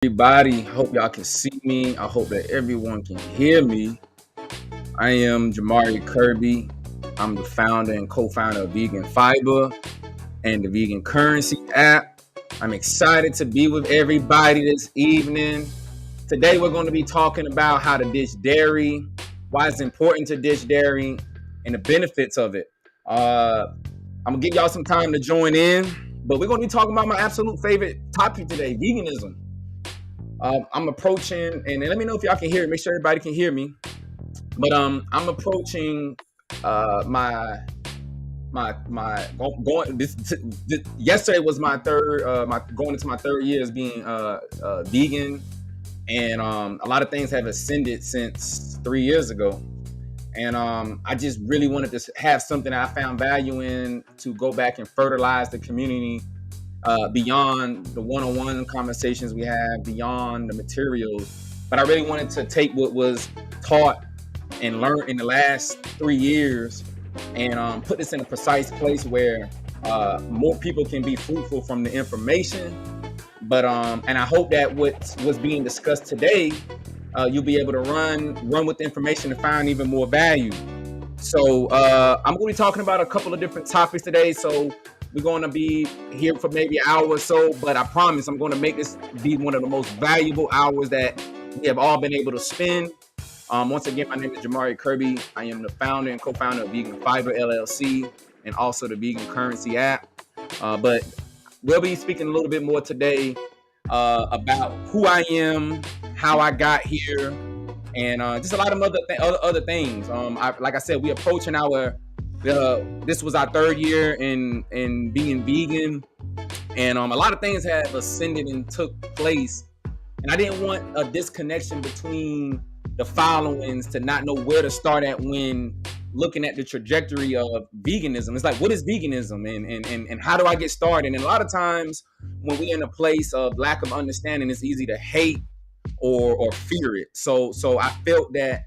Everybody, hope y'all can see me. I hope that everyone can hear me. I am Jamari Kirby. I'm the founder and co-founder of Vegan Fiber and the Vegan Currency app. I'm excited to be with everybody this evening. Today we're going to be talking about how to ditch dairy, why it's important to ditch dairy, and the benefits of it. I'm gonna give y'all some time to join in, but we're gonna be talking about my absolute favorite topic today, veganism. I'm approaching, and let me know if y'all can hear it. Make sure everybody can hear me. But I'm approaching my going. This yesterday was my third my going into my third year as being vegan, and a lot of things have ascended since 3 years ago. And I just really wanted to have something that I found value in to go back and fertilize the community beyond the one-on-one conversations we have, beyond the materials. But I really wanted to take what was taught and learned in the last 3 years and put this in a precise place where more people can be fruitful from the information. But and I hope that what was being discussed today, you'll be able to run with the information to find even more value. So I'm going to be talking about a couple of different topics today. So we're going to be here for maybe an hour or so, but I promise I'm going to make this be one of the most valuable hours that we have all been able to spend. Once again, my name is Jamari Kirby. I am the founder and co-founder of Vegan Fiber LLC and also the Vegan Currency app. But we'll be speaking a little bit more today about who I am, how I got here, and just a lot of other things. Like I said, we approaching this was our third year in being vegan, and a lot of things have ascended and took place, and I didn't want a disconnection between the followings to not know where to start at when looking at the trajectory of veganism. It's like, what is veganism, and how do I get started? And a lot of times when we're in a place of lack of understanding, it's easy to hate or fear it. So I felt that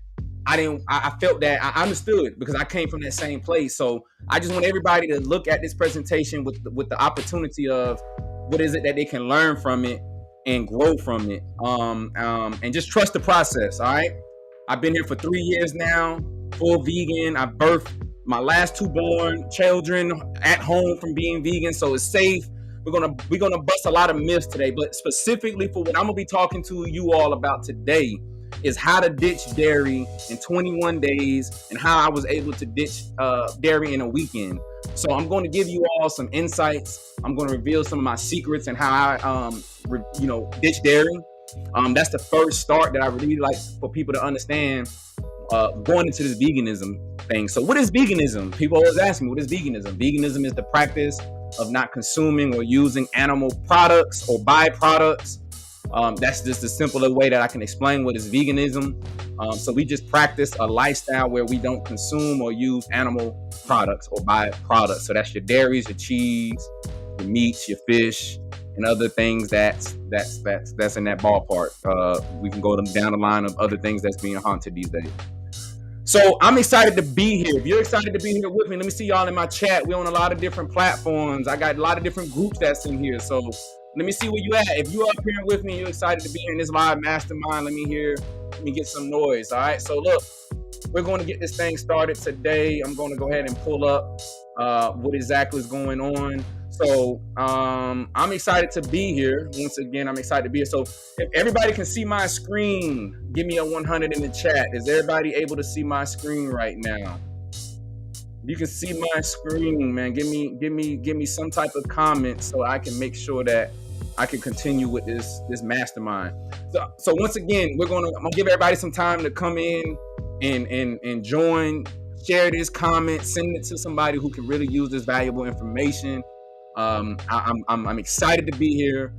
I understood because I came from that same place. So I just want everybody to look at this presentation with the opportunity of what is it that they can learn from it and grow from it, and just trust the process. All right, I've been here for 3 years now, full vegan. I birthed my last two born children at home from being vegan, so it's safe. We're gonna bust a lot of myths today, but specifically for what I'm gonna be talking to you all about today is how to ditch dairy in 21 days and how I was able to ditch dairy in a weekend. So I'm going to give you all some insights. I'm going to reveal some of my secrets and how I ditch dairy. That's the first start that I really like for people to understand going into this veganism thing. So what is veganism? People always ask me, what is veganism? Veganism is the practice of not consuming or using animal products or byproducts. That's just a simpler way that I can explain what is veganism. So we just practice a lifestyle where we don't consume or use animal products or byproducts. So that's your dairies, your cheese, your meats, your fish, and other things that's in that ballpark. We can go down the line of other things that's being haunted these days. So I'm excited to be here. If you're excited to be here with me, let me see y'all in my chat. We're on a lot of different platforms. I got a lot of different groups that's in here. So let me see where you at. If you're up here with me, you're excited to be here in this live mastermind, let me get some noise. All right. So look, we're going to get this thing started today. I'm going to go ahead and pull up what exactly is going on. So I'm excited to be here. Once again, I'm excited to be here. So if everybody can see my screen, give me a 100 in the chat. Is everybody able to see my screen right now? If you can see my screen, man, give me some type of comment so I can make sure that I can continue with this mastermind. So once again, I'm gonna give everybody some time to come in and join, share this, comment, send it to somebody who can really use this valuable information. I'm excited to be here.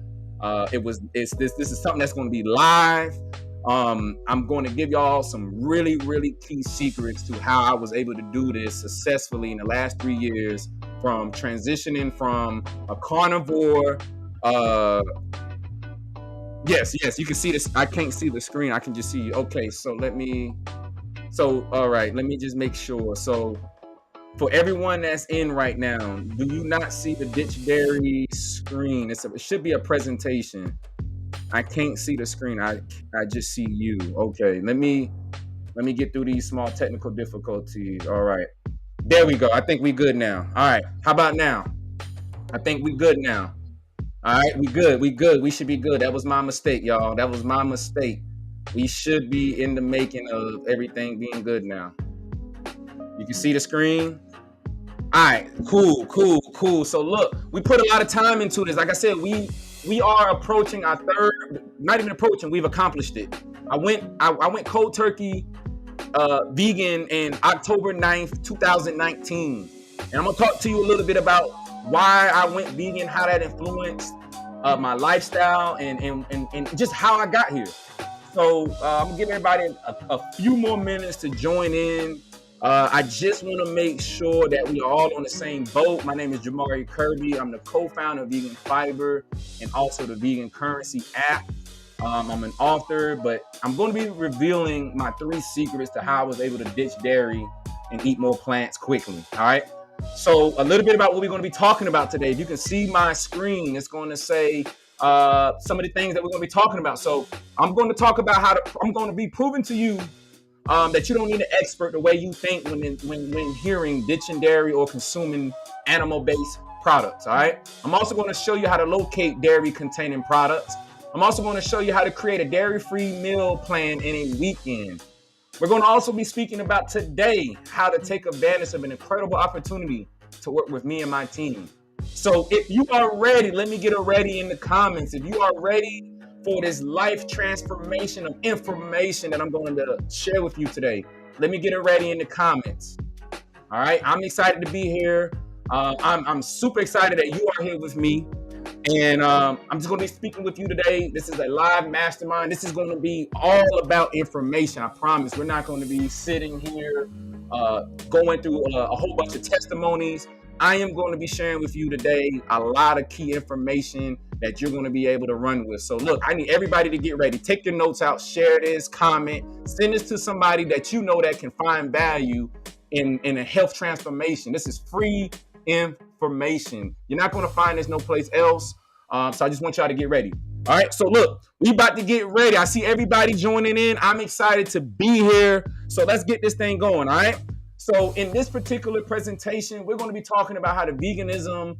This is something that's going to be live. I'm going to give y'all some really, really key secrets to how I was able to do this successfully in the last 3 years, from transitioning from a carnivore. Yes, you can see this. I can't see the screen. I can just see you. Okay, all right, let me just make sure. So for everyone that's in right now, do you not see the Ditch Dairy screen? It should be a presentation. I can't see the screen. I just see you. Okay, let me get through these small technical difficulties. All right. There we go. I think we good now. All right. How about now? I think we good now. All right, we good. We good. We should be good. That was my mistake, y'all. That was my mistake. We should be in the making of everything being good now. You can see the screen. All right, cool, cool, cool. So look, we put a lot of time into this. Like I said, we are approaching our third, not even approaching, we've accomplished it. I went cold turkey vegan in October 9th, 2019. And I'm gonna talk to you a little bit about why I went vegan, how that influenced my lifestyle, and just how I got here. So I'm gonna give everybody a few more minutes to join in. I just want to make sure that we are all on the same boat. My name is Jamari Kirby. I'm the co-founder of Vegan Fiber and also the Vegan Currency app. I'm an author, but I'm going to be revealing my 3 secrets to how I was able to ditch dairy and eat more plants quickly. All right. So a little bit about what we're going to be talking about today. If you can see my screen, it's going to say some of the things that we're going to be talking about. So I'm going to talk about I'm going to be proving to you that you don't need an expert the way you think when hearing ditching dairy or consuming animal-based products. All right. I'm also going to show you how to locate dairy-containing products. I'm also going to show you how to create a dairy-free meal plan in a weekend. We're going to also be speaking about today how to take advantage of an incredible opportunity to work with me and my team. So if you are ready, let me get a ready in the comments. If you are ready for this life transformation of information that I'm going to share with you today, let me get it ready in the comments. All right, I'm excited to be here. I'm super excited that you are here with me. And I'm just going to be speaking with you today. This is a live mastermind. This is going to be all about information. I promise. We're not going to be sitting here going through a whole bunch of testimonies. I am going to be sharing with you today a lot of key information that you're going to be able to run with. So look, I need everybody to get ready. Take your notes out, share this, comment, send this to somebody that you know that can find value in a health transformation. This is free information. You're not going to find this no place else. So I just want y'all to get ready. All right. So look, we about to get ready. I see everybody joining in. I'm excited to be here. So let's get this thing going. All right. So in this particular presentation, we're going to be talking about how the veganism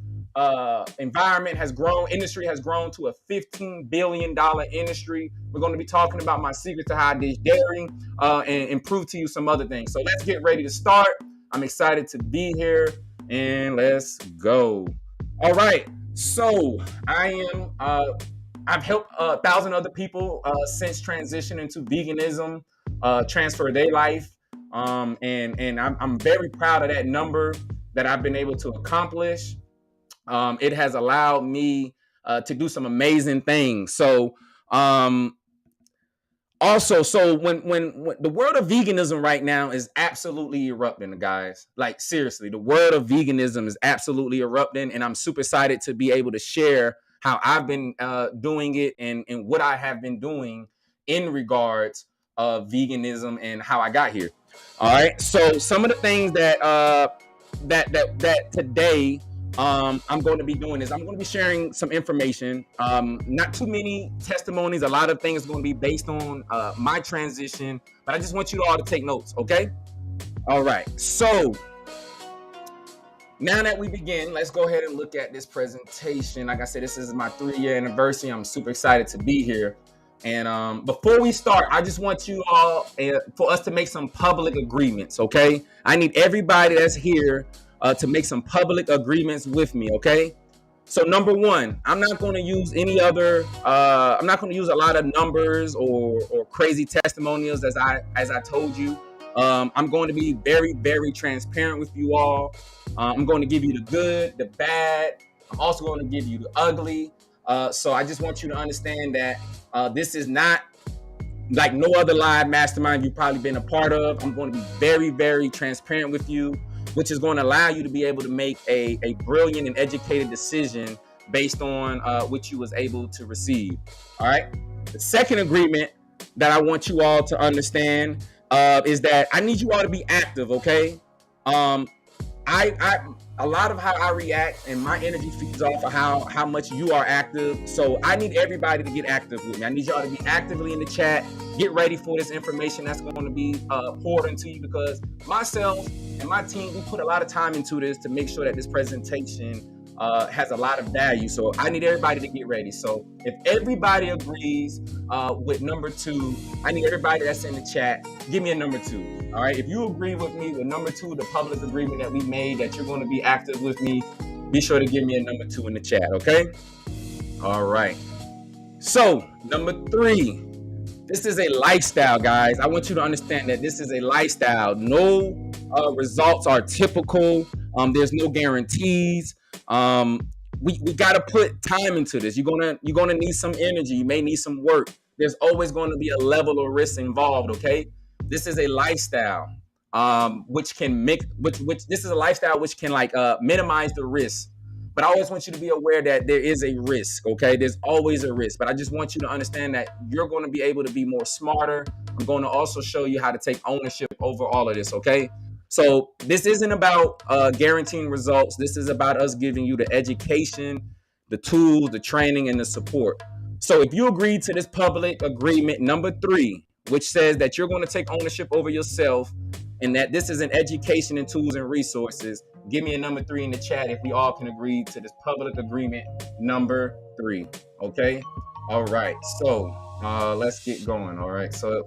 environment has grown, industry has grown to a $15 billion industry. We're going to be talking about my secret to how I ditch dairy and prove to you some other things. So let's get ready to start. I'm excited to be here and let's go. All right. So I've helped 1,000 other people since transitioning to veganism, transfer their life. And I'm very proud of that number that I've been able to accomplish. It has allowed me to do some amazing things. So also, so when the world of veganism right now is absolutely erupting, guys. Like seriously, the world of veganism is absolutely erupting, and I'm super excited to be able to share how I've been doing it and what I have been doing in regards of veganism and how I got here. All right. So some of the things that today I'm going to be doing is I'm going to be sharing some information. Not too many testimonies. A lot of things are going to be based on my transition, but I just want you all to take notes. Okay. All right. So now that we begin, let's go ahead and look at this presentation. Like I said, this is my 3-year anniversary. I'm super excited to be here. And before we start, I just want you all for us to make some public agreements. Okay. I need everybody that's here to make some public agreements with me. Okay. So number one, I'm not going to use any other, I'm not going to use a lot of numbers or crazy testimonials as I told you. I'm going to be very, very transparent with you all. I'm going to give you the good, the bad. I'm also going to give you the ugly. So I just want you to understand that this is not like no other live mastermind you've probably been a part of. I'm going to be very, very transparent with you, which is going to allow you to be able to make a brilliant and educated decision based on what you was able to receive. All right. The second agreement that I want you all to understand is that I need you all to be active. Okay. a lot of how I react and my energy feeds off of how much you are active. So I need everybody to get active with me. I need y'all to be actively in the chat. Get ready for this information that's going to be poured into you, because myself and my team, we put a lot of time into this to make sure that this presentation has a lot of value. So I need everybody to get ready. So if everybody agrees with number 2, I need everybody that's in the chat, give me a number 2. All right. If you agree with me with number 2, the public agreement that we made that you're going to be active with me, be sure to give me a number 2 in the chat. Okay. All right. So number 3, this is a lifestyle, guys. I want you to understand that this is a lifestyle. No results are typical. There's no guarantees. We got to put time into this. You're gonna need some energy. You may need some work. There's always going to be a level of risk involved. Okay, this is a lifestyle, which can make which this is a lifestyle which can like minimize the risk. But I always want you to be aware that there is a risk, okay? There's always a risk. But I just want you to understand that you're going to be able to be more smarter. I'm going to also show you how to take ownership over all of this, okay? So this isn't about guaranteeing results. This is about us giving you the education, the tools, the training, and the support. So if you agree to this public agreement number 3, which says that you're going to take ownership over yourself and that this is an education and tools and resources, give me a number 3 in the chat if we all can agree to this public agreement number 3. Okay. All right. So let's get going. All right. So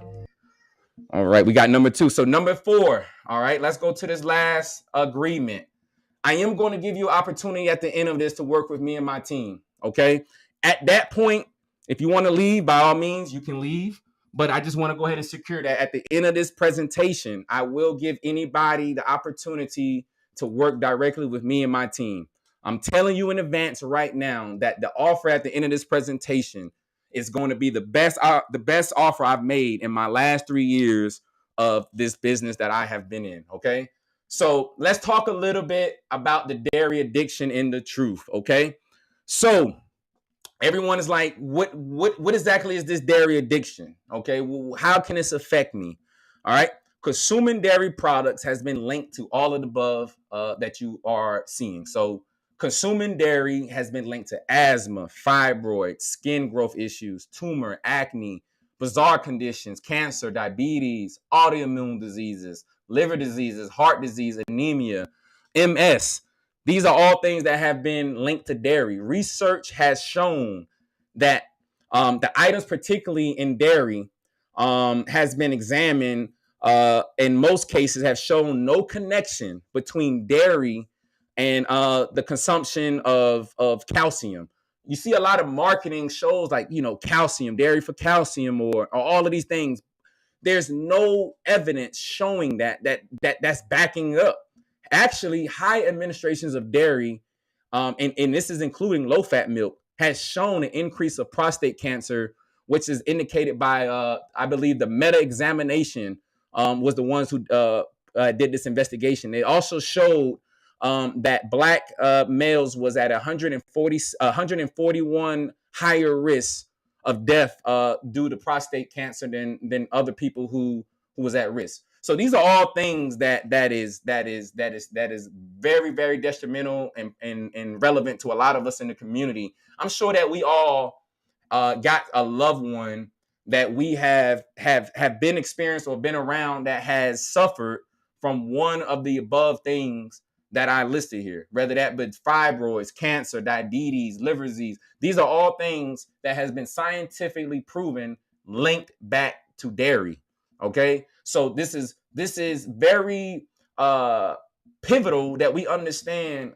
all right, we got number 2. So number 4. All right, let's go to this last agreement. I am going to give you opportunity at the end of this to work with me and my team. Okay. At that point, if you want to leave, by all means, you can leave. But I just want to go ahead and secure that at the end of this presentation, I will give anybody the opportunity to work directly with me and my team. I'm telling you in advance right now that the offer at the end of this presentation is going to be the best offer I've made in my last 3 years of this business that I have been in. Okay. So let's talk a little bit about the dairy addiction and the truth. Okay. So everyone is like, what exactly is this dairy addiction? Okay, well, how can this affect me? All right, consuming dairy products has been linked to all of the above that you are seeing. So consuming dairy has been linked to asthma, fibroids, skin growth issues, tumor, acne, bizarre conditions, cancer, diabetes, autoimmune diseases, liver diseases, heart disease, anemia, MS. These are all things that have been linked to dairy. Research has shown that the items, particularly in dairy, has been examined. In most cases, have shown no connection between dairy and the consumption of calcium. You see a lot of marketing shows like, calcium, dairy for calcium, or all of these things. There's no evidence showing that's backing up. Actually, high administrations of dairy, and this is including low-fat milk, has shown an increase of prostate cancer, which is indicated by, I believe, the meta-examination was the ones who did this investigation. They also showed that black males was at 141 higher risk of death due to prostate cancer than other people who was at risk. So these are all things that is very, very detrimental and relevant to a lot of us in the community. I'm sure that we all got a loved one that we have been experienced or been around that has suffered from one of the above things that I listed here, whether that be fibroids, cancer, diabetes, liver disease. These are all things that has been scientifically proven linked back to dairy. Okay, so this is very pivotal that we understand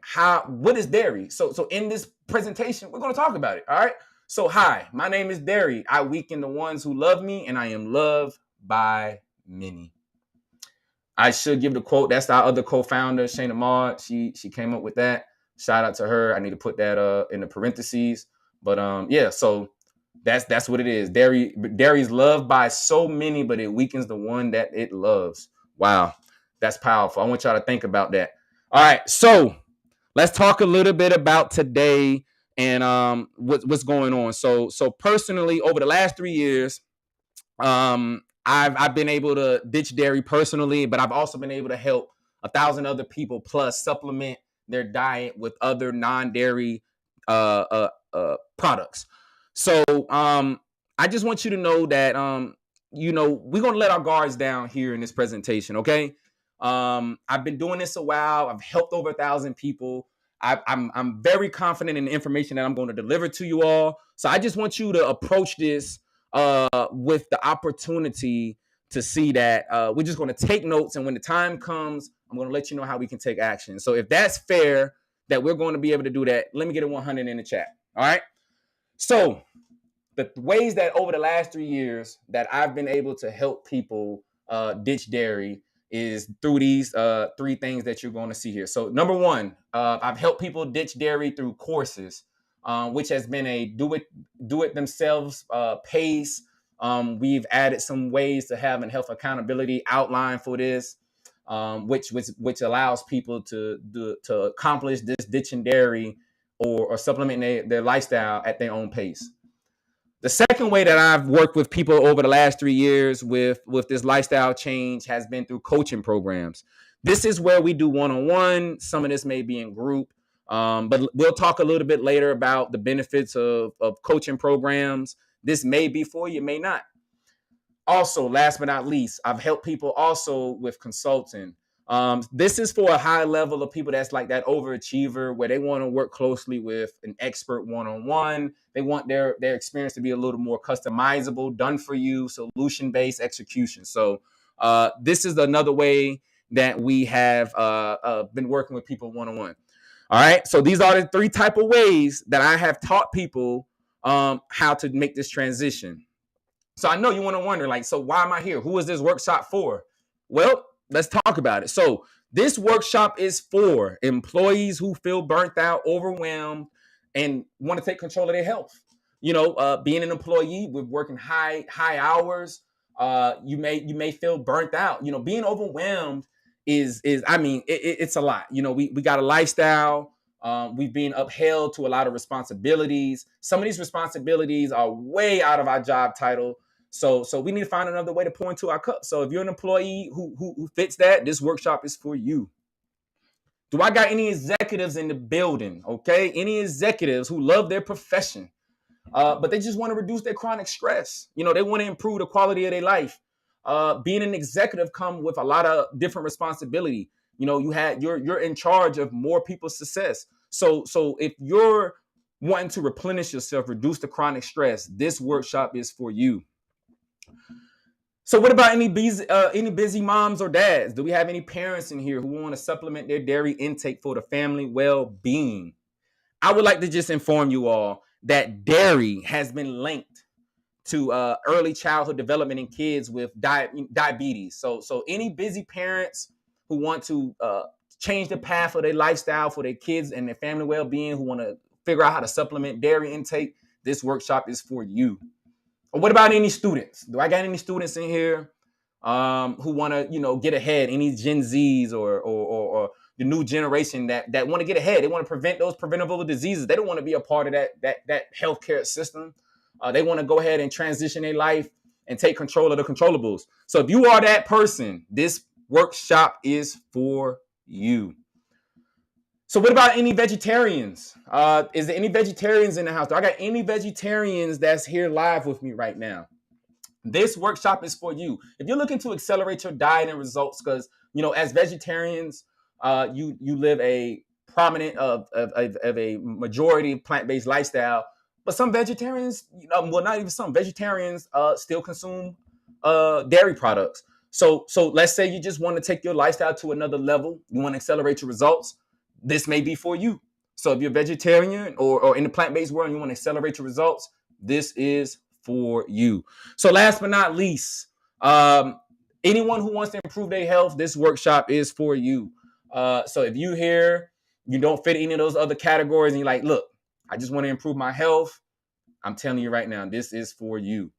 what is dairy. So in this presentation, we're going to talk about it. All right. So hi, my name is Dairy. I weaken the ones who love me, and I am loved by many. I should give the quote. That's our other co-founder, Shayna Maud. She came up with that. Shout out to her. I need to put that in the parentheses. But yeah, so that's what it is. Dairy is loved by so many, but it weakens the one that it loves. Wow, that's powerful. I want y'all to think about that. All right, so let's talk a little bit about today and what's going on. So personally, over the last 3 years, I've been able to ditch dairy personally, but I've also been able to help 1,000 other people plus supplement their diet with other non-dairy products. So I just want you to know that we're gonna let our guards down here in this presentation. Okay. I've been doing this a while. I've helped over 1,000 people. I'm very confident in the information that I'm going to deliver to you all. So I just want you to approach this with the opportunity to see that we're just going to take notes, and when the time comes, I'm going to let you know how we can take action. So if that's fair, that we're going to be able to do that, let me get a 100 in the chat. All right. So the ways that over the last 3 years that I've been able to help people ditch dairy is through these three things that you're going to see here. So number one, I've helped people ditch dairy through courses, which has been a do it themselves pace. We've added some ways to have a health accountability outline for this, which allows people to accomplish this ditching dairy or supplementing their lifestyle at their own pace. The second way that I've worked with people over the last 3 years with this lifestyle change has been through coaching programs. This is where we do one-on-one. Some of this may be in group, but we'll talk a little bit later about the benefits of coaching programs. This may be for you, may not. Also, last but not least, I've helped people also with consulting. This is for a high level of people that's like that overachiever where they want to work closely with an expert one-on-one. They want their experience to be a little more customizable, done for you, solution-based execution. So this is another way that we have been working with people one-on-one. All right. So these are the three type of ways that I have taught people how to make this transition. So I know you want to wonder, like, so why am I here? Who is this workshop for? Well, let's talk about it. So this workshop is for employees who feel burnt out, overwhelmed, and want to take control of their health. Being an employee with working high hours, you may feel burnt out. Being overwhelmed it's a lot. We got a lifestyle. We've been upheld to a lot of responsibilities. Some of these responsibilities are way out of our job title. So we need to find another way to pour into our cup. So if you're an employee who fits that, this workshop is for you. Do I got any executives in the building? Okay. Any executives who love their profession, but they just want to reduce their chronic stress. They want to improve the quality of their life. Being an executive comes with a lot of different responsibility. You're in charge of more people's success. So if you're wanting to replenish yourself, reduce the chronic stress, this workshop is for you. So what about any busy moms or dads? Do we have any parents in here who want to supplement their dairy intake for the family well-being? I would like to just inform you all that dairy has been linked to early childhood development in kids with diabetes. So any busy parents who want to change the path of their lifestyle for their kids and their family well-being, who want to figure out how to supplement dairy intake, this workshop is for you. Or what about any students? Do I got any students in here who want to, get ahead? Any Gen Zs or the new generation that want to get ahead? They want to prevent those preventable diseases. They don't want to be a part of that healthcare system. They want to go ahead and transition their life and take control of the controllables. So if you are that person, this workshop is for you. So what about any vegetarians? Is there any vegetarians in the house? Do I got any vegetarians that's here live with me right now? This workshop is for you. If you're looking to accelerate your diet and results, because as vegetarians, you live a prominent of a majority plant-based lifestyle, but some vegetarians, not even some vegetarians, still consume dairy products. So let's say you just want to take your lifestyle to another level. You want to accelerate your results. This may be for you. So if you're a vegetarian or in the plant-based world and you want to accelerate your results, this is for you. So last but not least, anyone who wants to improve their health, this workshop is for you. So if you here, you don't fit any of those other categories and you're like, look, I just want to improve my health, I'm telling you right now, this is for you.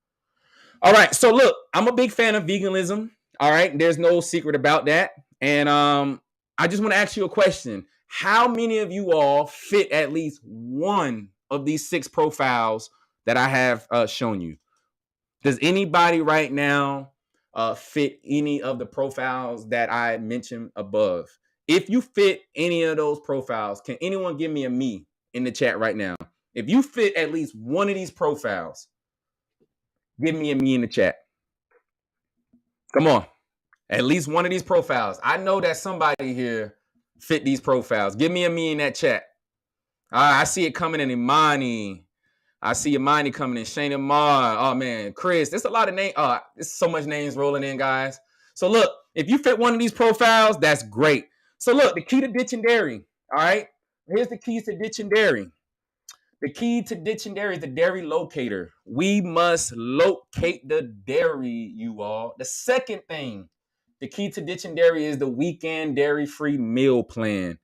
All right. So look, I'm a big fan of veganism. All right. There's no secret about that. And I just want to ask you a question. How many of you all fit at least one of these 6 profiles that I have shown you? Does anybody right now fit any of the profiles that I mentioned above? If you fit any of those profiles, can anyone give me a me in the chat right now? If you fit at least one of these profiles, give me a me in the chat. Come on. At least one of these profiles. I know that somebody here fit these profiles. Give me a me in that chat. I see it coming in Imani. I see Imani coming in. Shane Mar. Oh man, Chris. There's a lot of names. There's so much names rolling in, guys. So look, if you fit one of these profiles, that's great. So look, the key to ditching dairy. All right. Here's the keys to ditching dairy. The key to ditching dairy is the dairy locator. We must locate the dairy, you all. The second thing, the key to ditching dairy is the weekend dairy-free meal plan.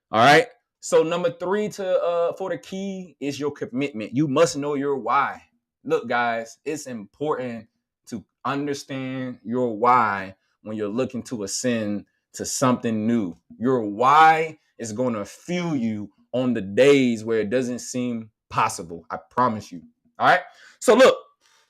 All right. So number three for the key is your commitment. You must know your why. Look, guys, it's important to understand your why when you're looking to ascend to something new. Your why is going to fuel you on the days where it doesn't seem possible. I promise you. All right. So look,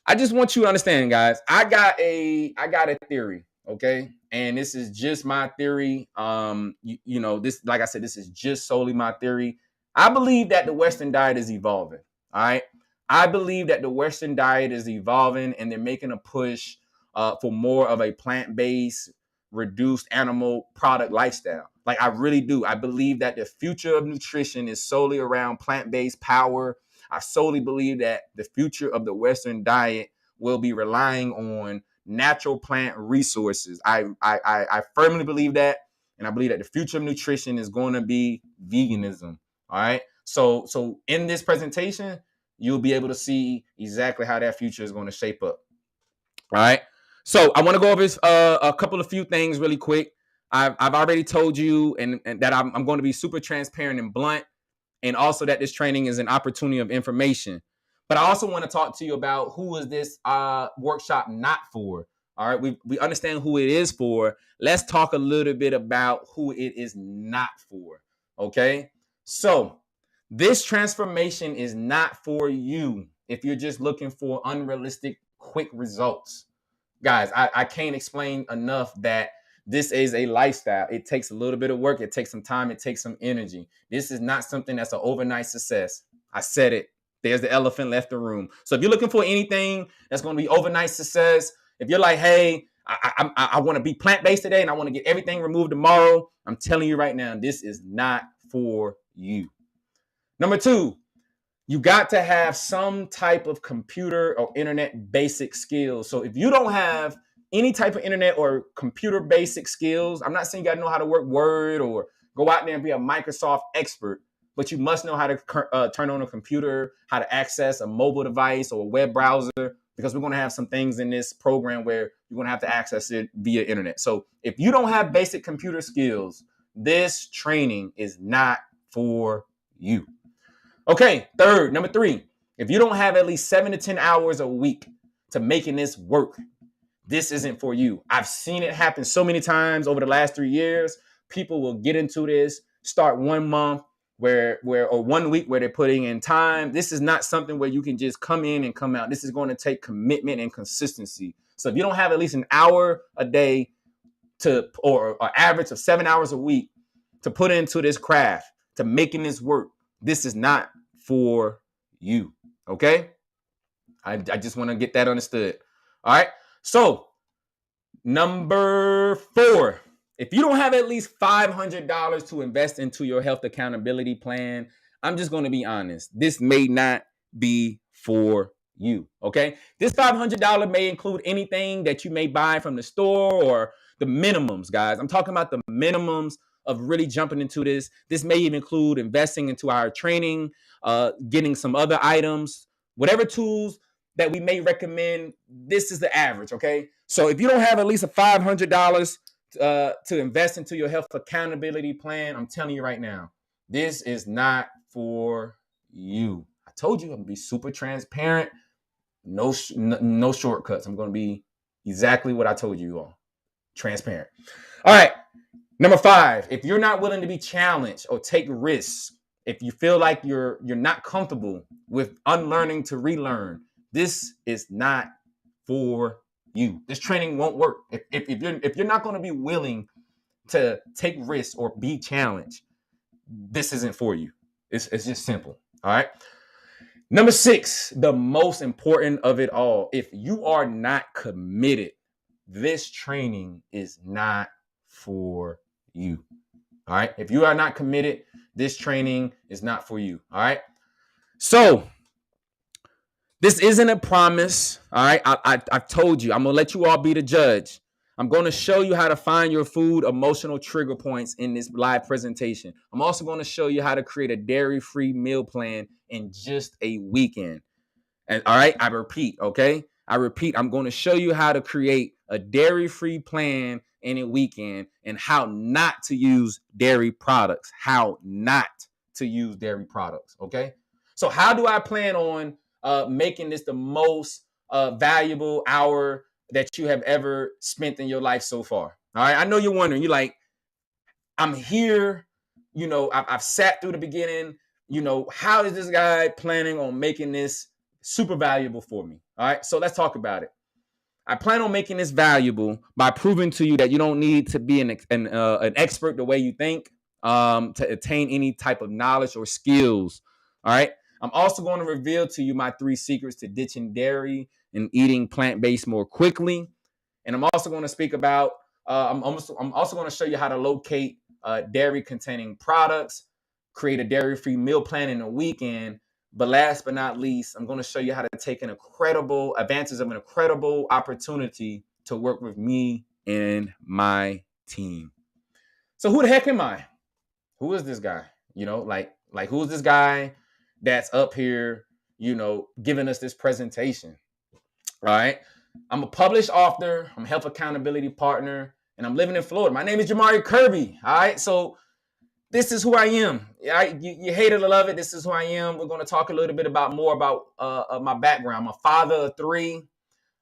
I just want you to understand, guys. I got a theory, okay? And this is just my theory. This, like I said, this is just solely my theory. I believe that the Western diet is evolving. All right. I believe that the Western diet is evolving and they're making a push for more of a plant-based, reduced animal product lifestyle. Like I really do. I believe that the future of nutrition is solely around plant-based power. I solely believe that the future of the Western diet will be relying on natural plant resources. I firmly believe that, and I believe that the future of nutrition is going to be veganism. All right. So in this presentation, you'll be able to see exactly how that future is going to shape up. All right. So I want to go over a couple of few things really quick. I've already told you and that I'm going to be super transparent and blunt, and also that this training is an opportunity of information. But I also want to talk to you about who is this workshop not for. All right, we understand who it is for. Let's talk a little bit about who it is not for. Okay, so this transformation is not for you if you're just looking for unrealistic quick results. Guys, I can't explain enough that this is a lifestyle. It takes a little bit of work. It takes some time. It takes some energy. This is not something that's an overnight success. I said it. There's the elephant left the room. So if you're looking for anything that's going to be overnight success, if you're like, hey, I want to be plant-based today and I want to get everything removed tomorrow, I'm telling you right now, this is not for you. Number two, you got to have some type of computer or internet basic skills. So if you don't have any type of internet or computer basic skills, I'm not saying you got to know how to work Word or go out there and be a Microsoft expert, but you must know how to turn on a computer, how to access a mobile device or a web browser, because we're going to have some things in this program where you're going to have to access it via internet. So if you don't have basic computer skills, this training is not for you. Okay, number three, if you don't have at least 7 to 10 hours a week to making this work, this isn't for you. I've seen it happen so many times over the last 3 years. People will get into this, start 1 month or 1 week where they're putting in time. This is not something where you can just come in and come out. This is going to take commitment and consistency. So if you don't have at least an hour a day or an average of 7 hours a week to put into this craft, to making this work, this is not for you. Okay? I just want to get that understood. All right. So number 4, if you don't have at least $500 to invest into your health accountability plan, I'm just going to be honest. This may not be for you. Okay. This $500 may include anything that you may buy from the store or the minimums, guys. I'm talking about the minimums of really jumping into this. This may even include investing into our training, getting some other items, whatever tools that we may recommend. This is the average, okay? So if you don't have at least $500 to invest into your health accountability plan, I'm telling you right now, this is not for you. I told you I'm gonna be super transparent, no shortcuts. I'm gonna be exactly what I told you all, transparent. All right. Number 5, if you're not willing to be challenged or take risks, if you feel like you're not comfortable with unlearning to relearn, this is not for you. This training won't work. If you're not going to be willing to take risks or be challenged, this isn't for you. It's just simple. All right. Number 6, the most important of it all. If you are not committed, this training is not for you. All right. If you are not committed, this training is not for you. All right. So this isn't a promise. All right. I've told you, I'm going to let you all be the judge. I'm going to show you how to find your food emotional trigger points in this live presentation. I'm also going to show you how to create a dairy-free meal plan in just a weekend. And all right, I repeat, okay? I repeat, I'm going to show you how to create a dairy-free plan in a weekend and how not to use dairy products. How not to use dairy products, okay? So how do I plan on making this the most valuable hour that you have ever spent in your life so far? All right, I know you're wondering. You're like, I'm here. I've sat through the beginning. How is this guy planning on making this super valuable for me? All right, so let's talk about it. I plan on making this valuable by proving to you that you don't need to be an expert the way you think to attain any type of knowledge or skills. All right. I'm also going to reveal to you my 3 secrets to ditching dairy and eating plant-based more quickly. And I'm also going to speak about, I'm also going to show you how to locate dairy-containing products, create a dairy-free meal plan in a weekend. But last but not least, I'm going to show you how to take advantage of an incredible opportunity to work with me and my team. So who the heck am I? Who is this guy? Who's this guy that's up here, giving us this presentation? All right. I'm a published author. I'm a health accountability partner, and I'm living in Florida. My name is Jamari Kirby. All right. So this is who I am. You hate it or love it. This is who I am. We're going to talk a little bit more about my background. I'm a father of 3.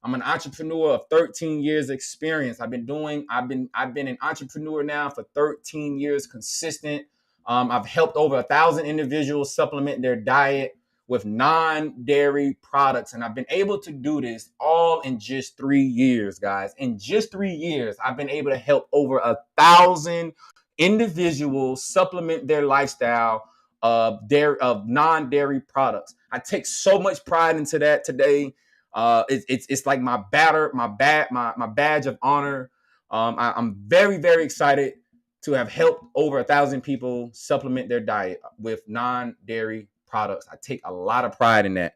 I'm an entrepreneur of 13 years experience. I've been an entrepreneur now for 13 years consistent. I've helped over 1,000 individuals supplement their diet with non-dairy products. And I've been able to do this all in just 3 years, guys. In just 3 years, I've been able to help over 1,000 individuals supplement their lifestyle of non-dairy products. I take so much pride into that today. It's like my badge of honor. I'm very, very excited to have helped over 1,000 people supplement their diet with non-dairy products. I take a lot of pride in that.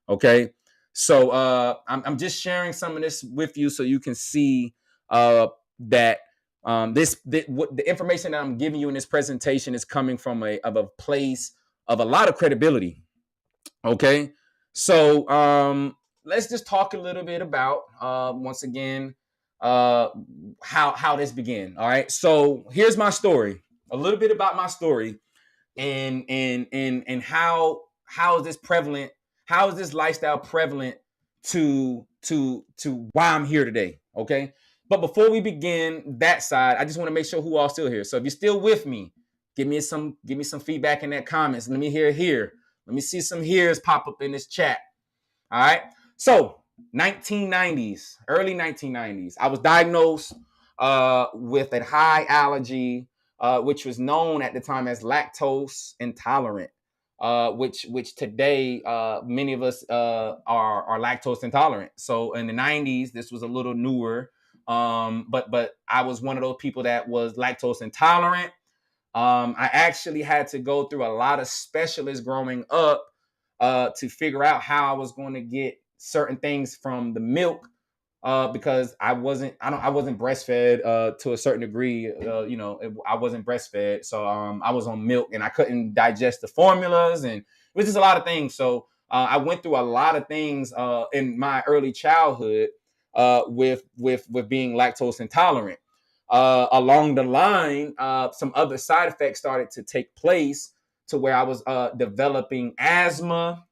Okay. So I'm just sharing some of this with you so you can see that the information that I'm giving you in this presentation is coming from a place of a lot of credibility. Okay. So let's just talk a little bit about once again how this began. All right. So here's my story. A little bit about my story and how is this prevalent? How is this lifestyle prevalent to why I'm here today? Okay. But before we begin that side, I just want to make sure who all still here. So if you're still with me, give me some feedback in that comments. Let me hear here. Let me see some hears pop up in this chat. All right. So 1990s, early 1990s, I was diagnosed with a high allergy, which was known at the time as lactose intolerant, which today many of us are lactose intolerant. So in the 90s, this was a little newer, but I was one of those people that was lactose intolerant. I actually had to go through a lot of specialists growing up to figure out how I was going to get certain things from the milk because I wasn't breastfed to a certain degree. I wasn't breastfed, so I was on milk and I couldn't digest the formulas, and it was just a lot of things. So I went through a lot of things in my early childhood with being lactose intolerant. Along the line, some other side effects started to take place to where I was developing asthma.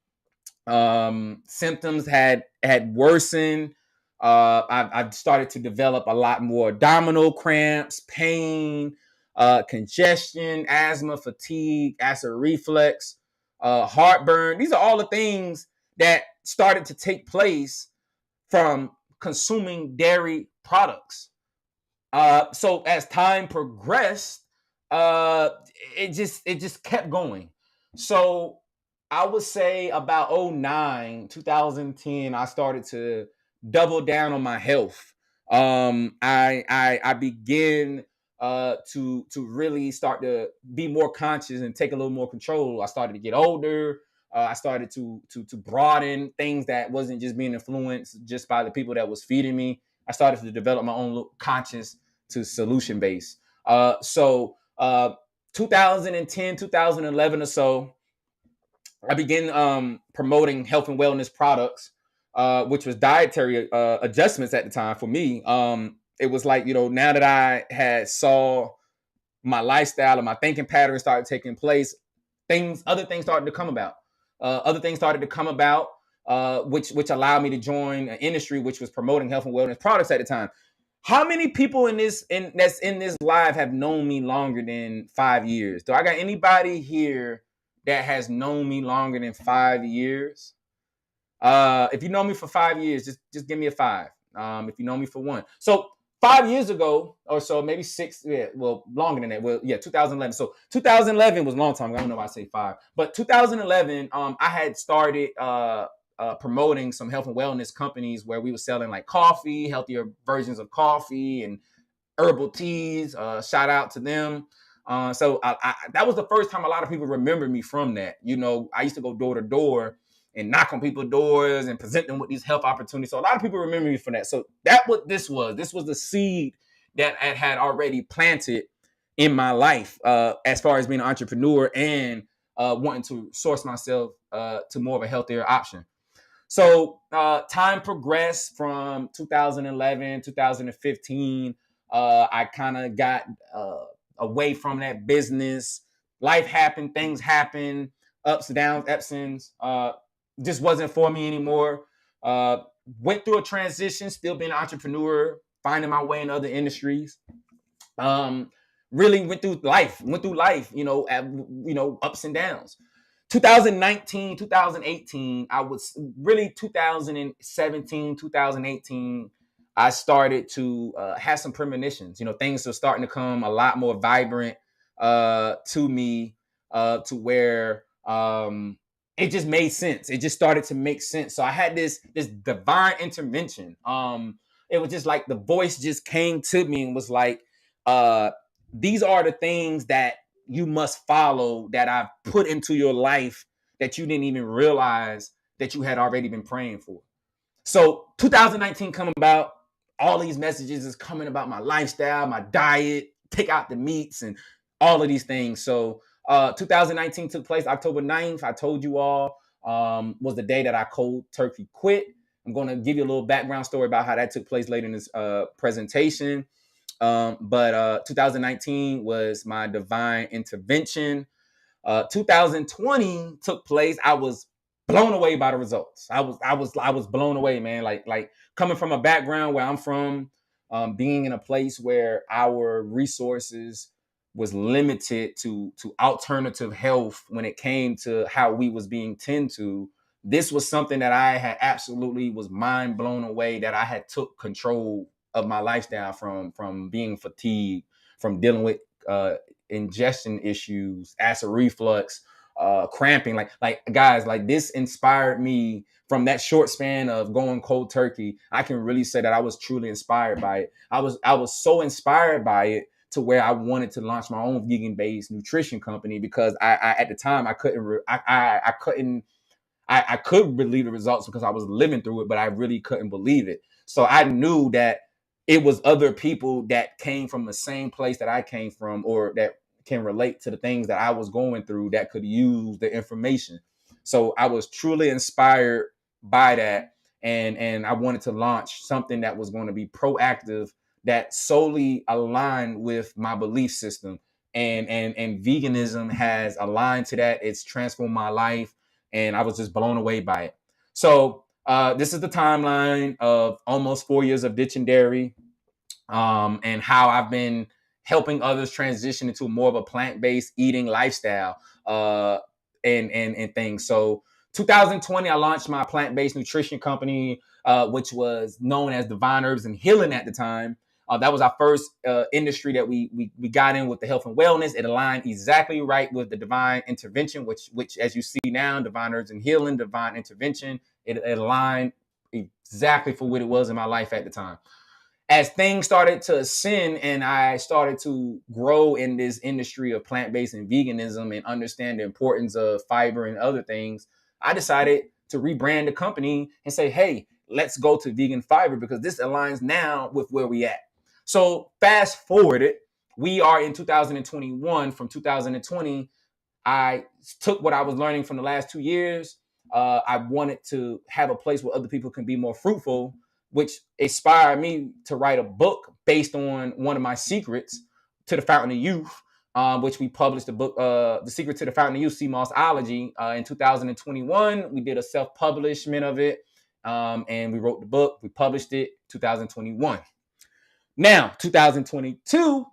Symptoms had worsened. I've started to develop a lot more abdominal cramps, pain, congestion, asthma, fatigue, acid reflux, heartburn. These are all the things that started to take place from consuming dairy products. So as time progressed, uh, it just kept going. So I would say about 2010, I started to double down on my health. I began to really start to be more conscious and take a little more control. I started to get older. I started to broaden things that wasn't just being influenced just by the people that was feeding me. I started to develop my own conscious to solution based. So 2010, 2011 or so, I began promoting health and wellness products, which was dietary adjustments at the time for me. It was like, now that I had saw my lifestyle and my thinking patterns started taking place, other things started to come about. Which allowed me to join an industry which was promoting health and wellness products at the time. How many people that's in this live have known me longer than 5 years? Do I got anybody here that has known me longer than 5 years? If you know me for 5 years, just give me a five. If you know me for one. So 5 years ago or so, maybe six, yeah, well, longer than that. Well, yeah, 2011. So 2011 was a long time ago. I don't know why I say five, but 2011, I had started promoting some health and wellness companies where we were selling like coffee, healthier versions of coffee, and herbal teas. Shout out to them. So that was the first time a lot of people remember me from that. I used to go door to door and knock on people's doors and present them with these health opportunities. So a lot of people remember me for that. So that what this was. This was the seed that I had already planted in my life, as far as being an entrepreneur and wanting to source myself to more of a healthier option. So time progressed from 2011, 2015. I kind of got away from that business. Life happened, things happen, ups and downs, Epsons. Just wasn't for me anymore. Uh, Went through a transition, still being an entrepreneur, finding my way in other industries. Um, really went through life, ups and downs. 2019, 2018, I was really 2017, 2018, I started to have some premonitions. Things are starting to come a lot more vibrant to me, to where it just made sense. It just started to make sense. So I had this divine intervention. It was just like the voice just came to me and was like, uh, these are the things that you must follow, that I've put into your life that you didn't even realize that you had already been praying for. So 2019 come about, all these messages is coming about my lifestyle, my diet, take out the meats and all of these things. So 2019 took place October 9th. I told you all was the day that I cold turkey quit. I'm going to give you a little background story about how that took place later in this presentation. But 2019 was my divine intervention. 2020 took place. I was blown away by the results. I was blown away, man. Like coming from a background where I'm from, being in a place where our resources was limited to alternative health when it came to how we was being tended to. This was something that I had absolutely was mind blown away, that I had took control of my lifestyle from being fatigued, from dealing with ingestion issues, acid reflux, cramping. Like guys, like this inspired me from that short span of going cold turkey. I can really say that I was truly inspired by it. I was so inspired by it to where I wanted to launch my own vegan-based nutrition company, because I at the time I couldn't I couldn't I could believe the results because I was living through it, but I really couldn't believe it. So I knew that it was other people that came from the same place that I came from, or that can relate to the things that I was going through, that could use the information. So I was truly inspired by that. And I wanted to launch something that was going to be proactive, that solely aligned with my belief system. And veganism has aligned to that. It's transformed my life, and I was just blown away by it. So this is the timeline of almost 4 years of ditching dairy, and how I've been helping others transition into more of a plant-based eating lifestyle, and things. So 2020, I launched my plant-based nutrition company, which was known as Divine Herbs and Healing at the time. That was our first industry that we got in with the health and wellness. It aligned exactly right with the divine intervention, which as you see now, divine herbs and healing, divine intervention. It aligned exactly for what it was in my life at the time. As things started to ascend and I started to grow in this industry of plant-based and veganism and understand the importance of fiber and other things, I decided to rebrand the company and say, hey, let's go to vegan fiber because this aligns now with where we at. So fast forward it, we are in 2021. From 2020, I took what I was learning from the last 2 years. I wanted to have a place where other people can be more fruitful, which inspired me to write a book based on one of my secrets to the Fountain of Youth, which we published the book, The Secret to the Fountain of Youth, CMOSology, in 2021. We did a self-publishment of it, and we wrote the book. We published it 2021. Now, 2022,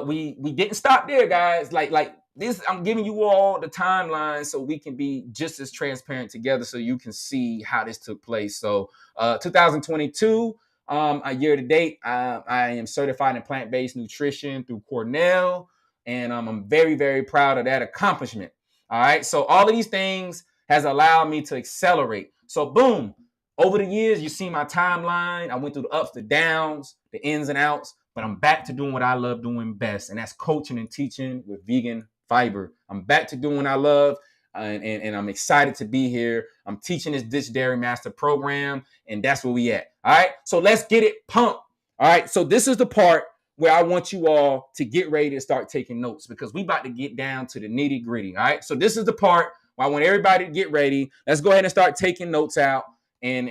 we didn't stop there, guys. Like this, I'm giving you all the timeline so we can be just as transparent together, so you can see how this took place. So, 2022, a year to date, I am certified in plant-based nutrition through Cornell, and I'm very, very proud of that accomplishment. All right, so all of these things has allowed me to accelerate. So, boom. Over the years, you see my timeline. I went through the ups, the downs, the ins and outs, but I'm back to doing what I love doing best, and that's coaching and teaching with vegan fiber. I'm back to doing what I love, and I'm excited to be here. I'm teaching this Ditch Dairy Master program, and that's where we at. All right, so let's get it pumped. All right, so this is the part where I want you all to get ready to start taking notes because we about to get down to the nitty gritty. All right, so this is the part where I want everybody to get ready. Let's go ahead and start taking notes out and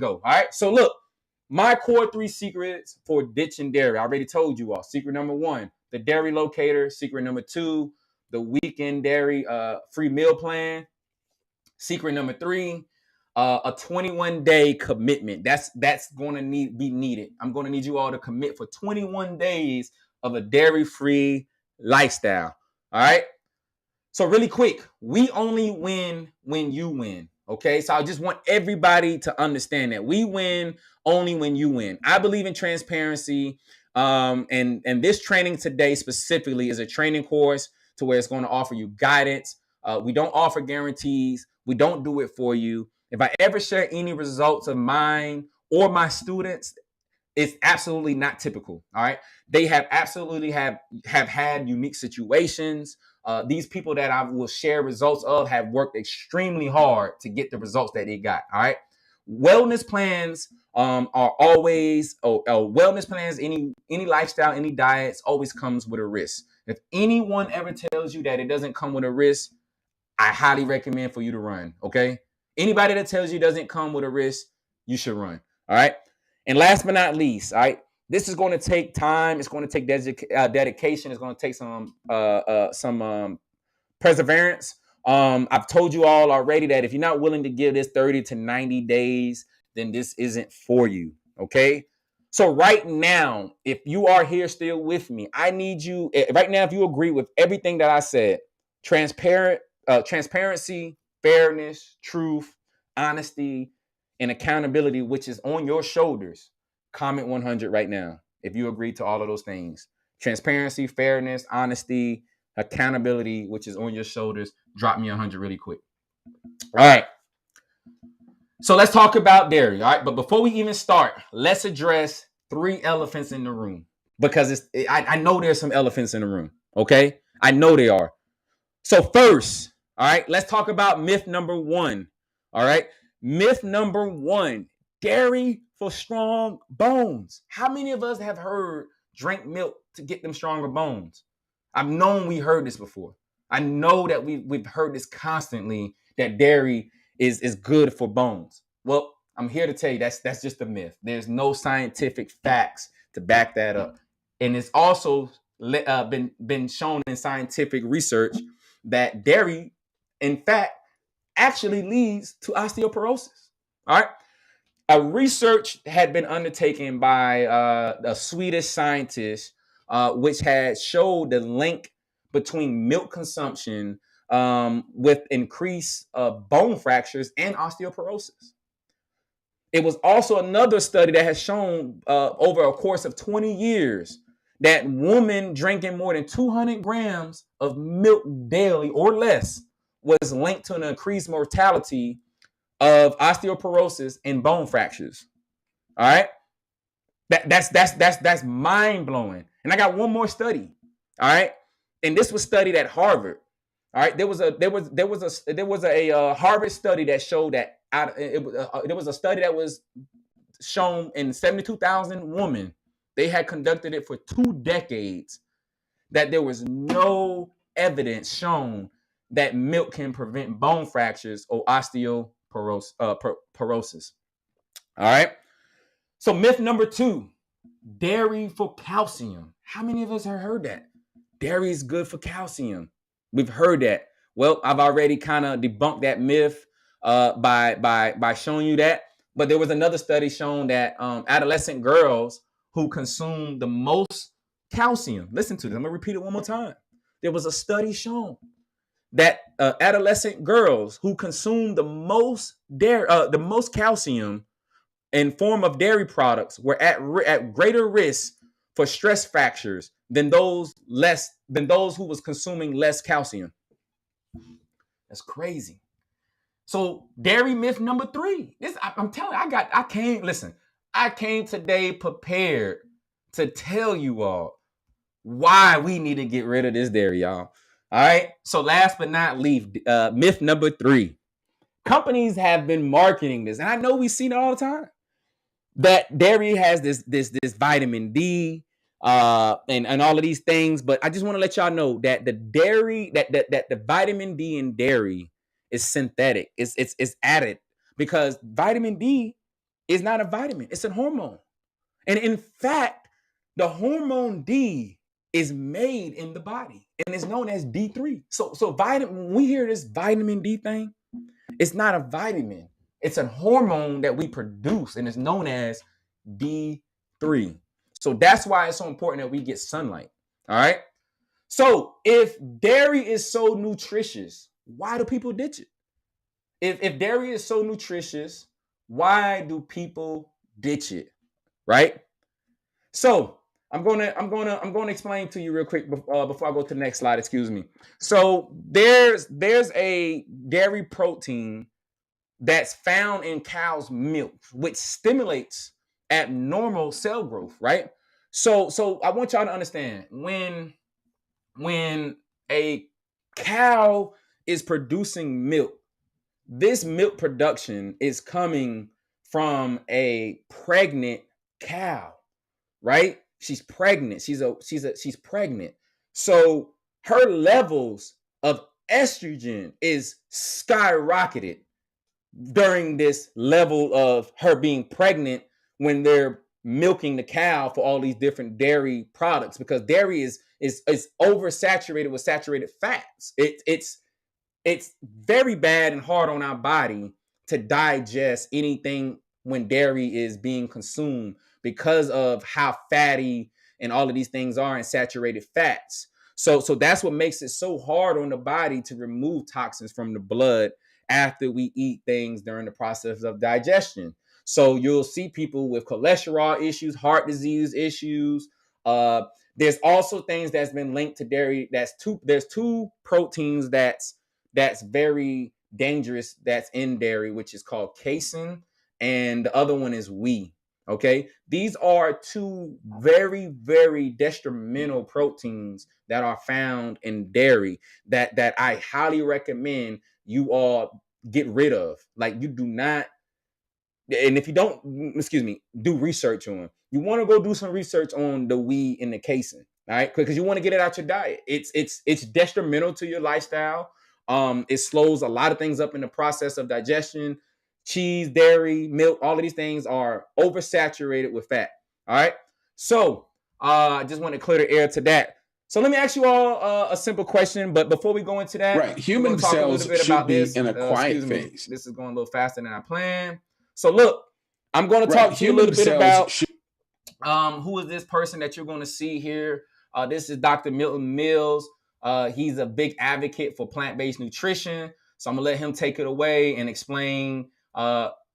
go. All right. So look, my core 3 secrets for ditching dairy. I already told you all. Secret number 1, the dairy locator. Secret number 2, the weekend dairy free meal plan. Secret number 3, a 21-day commitment. That's going to be needed. I'm going to need you all to commit for 21 days of a dairy-free lifestyle. All right. So really quick, we only win when you win. Okay, so I just want everybody to understand that we win only when you win. I believe in transparency, and this training today specifically is a training course to where it's going to offer you guidance. We don't offer guarantees. We don't do it for you. If I ever share any results of mine or my students, it's absolutely not typical. All right, they have absolutely have had unique situations. These people that I will share results of have worked extremely hard to get the results that they got. All right, wellness plans are always wellness plans. Any lifestyle, any diets always comes with a risk. If anyone ever tells you that it doesn't come with a risk, I highly recommend for you to run. Okay, anybody that tells you it doesn't come with a risk, you should run. All right. And last but not least, all right, this is going to take time. It's going to take dedication. It's going to take some perseverance. I've told you all already that if you're not willing to give this 30 to 90 days, then this isn't for you. Okay. So right now, if you are here still with me, I need you right now. If you agree with everything that I said, transparency, fairness, truth, honesty, and accountability, which is on your shoulders, comment 100 right now. If you agree to all of those things, transparency, fairness, honesty, accountability, which is on your shoulders, drop me 100 really quick. All right. So let's talk about dairy. All right. But before we even start, let's address 3 elephants in the room because I know there's some elephants in the room. Okay. I know they are. So first, all right, let's talk about myth number 1. All right. Myth number 1, dairy for strong bones. How many of us have heard drink milk to get them stronger bones? I've known we heard this before. I know that we've heard this constantly, that dairy is good for bones. Well, I'm here to tell you that's just a myth. There's no scientific facts to back that up. And it's also been shown in scientific research that dairy, in fact, actually leads to osteoporosis. All right. A research had been undertaken by a Swedish scientist, which had showed the link between milk consumption with increased bone fractures and osteoporosis. It was also another study that has shown over a course of 20 years that women drinking more than 200 grams of milk daily or less was linked to an increased mortality of osteoporosis and bone fractures. All right, that's mind blowing. And I got one more study. All right, and this was studied at Harvard. All right, there was a Harvard study that showed that there was a study that was shown in 72,000 women. They had conducted it for 2 decades, that there was no evidence shown that milk can prevent bone fractures or osteoporosis. All right. So myth number 2, dairy for calcium. How many of us have heard that? Dairy is good for calcium. We've heard that. Well, I've already kind of debunked that myth by showing you that. But there was another study showing that adolescent girls who consume the most calcium. Listen to this. I'm gonna repeat it one more time. There was a study shown that adolescent girls who consume the most calcium in form of dairy products were at greater risk for stress fractures than those who was consuming less calcium. That's crazy. So dairy myth number 3. I'm telling you, I came today prepared to tell you all why we need to get rid of this dairy, y'all. All right. So last but not least, myth number 3. Companies have been marketing this, and I know we've seen it all the time, that dairy has this vitamin D and all of these things. But I just want to let y'all know that the dairy, that the vitamin D in dairy is synthetic. It's added, because vitamin D is not a vitamin. It's a hormone. And in fact, the hormone D is made in the body and is known as D3. So when we hear this vitamin D thing, it's not a vitamin. It's a hormone that we produce, and it's known as D3. So that's why it's so important that we get sunlight. All right. So if dairy is so nutritious, why do people ditch it? If dairy is so nutritious, why do people ditch it? Right? So I'm gonna explain to you real quick before I go to the next slide. Excuse me. So there's a dairy protein that's found in cow's milk, which stimulates abnormal cell growth, right? So I want y'all to understand, when a cow is producing milk, this milk production is coming from a pregnant cow, right? She's pregnant. She's pregnant. So her levels of estrogen is skyrocketed during this level of her being pregnant, when they're milking the cow for all these different dairy products, because dairy is oversaturated with saturated fats. It's very bad and hard on our body to digest anything when dairy is being consumed, because of how fatty and all of these things are, and saturated fats. So that's what makes it so hard on the body to remove toxins from the blood after we eat things during the process of digestion. So you'll see people with cholesterol issues, heart disease issues. There's also things that's been linked to dairy. There's two proteins that's very dangerous that's in dairy, which is called casein, and the other one is whey. Okay, these are 2 very, very detrimental proteins that are found in dairy that I highly recommend you all get rid of. Like, you do not, and if you don't, do research on. You want to go do some research on the whey and the casein, all right? Because you want to get it out your diet. It's detrimental to your lifestyle. It slows a lot of things up in the process of digestion. Cheese, dairy, milk, all of these things are oversaturated with fat. All right. So I just want to clear the air to that. So let me ask you all a simple question. But before we go into that, right, human cells should be in a quiet phase. This is going a little faster than I planned. So look, I'm going to talk to you a little bit about who is this person that you're going to see here. This is Dr. Milton Mills. He's a big advocate for plant-based nutrition. So I'm going to let him take it away and explain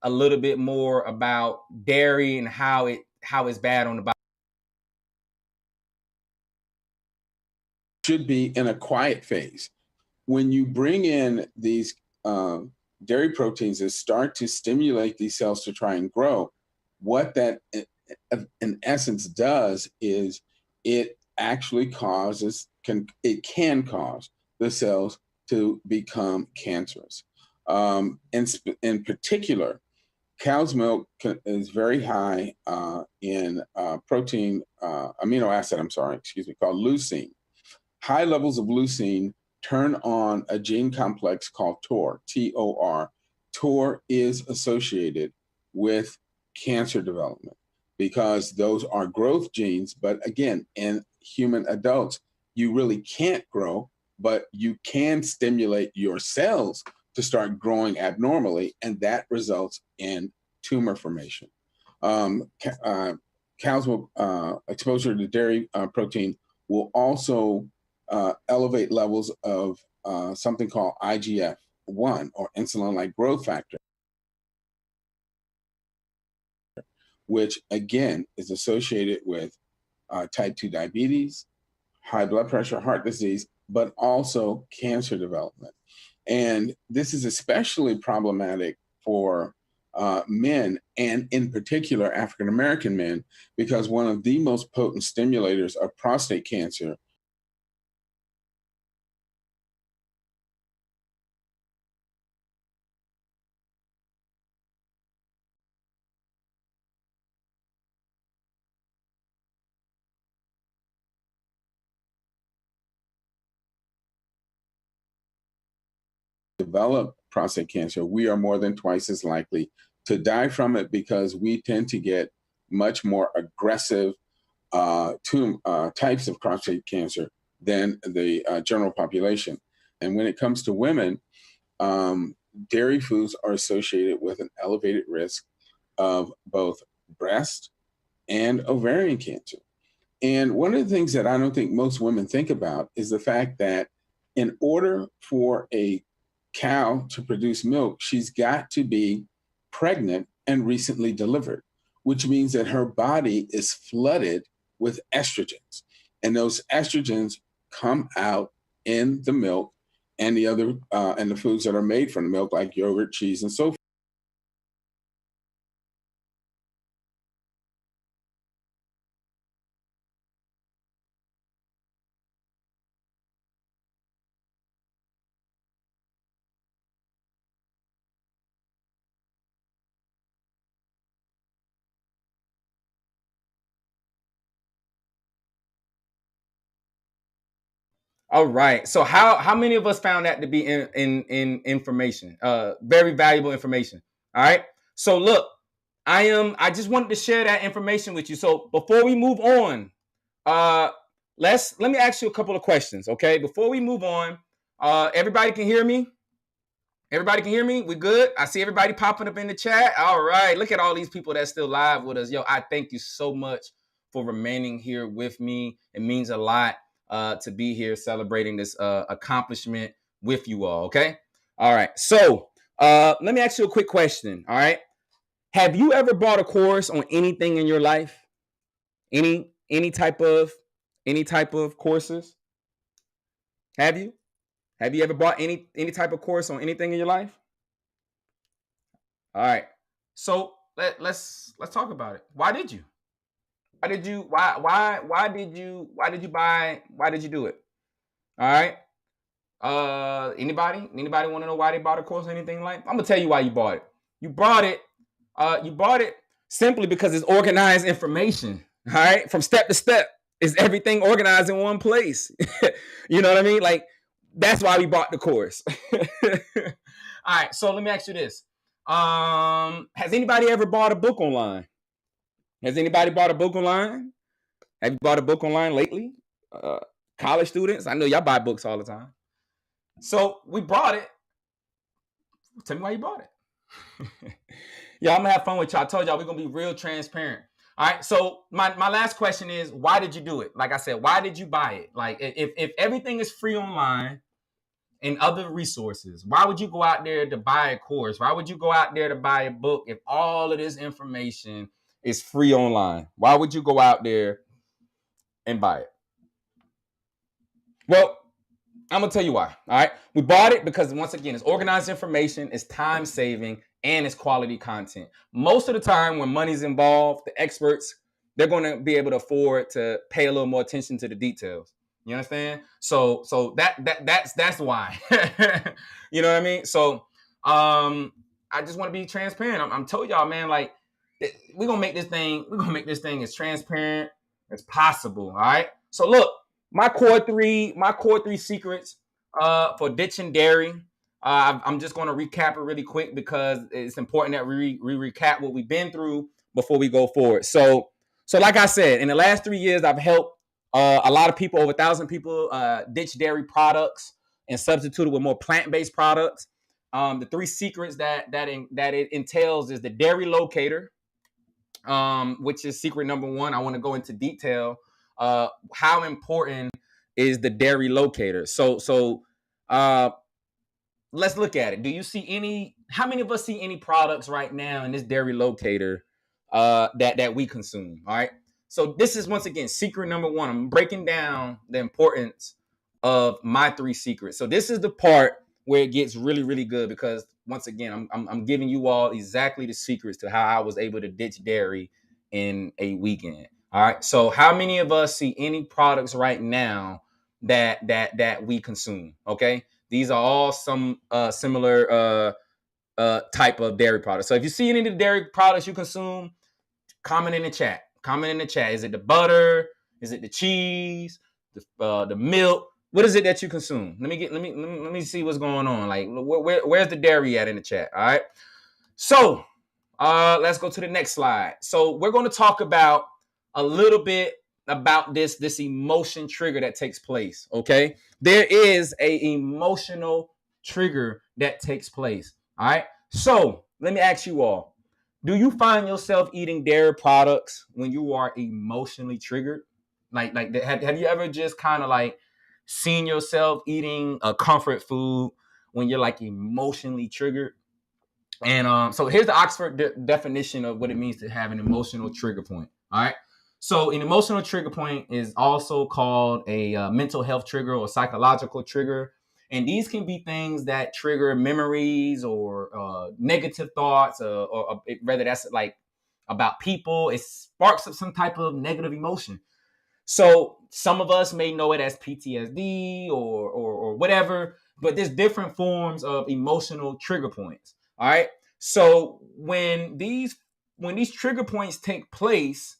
a little bit more about dairy and how it's bad on the body. Should be in a quiet phase. When you bring in these dairy proteins that start to stimulate these cells to try and grow, what that in essence does is it actually can cause the cells to become cancerous. In particular, cow's milk is very high in amino acid, called leucine. High levels of leucine turn on a gene complex called TOR, T-O-R. TOR is associated with cancer development because those are growth genes. But again, in human adults, you really can't grow, but you can stimulate your cells to start growing abnormally, and that results in tumor formation. Cow's milk exposure to dairy protein will also elevate levels of something called IGF-1 or insulin-like growth factor, which again is associated with type 2 diabetes, high blood pressure, heart disease, but also cancer development. And this is especially problematic for men, and in particular African-American men, because one of the most potent stimulators of prostate cancer develop prostate cancer, we are more than twice as likely to die from it because we tend to get much more aggressive types of prostate cancer than the general population. And when it comes to women, dairy foods are associated with an elevated risk of both breast and ovarian cancer. And one of the things that I don't think most women think about is the fact that in order for a cow to produce milk, she's got to be pregnant and recently delivered, which means that her body is flooded with estrogens. And those estrogens come out in the milk and the other and the foods that are made from the milk, like yogurt, cheese, and so forth. All right. So how many of us found that to be in information? Very valuable information. All right. So look, I just wanted to share that information with you. So before we move on, let me ask you a couple of questions, okay? Before we move on, everybody can hear me? Everybody can hear me? We good? I see everybody popping up in the chat. All right. Look at all these people that's still live with us. Yo, I thank you so much for remaining here with me. It means a lot to be here celebrating this accomplishment with you all, okay? All right. So let me ask you a quick question, all right? Have you ever bought a course on anything in your life? Any type of courses? Have you? Have you ever bought any type of course on anything in your life? All right. So let's talk about it. Why did you? Why did you do it? All right. Anybody want to know why they bought a course or anything like? I'm gonna tell you why you bought it. You bought it simply because it's organized information. All right, from step to step, is everything organized in one place? You know what I mean? Like, that's why we bought the course. All right, so let me ask you this: has anybody ever bought a book online? Has anybody bought a book online? Have you bought a book online lately? College students, I know y'all buy books all the time. So we bought it. Tell me why you bought it. Yeah, I'm gonna have fun with y'all. I told y'all we're gonna be real transparent. All right. So my last question is, why did you do it? Like I said, why did you buy it? Like, if everything is free online and other resources? Why would you go out there to buy a course? Why would you go out there to buy a book if all of this information is free online? Why would you go out there and buy it? Well, I'm gonna tell you why. All right, we bought it because once again, it's organized information, it's time saving, and it's quality content. Most of the time, when money's involved, the experts, they're gonna be able to afford to pay a little more attention to the details. You understand? So that's why. You know what I mean? So I just want to be transparent. I'm telling y'all, man, like we're gonna make this thing as transparent as possible. All right. So look, my core three secrets for ditching dairy. I'm just going to recap it really quick because it's important that we recap what we've been through before we go forward. So like I said, in the last 3 years, I've helped a lot of people, over 1,000 people, ditch dairy products and substitute it with more plant-based products. The three secrets that it entails is the dairy locator, which is secret number one. I want to go into detail. How important is the dairy locator? So let's look at it. Do you see any? How many of us see any products right now in this dairy locator that we consume? All right. So this is once again secret number one. I'm breaking down the importance of my three secrets. So this is the part where it gets really, really good because once again, I'm giving you all exactly the secrets to how I was able to ditch dairy in a weekend. All right. So how many of us see any products right now that we consume? Okay. These are all some similar type of dairy products. So if you see any of the dairy products you consume, comment in the chat. Comment in the chat. Is it the butter? Is it the cheese? The milk? What is it that you consume? Let me see what's going on. Like where's the dairy at in the chat? All right. So let's go to the next slide. So we're going to talk about a little bit about this emotion trigger that takes place. Okay, there is a emotional trigger that takes place. All right. So let me ask you all: do you find yourself eating dairy products when you are emotionally triggered? Like have you ever just kind of like seen yourself eating a comfort food when you're like emotionally triggered? And so here's the Oxford definition of what it means to have an emotional trigger point. All right. So an emotional trigger point is also called a mental health trigger or psychological trigger. And these can be things that trigger memories or negative thoughts, or whether that's like about people. It sparks up some type of negative emotion. So some of us may know it as PTSD or whatever, but there's different forms of emotional trigger points. All right. So when these trigger points take place,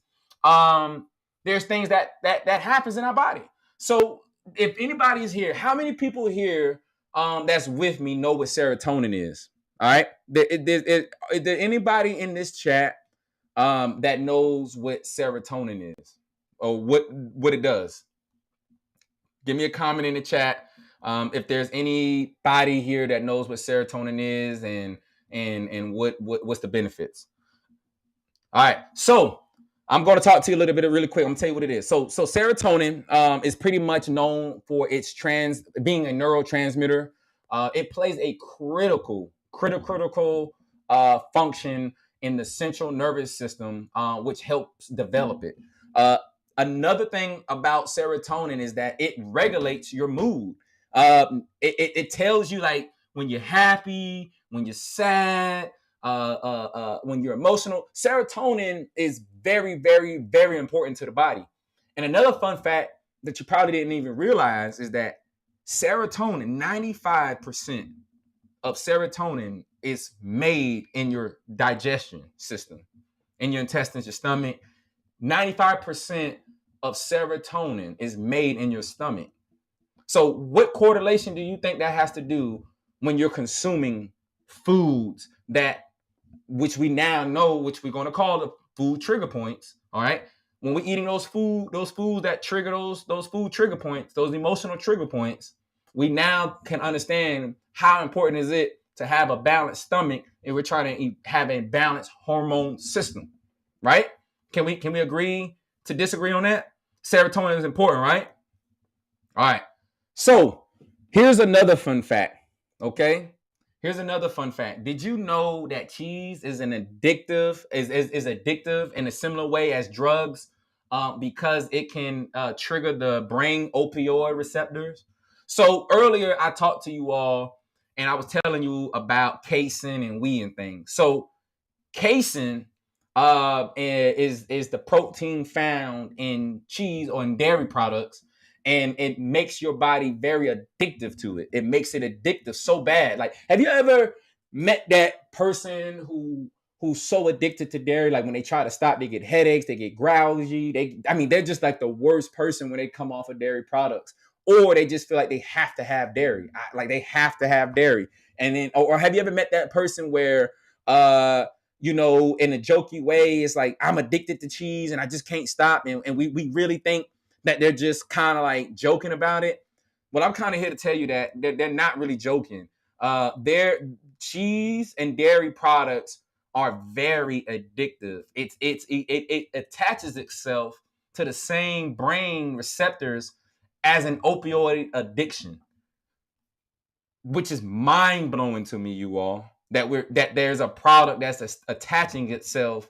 there's things that happens in our body. So if anybody is here, how many people here that's with me know what serotonin is? All right. Is there anybody in this chat that knows what serotonin is or what it does? Give me a comment in the chat if there's anybody here that knows what serotonin is and what's the benefits. All right, so I'm going to talk to you a little bit really quick. I'm going to tell you what it is. So serotonin is pretty much known for its being a neurotransmitter. It plays a critical function in the central nervous system, which helps develop it. Another thing about serotonin is that it regulates your mood. It tells you like when you're happy, when you're sad, when you're emotional. Serotonin is very, very, very important to the body. And another fun fact that you probably didn't even realize is that serotonin, 95% of serotonin is made in your digestion system, in your intestines, your stomach. 95% of serotonin is made in your stomach. So what correlation do you think that has to do when you're consuming foods which we now know, which we're going to call the food trigger points? All right. When we're eating those foods that trigger those food trigger points, those emotional trigger points, we now can understand how important is it to have a balanced stomach if we're trying to have a balanced hormone system, right? Can we agree to disagree on that? Serotonin is important, right? All right. So Here's another fun fact. Okay. Here's another fun fact. Did you know that cheese is is addictive in a similar way as drugs, because it can trigger the brain opioid receptors? So earlier I talked to you all, and I was telling you about casein and wheat and things. So casein is the protein found in cheese or in dairy products, and it makes your body very addictive to it. It makes it addictive so bad. Like, have you ever met that person who's so addicted to dairy? Like when they try to stop, they get headaches, they get drowsy. They're just like the worst person when they come off of dairy products, or they just feel like they have to have dairy. Like they have to have dairy, and then or have you ever met that person where in a jokey way, it's like, I'm addicted to cheese and I just can't stop. And we really think that they're just kind of like joking about it. Well, I'm kind of here to tell you that they're not really joking. Their cheese and dairy products are very addictive. It attaches itself to the same brain receptors as an opioid addiction, which is mind blowing to me, you all, that there's a product that's attaching itself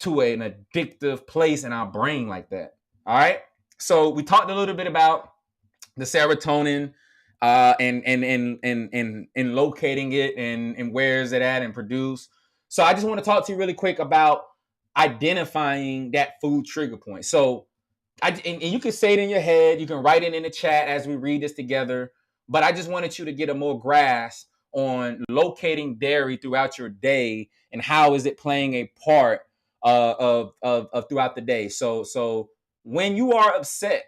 to an addictive place in our brain like that. All right. So we talked a little bit about the serotonin, and locating it, and where is it at and produce. So I just want to talk to you really quick about identifying that food trigger point. So and you can say it in your head, you can write it in the chat as we read this together, but I just wanted you to get a more grasp on locating dairy throughout your day and how is it playing a part of throughout the day. So when you are upset,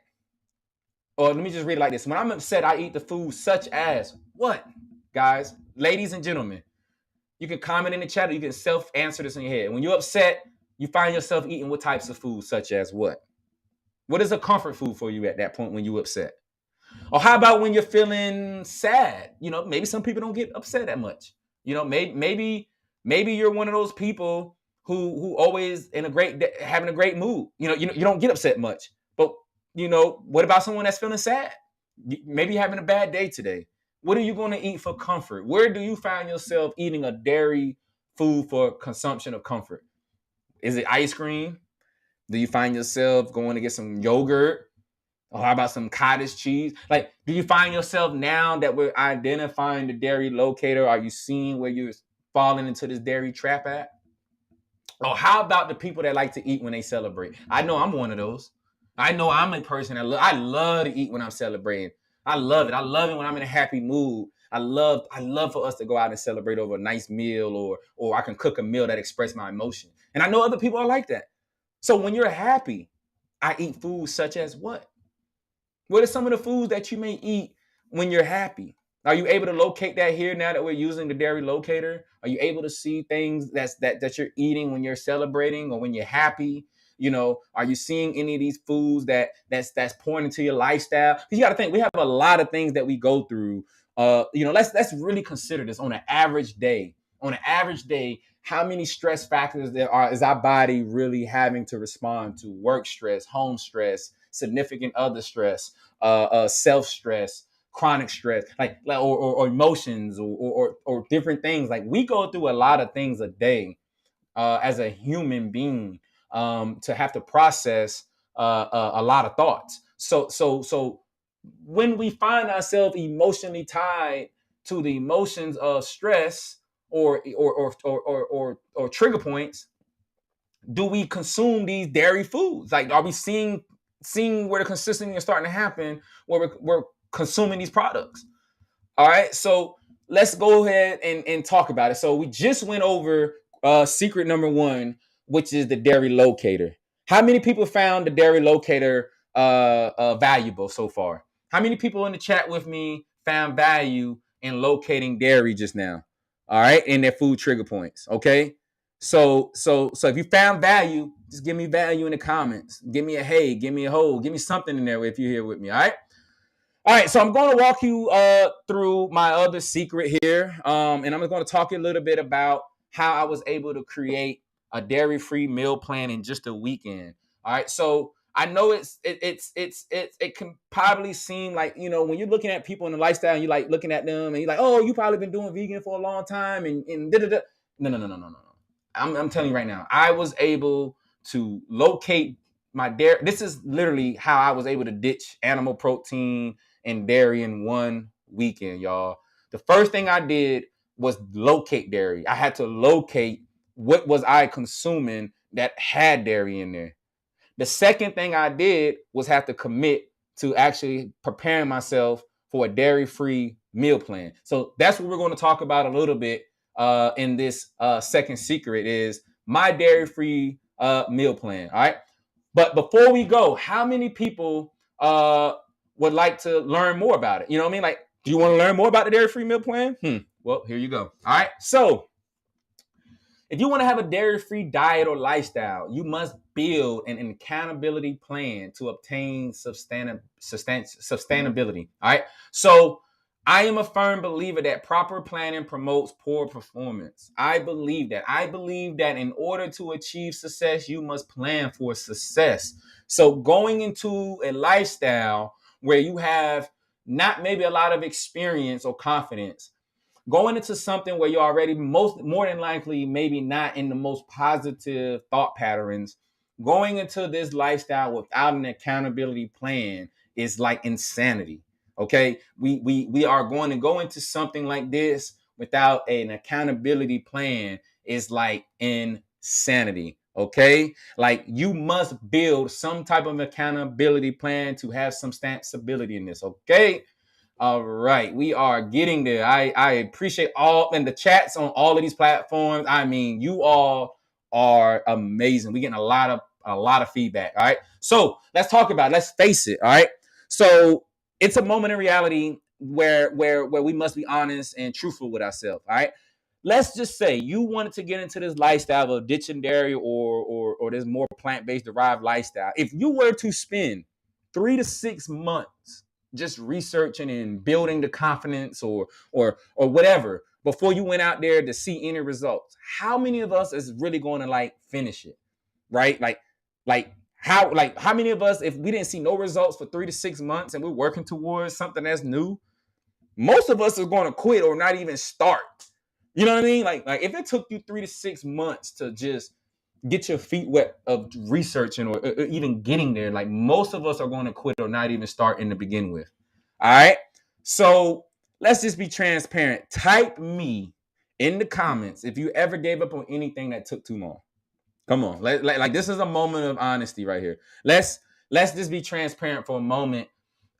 or let me just read it like this: when I'm upset, I eat the food such as what, guys, ladies and gentlemen. You can comment in the chat, or you can self answer this in your head. When you're upset, you find yourself eating what types of food, such as what? What is a comfort food for you at that point when you're upset? Or how about when you're feeling sad? Maybe some people don't get upset that much. Maybe you're one of those people who always having a great mood. You don't get upset much. But what about someone that's feeling sad? Maybe having a bad day today. What are you going to eat for comfort? Where do you find yourself eating a dairy food for consumption of comfort? Is it ice cream? Do you find yourself going to get some yogurt? Or how about some cottage cheese? Like, do you find yourself, now that we're identifying the dairy locator, are you seeing where you're falling into this dairy trap at? Or how about the people that like to eat when they celebrate? I know I'm one of those. I know I'm a person that I love to eat when I'm celebrating. I love it. I love it when I'm in a happy mood. I love for us to go out and celebrate over a nice meal, or I can cook a meal that expresses my emotion. And I know other people are like that. So when you're happy, I eat food such as what? What are some of the foods that you may eat when you're happy? Are you able to locate that here now that we're using the dairy locator? Are you able to see things that you're eating when you're celebrating or when you're happy? Are you seeing any of these foods that's pointing to your lifestyle? Because you got to think, we have a lot of things that we go through. Let's really consider this on an average day. On an average day, how many stress factors is our body really having to respond to? Work stress, home stress, significant other stress, self stress, chronic stress, or emotions, or different things. Like, we go through a lot of things a day as a human being, to have to process a lot of thoughts. So when we find ourselves emotionally tied to the emotions of stress or trigger points, do we consume these dairy foods? Like, are we seeing where the consistency is starting to happen, where we're consuming these products? All right, so let's go ahead and talk about it. So we just went over secret number one, which is the dairy locator. How many people found the dairy locator valuable so far? How many people in the chat with me found value in locating dairy just now? All right, in their food trigger points. Okay, so if you found value, just give me value in the comments. Give me a hey, give me a ho, give me something in there if you're here with me. All right. All right, so I'm going to walk you through my other secret here, and I'm going to talk a little bit about how I was able to create a dairy-free meal plan in just a weekend. All right, so I know it can probably seem like, when you're looking at people in the lifestyle and you like looking at them and you're like, oh, you probably been doing vegan for a long time and da-da-da. No. I'm telling you right now, I was able to locate my dairy. This is literally how I was able to ditch animal protein and dairy in one weekend, y'all. The first thing I did was locate dairy. I had to locate what was I consuming that had dairy in there. The second thing I did was have to commit to actually preparing myself for a dairy-free meal plan. So that's what we're going to talk about a little bit in this second secret is my dairy-free meal plan. All right. But before we go, how many people would like to learn more about it? You know what I mean? Like, do you want to learn more about the dairy-free meal plan? Well, here you go. All right. So if you want to have a dairy-free diet or lifestyle, you must build an accountability plan to obtain sustainability. All right. So I am a firm believer that proper planning promotes poor performance. I believe that. I believe that in order to achieve success, you must plan for success. So going into a lifestyle where you have not maybe a lot of experience or confidence, going into something where you're already more than likely maybe not in the most positive thought patterns, going into this lifestyle without an accountability plan is like insanity. Okay, we are going to go into something like this without an accountability plan is like insanity. Okay, like you must build some type of accountability plan to have some stability in this. Okay. All right, we are getting there. I appreciate all and the chats on all of these platforms. I mean, you all are amazing. We're getting a lot of feedback. All right, so let's talk about it. Let's face it. All right, so it's a moment in reality where we must be honest and truthful with ourselves. All right, let's just say you wanted to get into this lifestyle of ditching dairy or this more plant-based derived lifestyle. If you were to spend 3 to 6 months just researching and building the confidence or whatever before you went out there to see any results, how many of us is really going to like finish it, right? How many of us, if we didn't see no results for 3 to 6 months and we're working towards something that's new, most of us are going to quit or not even start. You know what I mean? Like if it took you 3 to 6 months to just get your feet wet of researching or even getting there, like most of us are going to quit or not even start in to begin with. All right. So let's just be transparent. Type me in the comments if you ever gave up on anything that took too long. Come on. Like this is a moment of honesty right here. Let's just be transparent for a moment.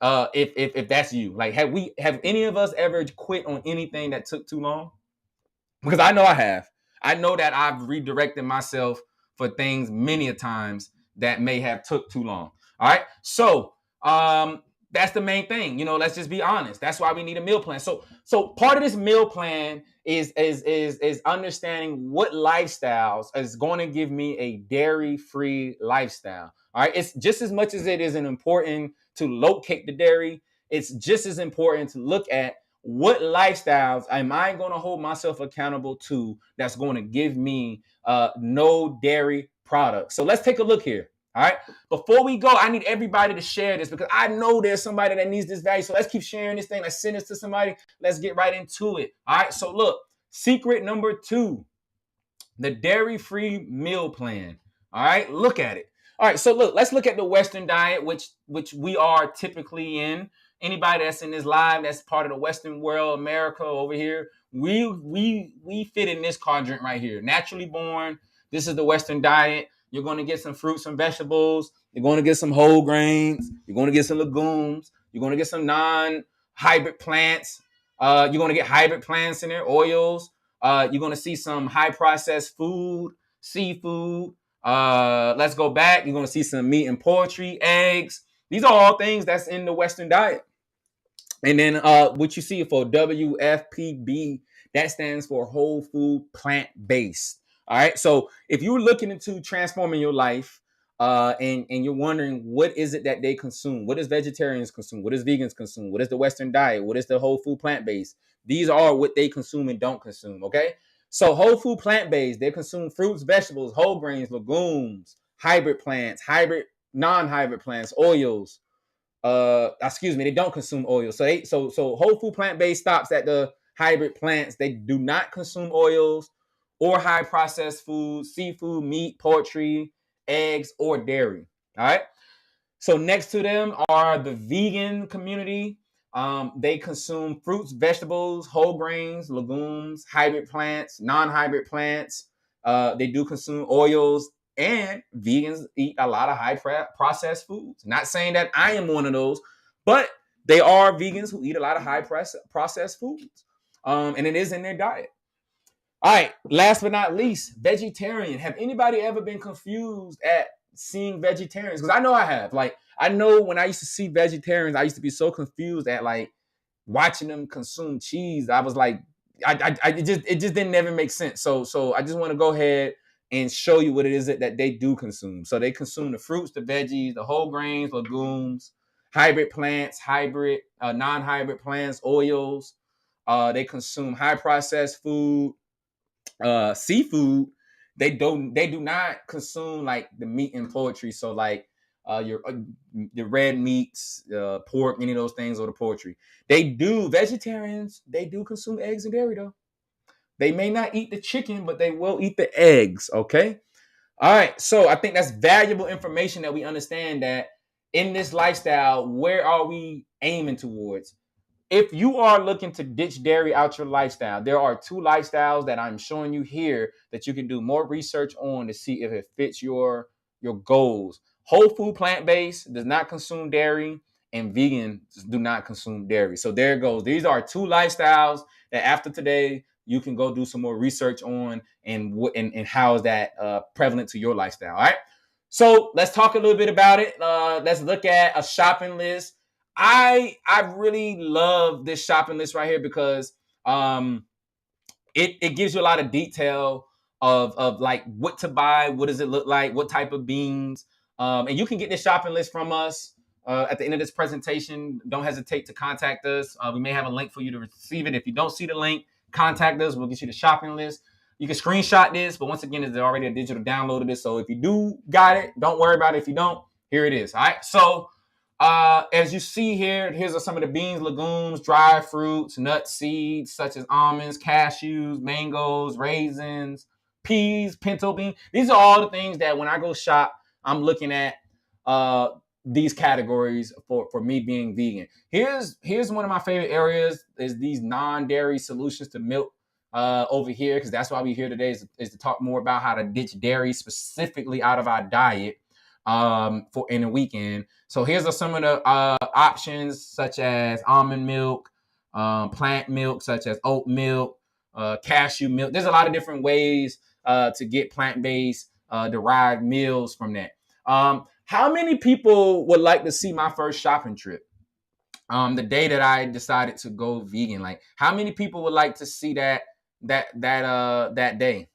If that's you, like have any of us ever quit on anything that took too long? Because I know I have. I know that I've redirected myself for things many a times that may have took too long. All right. So that's the main thing. Let's just be honest. That's why we need a meal plan. So part of this meal plan is understanding what lifestyles is going to give me a dairy-free lifestyle. All right. It's just as much as it is important to locate the dairy, it's just as important to look at what lifestyles am I going to hold myself accountable to that's going to give me no dairy products. So let's take a look here. All right. Before we go, I need everybody to share this because I know there's somebody that needs this value. So let's keep sharing this thing. Let's send this to somebody. Let's get right into it. All right. So look, secret number 2, the dairy-free meal plan. All right. Look at it. All right. So look, let's look at the Western diet, which we are typically in. Anybody that's in this live that's part of the Western world, America over here, we fit in this quadrant right here. Naturally born. This is the Western diet. You're going to get some fruits and vegetables. You're going to get some whole grains. You're going to get some legumes. You're going to get some non-hybrid plants. You're going to get hybrid plants in there, oils. You're going to see some high processed food, seafood. Let's go back. You're going to see some meat and poultry, eggs. These are all things that's in the Western diet. And then what you see for WFPB, that stands for whole food plant-based. All right. So if you're looking into transforming your life and you're wondering what is it that they consume, what does vegetarians consume, what does vegans consume, what is the Western diet, what is the whole food plant-based, these are what they consume and don't consume. Okay. So whole food plant-based, they consume fruits, vegetables, whole grains, legumes, hybrid plants, hybrid non-hybrid plants, oils. Excuse me, they don't consume oil. So whole food plant-based stops at the hybrid plants. They do not consume oils or high processed foods, seafood, meat, poultry, eggs, or dairy. All right. So next to them are the vegan community. They consume fruits, vegetables, whole grains, legumes, hybrid plants, non-hybrid plants. They do consume oils, and vegans eat a lot of processed foods. Not saying that I am one of those, but they are vegans who eat a lot of processed foods, and it is in their diet. All right, last but not least, vegetarian. Have anybody ever been confused at seeing vegetarians? Because I know I have. Like, I know when I used to see vegetarians, I used to be so confused at like watching them consume cheese. I was like, it just didn't never make sense. So I just want to go ahead and show you what it is that they do consume. So they consume the fruits, the veggies, the whole grains, legumes, hybrid plants, non-hybrid plants, oils. They consume high processed food, seafood. They do not consume like the meat and poultry. So like your the red meats, pork, any of those things, or the poultry. Vegetarians, they do consume eggs and dairy though. They may not eat the chicken, but they will eat the eggs. Okay. All right. So I think that's valuable information that we understand that in this lifestyle, where are we aiming towards? If you are looking to ditch dairy out your lifestyle, there are two lifestyles that I'm showing you here that you can do more research on to see if it fits your goals. Whole food plant-based does not consume dairy, and vegan do not consume dairy. So there it goes. These are two lifestyles that after today you can go do some more research on, and how is that prevalent to your lifestyle. All right. So let's talk a little bit about it. Let's look at a shopping list. I really love this shopping list right here because it gives you a lot of detail of like what to buy, what does it look like, what type of beans, and you can get this shopping list from us at the end of this presentation. Don't hesitate to contact us. We may have a link for you to receive it. If you don't see the link, contact us. We'll get you the shopping list. You can screenshot this, but once again, there's already a digital download of this. So if you do got it, don't worry about it. If you don't, here it is. All right. So as you see here, here's some of the beans, legumes, dried fruits, nuts, seeds such as almonds, cashews, mangoes, raisins, peas, pinto beans. These are all the things that when I go shop, I'm looking at these categories for me being vegan. Here's one of my favorite areas is these non-dairy solutions to milk over here, because that's why we're here today is to talk more about how to ditch dairy specifically out of our diet for in a weekend. So here's some of the options such as almond milk, plant milk such as oat milk, cashew milk. There's a lot of different ways to get plant-based derived meals from that. How many people would like to see my first shopping trip? The day that I decided to go vegan. Like, how many people would like to see that day?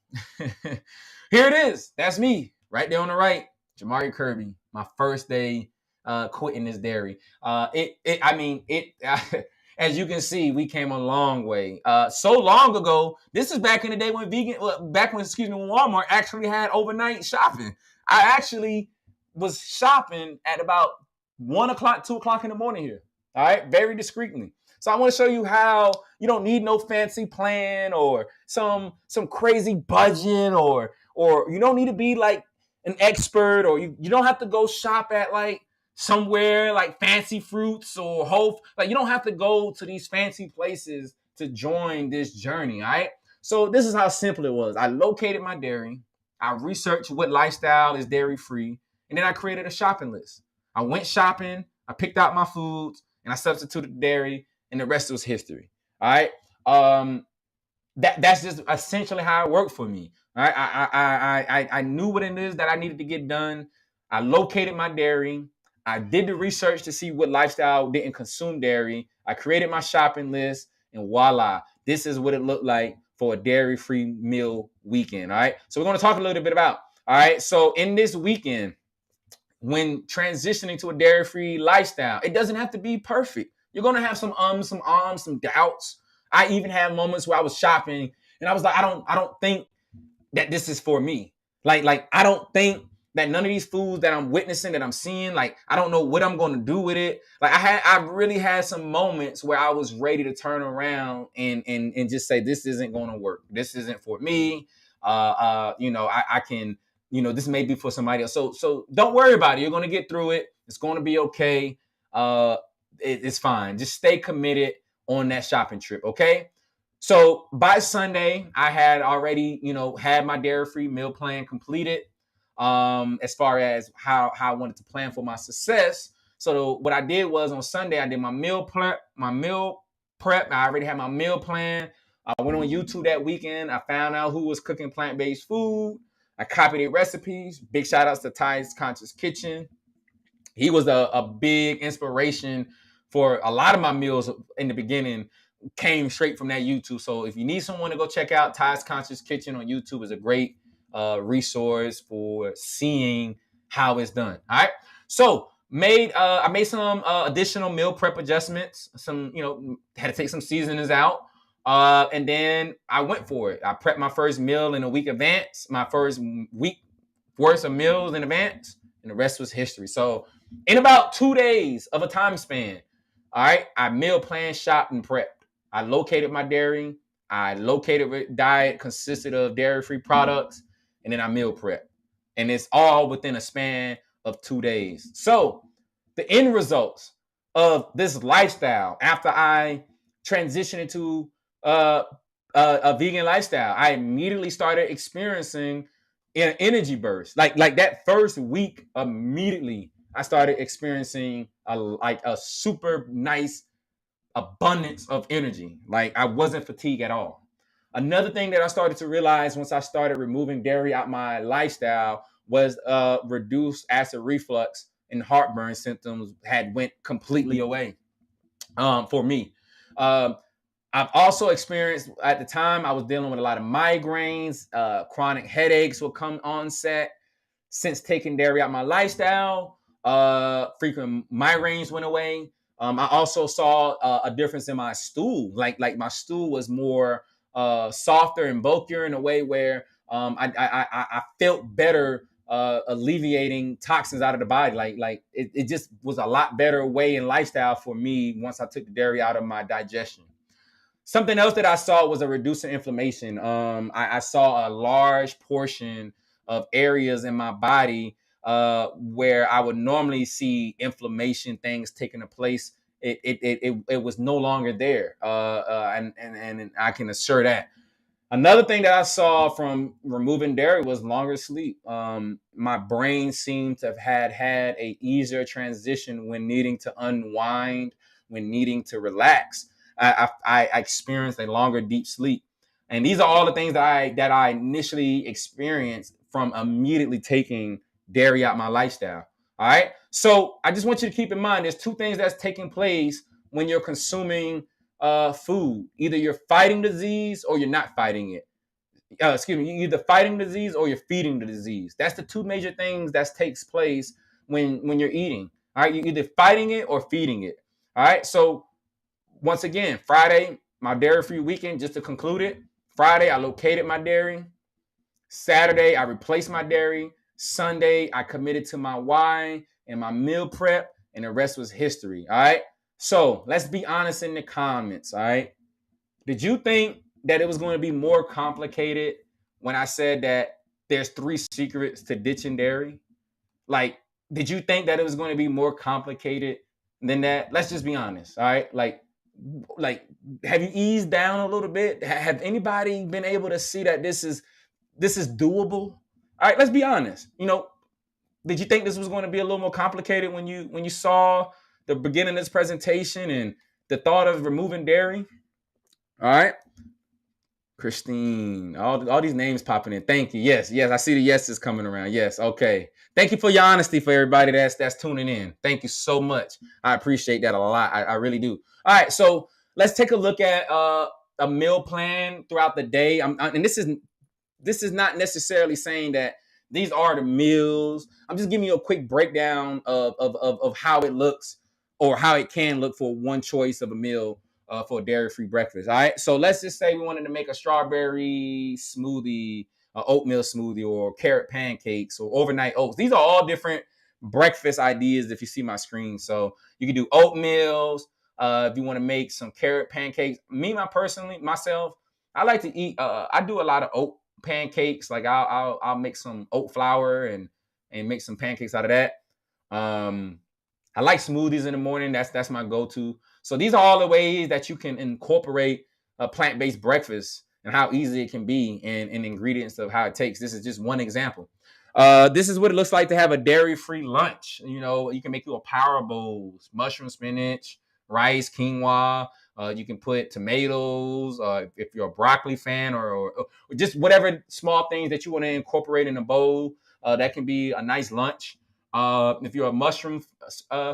Here it is. That's me right there on the right. Jamari Kirby, my first day quitting this dairy. As you can see, we came a long way. So long ago, this is back in the day when when Walmart actually had overnight shopping. I actually was shopping at about 1 o'clock, 2 o'clock in the morning here. All right, very discreetly. So I want to show you how you don't need no fancy plan or some crazy budget, or you don't need to be like an expert, or you don't have to go shop at like somewhere like Fancy Fruits or Whole. Like, you don't have to go to these fancy places to join this journey. All right. So this is how simple it was. I located my dairy. I researched what lifestyle is dairy free, and then I created a shopping list. I went shopping. I picked out my foods, and I substituted dairy, and the rest was history. All right. That's just essentially how it worked for me. All right. I knew what it is that I needed to get done. I located my dairy. I did the research to see what lifestyle didn't consume dairy. I created my shopping list, and voila, this is what it looked like for a dairy-free meal weekend. All right. So we're going to talk a little bit about. All right. So in this weekend, when transitioning to a dairy-free lifestyle, it doesn't have to be perfect. You're going to have some some doubts. I even had moments where I was shopping and I was like, I don't think that this is for me. Like I don't think that none of these foods that I'm witnessing, that I'm seeing, like, I don't know what I'm going to do with it. Like, I really had some moments where I was ready to turn around and just say, this isn't going to work. This isn't for me. I can, this may be for somebody else. So don't worry about it. You're going to get through it. It's going to be okay. It's fine. Just stay committed on that shopping trip. Okay. So by Sunday, I had already, had my dairy-free meal plan completed. As far as how I wanted to plan for my success. So what I did was on Sunday, I did my meal prep. I already had my meal plan. I went on YouTube that weekend. I found out who was cooking plant-based food. I copied their recipes. Big shout outs to Ty's Conscious Kitchen. He was a big inspiration for a lot of my meals in the beginning. Came straight from that YouTube. So if you need someone to go check out, Ty's Conscious Kitchen on YouTube is a great resource for seeing how it's done. All right. So I made some additional meal prep adjustments. Some, had to take some seasonings out. And then I went for it. I prepped my first meal in a week advance, my first week worth of meals in advance, and the rest was history. So in about 2 days of a time span, all right, I meal plan, shopped, and prepped. I located my dairy. I located what diet consisted of dairy-free products, and then I meal prep. And it's all within a span of 2 days. So the end results of this lifestyle, after I transitioned into a vegan lifestyle, I immediately started experiencing an energy burst. Like that first week, immediately I started experiencing a super nice abundance of energy. Like, I wasn't fatigued at all. Another thing that I started to realize once I started removing dairy out my lifestyle was reduced acid reflux and heartburn symptoms had went completely away for me. I've also experienced, at the time, I was dealing with a lot of migraines, chronic headaches would come on set. Since taking dairy out my lifestyle, frequent migraines went away. I also saw a difference in my stool. Like my stool was more softer and bulkier in a way where I felt better alleviating toxins out of the body. Like it just was a lot better way and lifestyle for me once I took the dairy out of my digestion. Something else that I saw was a reducing inflammation. I saw a large portion of areas in my body where I would normally see inflammation things taking place. It was no longer there, and I can assure that. Another thing that I saw from removing dairy was longer sleep. My brain seemed to have had a easier transition when needing to unwind, when needing to relax. I experienced a longer deep sleep, and these are all the things that I initially experienced from immediately taking dairy out my lifestyle. All right, so I just want you to keep in mind there's two things that's taking place when you're consuming food. Either you're fighting disease or you're not fighting it. Excuse me, you're either fighting disease or you're feeding the disease. That's the two major things that takes place when you're eating. All right, you're either fighting it or feeding it. All right, so once again, Friday, my dairy-free weekend, just to conclude it. Friday, I located my dairy. Saturday, I replaced my dairy. Sunday, I committed to my why and my meal prep, and the rest was history. All right. So let's be honest in the comments. All right. Did you think that it was going to be more complicated when I said that there's 3 secrets to ditching dairy? Like, did you think that it was going to be more complicated than that? Let's just be honest. All right. Like, have you eased down a little bit? Have anybody been able to see that this is doable? All right, let's be honest. Did you think this was going to be a little more complicated when you saw the beginning of this presentation and the thought of removing dairy? All right. Christine, all these names popping in. Thank you. Yes, I see the yeses coming around. Yes, okay. Thank you for your honesty for everybody that's tuning in. Thank you so much. I appreciate that a lot. I really do. All right, so let's take a look at a meal plan throughout the day. And this is not necessarily saying that these are the meals. I'm just giving you a quick breakdown of how it looks or how it can look for one choice of a meal for a dairy-free breakfast. All right. So let's just say we wanted to make a strawberry smoothie oatmeal smoothie or carrot pancakes or overnight oats. These are all different breakfast ideas if you see my screen. So you can do oatmeals. If you want to make some carrot pancakes, myself, I like to eat. I do a lot of oat pancakes. Like I'll make some oat flour and make some pancakes out of that. I like smoothies in the morning. That's my go-to. So these are all the ways that you can incorporate a plant-based breakfast and how easy it can be and ingredients of how it takes. This is just one example. This is what it looks like to have a dairy-free lunch. You know, you can make you a power bowls, mushroom, spinach, rice, quinoa. You can put tomatoes, if you're a broccoli fan, or just whatever small things that you want to incorporate in a bowl. That can be a nice lunch. If you're a mushroom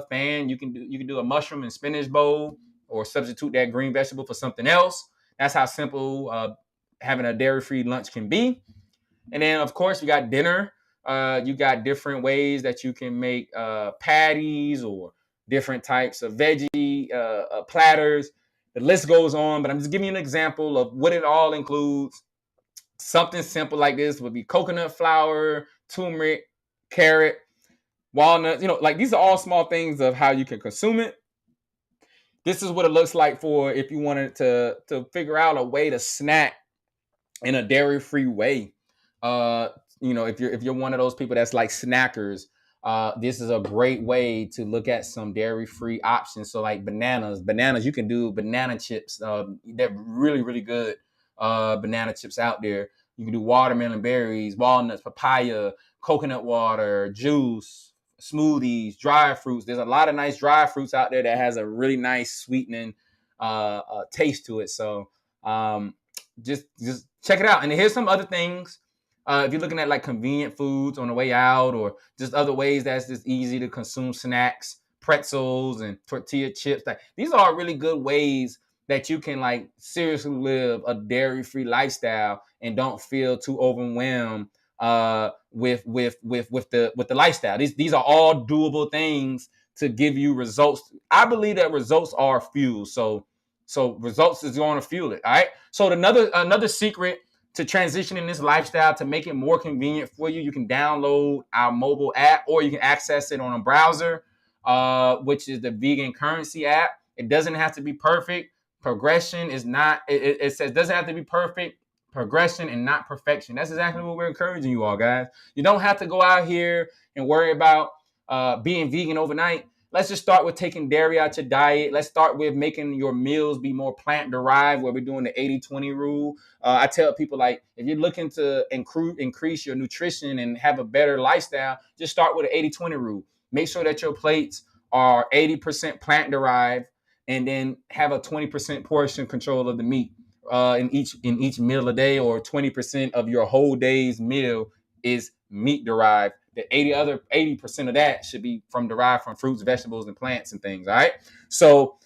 fan, you can do a mushroom and spinach bowl, or substitute that green vegetable for something else. That's how simple having a dairy-free lunch can be. And then, of course, you got dinner. You got different ways that you can make patties or different types of veggie platters. The list goes on, but I'm just giving you an example of what it all includes. Something simple like this would be coconut flour, turmeric, carrot, walnuts. Like these are all small things of how you can consume it. This is what it looks like for if you wanted to figure out a way to snack in a dairy-free way. If you're one of those people that's like snackers, this is a great way to look at some dairy-free options. So like bananas, you can do banana chips. They're really, really good banana chips out there. You can do watermelon berries, walnuts, papaya, coconut water, juice, smoothies, dry fruits. There's a lot of nice dry fruits out there that has a really nice sweetening taste to it. So just check it out. And here's some other things. If you're looking at like convenient foods on the way out, or just other ways that's just easy to consume snacks, pretzels and tortilla chips. Like these are really good ways that you can like seriously live a dairy-free lifestyle and don't feel too overwhelmed with the lifestyle. These are all doable things to give you results. I believe that results are fuel. So results is going to fuel it. All right. So another secret to transitioning this lifestyle to make it more convenient for you, you can download our mobile app, or you can access it on a browser, which is the Vegan Currency app. It doesn't have to be perfect. Progression is not. It says doesn't have to be perfect. Progression and not perfection. That's exactly what we're encouraging you all, guys. You don't have to go out here and worry about being vegan overnight. Let's just start with taking dairy out your diet. Let's start with making your meals be more plant-derived, where we're doing the 80-20 rule. I tell people, like, if you're looking to increase your nutrition and have a better lifestyle, just start with the 80-20 rule. Make sure that your plates are 80% plant-derived, and then have a 20% portion control of the meat in each meal a day, or 20% of your whole day's meal is meat-derived. The 80% of that should be derived from fruits, vegetables, and plants and things. All right. So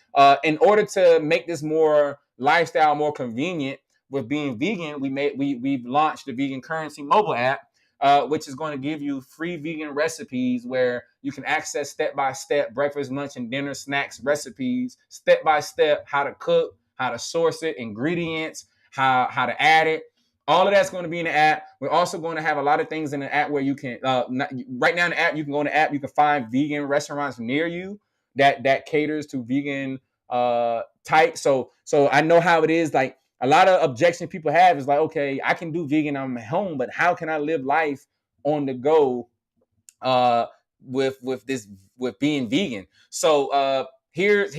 in order to make this more lifestyle, more convenient with being vegan, we've launched the Vegan Currency mobile app, which is going to give you free vegan recipes where you can access step-by-step breakfast, lunch, and dinner snacks recipes, step-by-step how to cook, how to source it, ingredients, how to add it. All of that's going to be in the app. We're also going to have a lot of things in the app where you can, right now in the app, you can go in the app, you can find vegan restaurants near you that caters to vegan type. So I know how it is. Like a lot of objection people have is like, okay, I can do vegan on my home, but how can I live life on the go with being vegan? So here's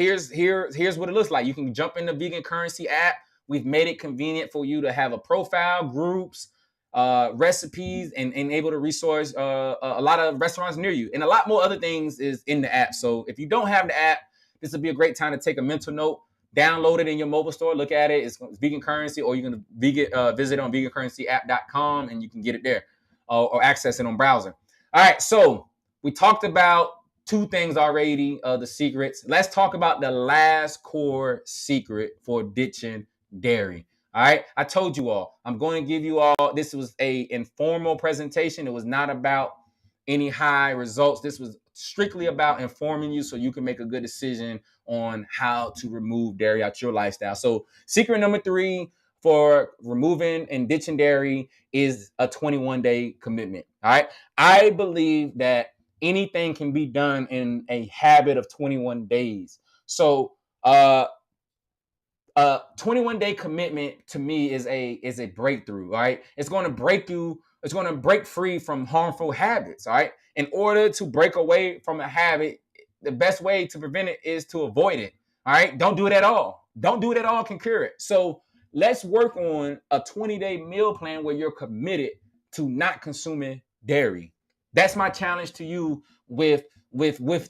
what it looks like. You can jump in the Vegan Currency app. We've made it convenient for you to have a profile, groups, recipes, and able to resource a lot of restaurants near you. And a lot more other things is in the app. So if you don't have the app, this would be a great time to take a mental note. Download it in your mobile store. Look at it. It's Vegan Currency, or you can visit on vegancurrencyapp.com and you can get it there or access it on browser. All right. So we talked about two things already, the secrets. Let's talk about the last core secret for ditching dairy. All right. I told you all, I'm going to give you all, this was a informal presentation. It was not about any high results. This was strictly about informing you so you can make a good decision on how to remove dairy out your lifestyle. So secret number 3, for removing and ditching dairy is a 21-day commitment. All right. I believe that anything can be done in a habit of 21 days. So, 21-day commitment to me is a breakthrough. Right, it's going to break you. It's going to break free from harmful habits. All right, in order to break away from a habit, the best way to prevent it is to avoid it. All right, don't do it at all. Don't do it at all can cure it. So let's work on a 20-day meal plan where you're committed to not consuming dairy. That's my challenge to you with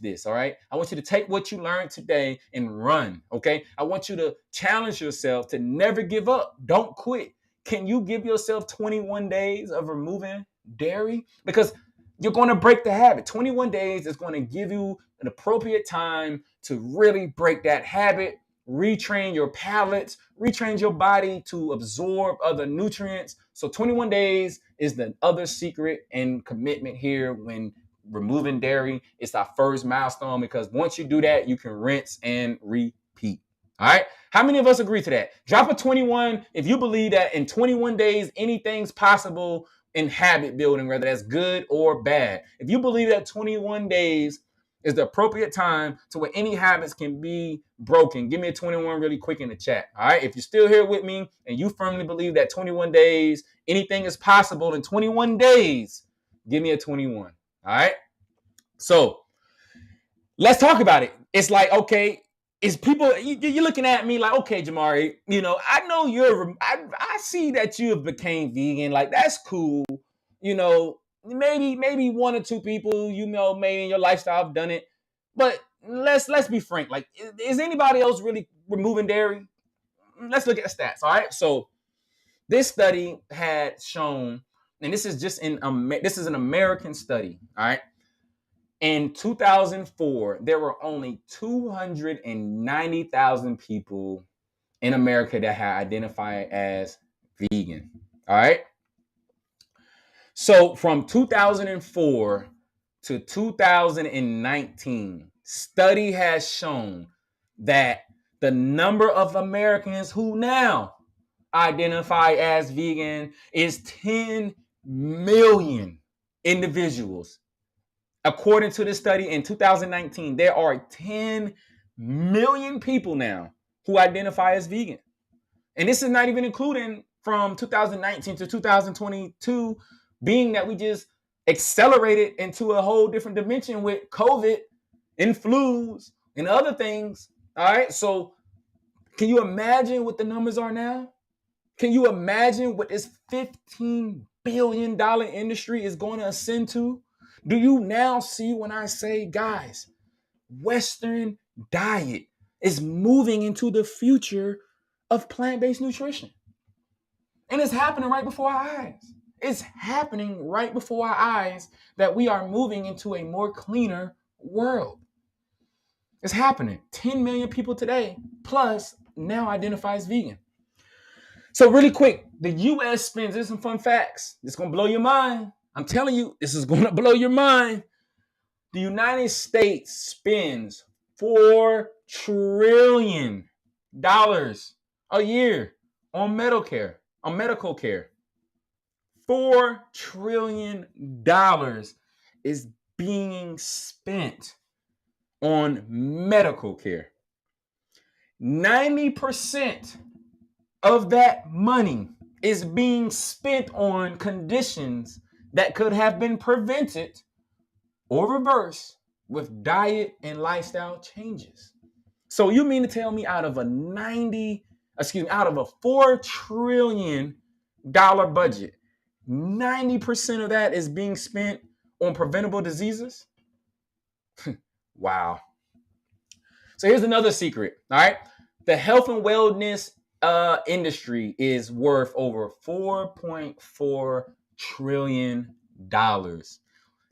this. All right, I want you to take what you learned today and run. Okay, I want you to challenge yourself to never give up. Don't quit. Can you give yourself 21 days of removing dairy? Because you're going to break the habit. 21 days is going to give you an appropriate time to really break that habit, retrain your palates, retrain your body to absorb other nutrients. So 21 days is the other secret and commitment here when removing dairy. It's our first milestone, because once you do that, you can rinse and repeat. All right. How many of us agree to that? Drop a 21 if you believe that in 21 days, anything's possible in habit building, whether that's good or bad. If you believe that 21 days is the appropriate time to where any habits can be broken, give me a 21 really quick in the chat. All right. If you're still here with me and you firmly believe that 21 days, anything is possible in 21 days, give me a 21. All right. So let's talk about it. It's like, okay, is people, you're looking at me like, okay, Jamari, I know I see that you have became vegan. Like, that's cool. Maybe one or two people, maybe in your lifestyle have done it. But let's be frank. Like, is anybody else really removing dairy? Let's look at the stats. All right. So this study had shown, and this is an American study. All right. In 2004, there were only 290,000 people in America that had identified as vegan. All right. So from 2004 to 2019, study has shown that the number of Americans who now identify as vegan is 10 million individuals. According to this study in 2019, there are 10 million people now who identify as vegan. And this is not even including from 2019 to 2022, being that we just accelerated into a whole different dimension with COVID and flus and other things. All right. So can you imagine what the numbers are now? Can you imagine what this $15 billion industry is going to ascend to? Do you now see when I say, guys, Western diet is moving into the future of plant-based nutrition? And it's happening right before our eyes. It's happening right before our eyes that we are moving into a more cleaner world. It's happening. 10 million people today, plus now identifies vegan. So really quick, the U.S. spends, there's some fun facts. It's going to blow your mind. I'm telling you, this is going to blow your mind. The United States spends $4 trillion a year on medical care. $4 trillion is being spent on medical care. 90% of that money is being spent on conditions that could have been prevented or reversed with diet and lifestyle changes. So you mean to tell me out of a $4 trillion budget, 90% of that is being spent on preventable diseases? Wow. So here's another secret. All right. The health and wellness industry is worth over $4.4 trillion.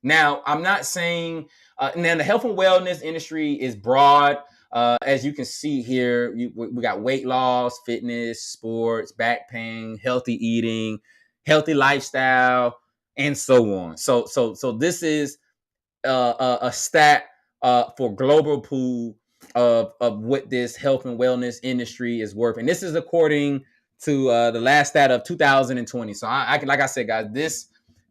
Now, I'm not saying, now the health and wellness industry is broad. As you can see here, we got weight loss, fitness, sports, back pain, healthy eating, healthy lifestyle, and so on. So this is a stat for global pool of what this health and wellness industry is worth. And this is according to the last stat of 2020. So I can, like I said, guys,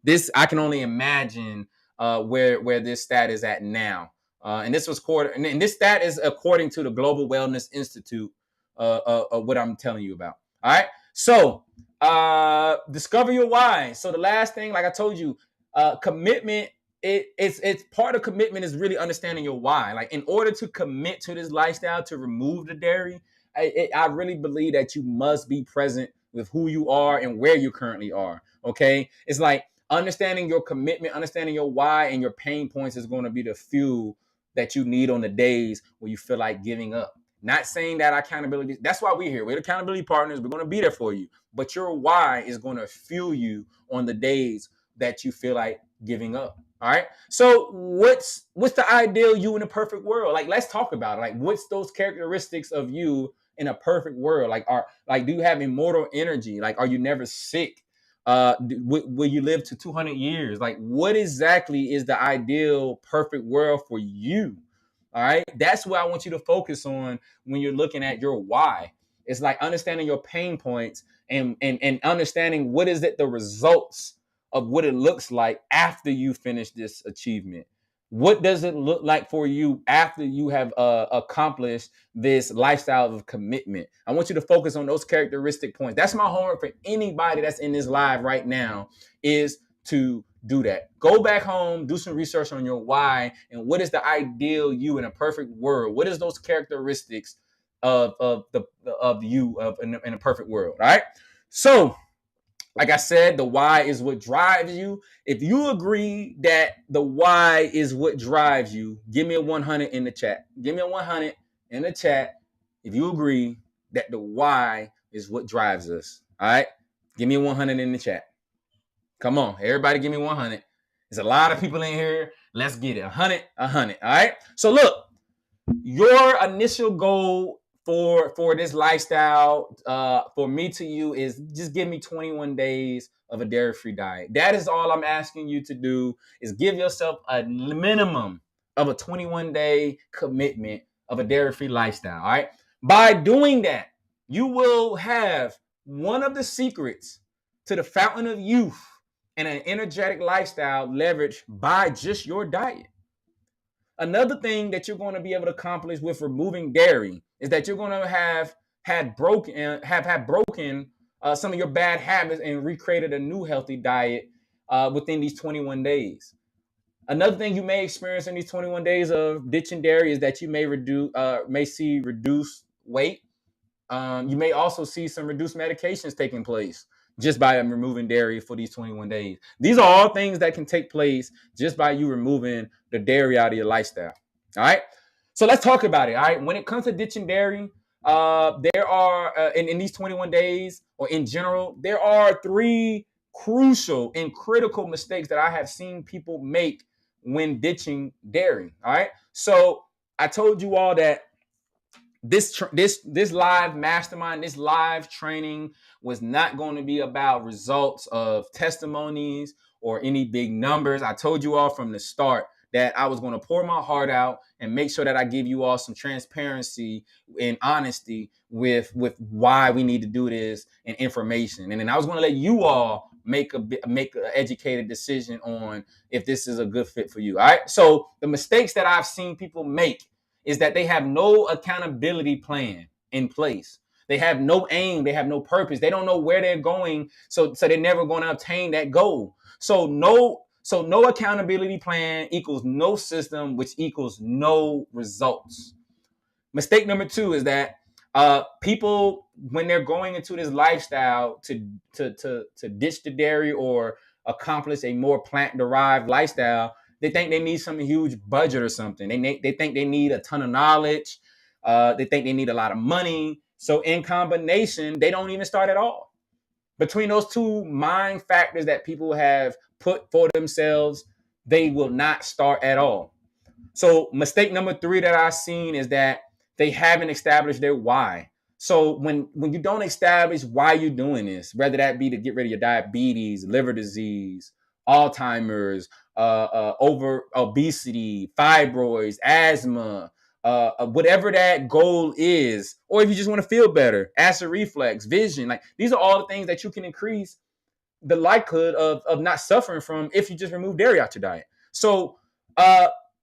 this I can only imagine where this stat is at now. And this was quarter, and this stat is according to the Global Wellness Institute of what I'm telling you about. All right. So discover your why. So the last thing, like I told you, commitment. It's part of commitment is really understanding your why. Like in order to commit to this lifestyle, to remove the dairy, I really believe that you must be present with who you are and where you currently are. Okay. It's like understanding your commitment, understanding your why and your pain points is going to be the fuel that you need on the days where you feel like giving up. Not saying that accountability, that's why we're here. We're accountability partners. We're going to be there for you. But your why is going to fuel you on the days that you feel like giving up. All right. So what's the ideal you in a perfect world? Like, let's talk about it. Like, what's those characteristics of you in a perfect world? Do you have immortal energy? Like, are you never sick? Will you live to 200 years? Like, what exactly is the ideal perfect world for you? All right. That's what I want you to focus on when you're looking at your why. It's like understanding your pain points and understanding what is it the results of what it looks like after you finish this achievement. What does it look like for you after you have accomplished this lifestyle of commitment? I want you to focus on those characteristic points. That's my homework for anybody that's in this live right now, is to do that. Go back home, do some research on your why and what is the ideal you in a perfect world. What is those characteristics of you in a perfect world? All right. So like I said, the why is what drives you. If you agree that the why is what drives you, give me a 100 in the chat. Give me a 100 in the chat if you agree that the why is what drives us. All right? Give me a 100 in the chat. Come on, everybody give me 100. There's a lot of people in here. Let's get it. 100, 100. All right? So look, your initial goal for this lifestyle, for me to you, is just give me 21 days of a dairy-free diet. That is all I'm asking you to do, is give yourself a minimum of a 21-day commitment of a dairy-free lifestyle. All right. By doing that, you will have one of the secrets to the fountain of youth and an energetic lifestyle leveraged by just your diet. Another thing that you're going to be able to accomplish with removing dairy is that you're going to have broken some of your bad habits and recreated a new healthy diet within these 21 days. Another thing you may experience in these 21 days of ditching dairy is that you may see reduced weight. You may also see some reduced medications taking place just by removing dairy for these 21 days. These are all things that can take place just by you removing the dairy out of your lifestyle. All right. So let's talk about it. All right. When it comes to ditching dairy, there are in these 21 days, or in general, there are three crucial and critical mistakes that I have seen people make when ditching dairy. All right. So I told you all that this live mastermind, this live training was not going to be about results of testimonies or any big numbers. I told you all from the start that I was going to pour my heart out and make sure that I give you all some transparency and honesty with why we need to do this and information. And then I was going to let you all make an educated decision on if this is a good fit for you. All right. So the mistakes that I've seen people make is that they have no accountability plan in place. They have no aim. They have no purpose. They don't know where they're going. So they're never going to obtain that goal. So no accountability plan equals no system, which equals no results. Mistake number two is that people, when they're going into this lifestyle to ditch the dairy or accomplish a more plant-derived lifestyle, they think they need some huge budget or something. They think they need a ton of knowledge. They think they need a lot of money. So in combination, they don't even start at all. Between those two mind factors that people have put for themselves, they will not start at all. So mistake number three that I've seen is that they haven't established their why. So when you don't establish why you're doing this, whether that be to get rid of your diabetes, liver disease, Alzheimer's, over obesity, fibroids, asthma, whatever that goal is, or if you just want to feel better, acid reflux, vision, like these are all the things that you can increase the likelihood of not suffering from if you just remove dairy out your diet. So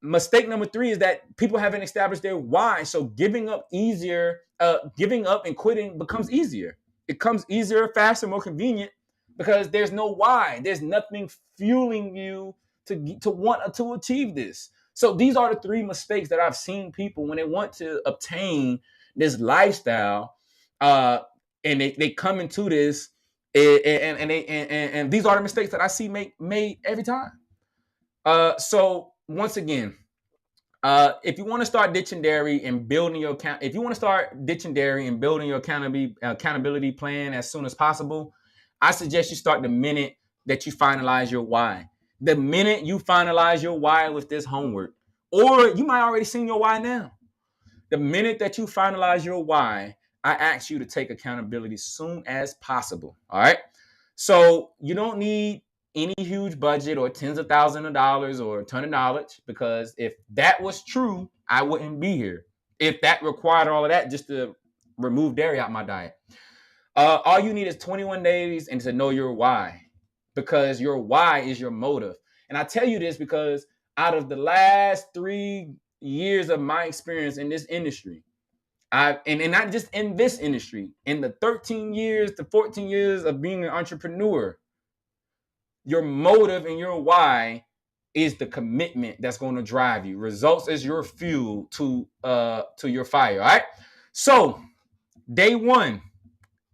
mistake number 3 is that people haven't established their why. So giving up and quitting becomes easier. It comes easier, faster, more convenient because there's no why. There's nothing fueling you to want to achieve this. So these are the 3 mistakes that I've seen people when they want to obtain this lifestyle, and they come into this, and these are the mistakes that I see made every time. So once again, if you want to start ditching dairy and building your accountability plan as soon as possible, I suggest you start the minute that you finalize your why. The minute you finalize your why with this homework, or you might already seen your why now. The minute that you finalize your why, I ask you to take accountability soon as possible. All right. So you don't need any huge budget or tens of thousands of dollars or a ton of knowledge, because if that was true, I wouldn't be here. If that required all of that just to remove dairy out my diet. All you need is 21 days and to know your why, because your why is your motive. And I tell you this because out of the last 3 years of my experience in this industry, and not just in this industry, in the 13 years to 14 years of being an entrepreneur, your motive and your why is the commitment that's going to drive you. Results is your fuel to your fire. All right. So day 1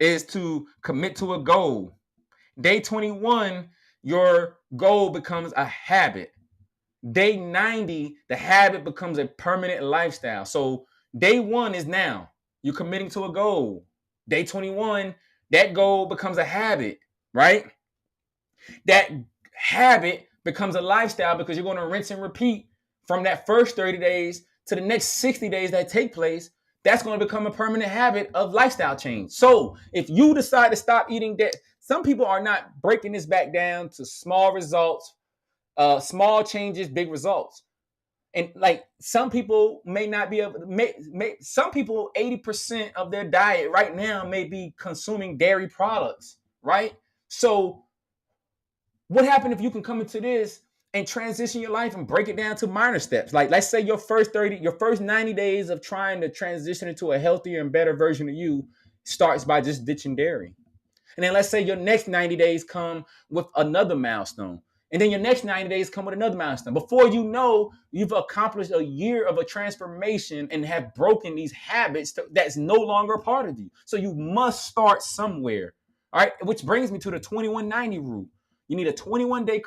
is to commit to a goal. Day 21, your goal becomes a habit. Day 90, the habit becomes a permanent lifestyle. So day 1 is now. You're committing to a goal. Day 21, that goal becomes a habit, right? That habit becomes a lifestyle because you're going to rinse and repeat from that first 30 days to the next 60 days that take place. That's going to become a permanent habit of lifestyle change. So if you decide to stop eating that, some people are not breaking this back down to small results, small changes, big results. And like some people may not be able to some people, 80% of their diet right now may be consuming dairy products, right? So what happened if you can come into this and transition your life and break it down to minor steps? Like, let's say your first 90 days of trying to transition into a healthier and better version of you starts by just ditching dairy. And then let's say your next 90 days come with another milestone. And then your next 90 days come with another milestone. Before you know, you've accomplished a year of a transformation and have broken these habits that's no longer a part of you. So you must start somewhere. All right. Which brings me to the 2190 rule. You need a 21-day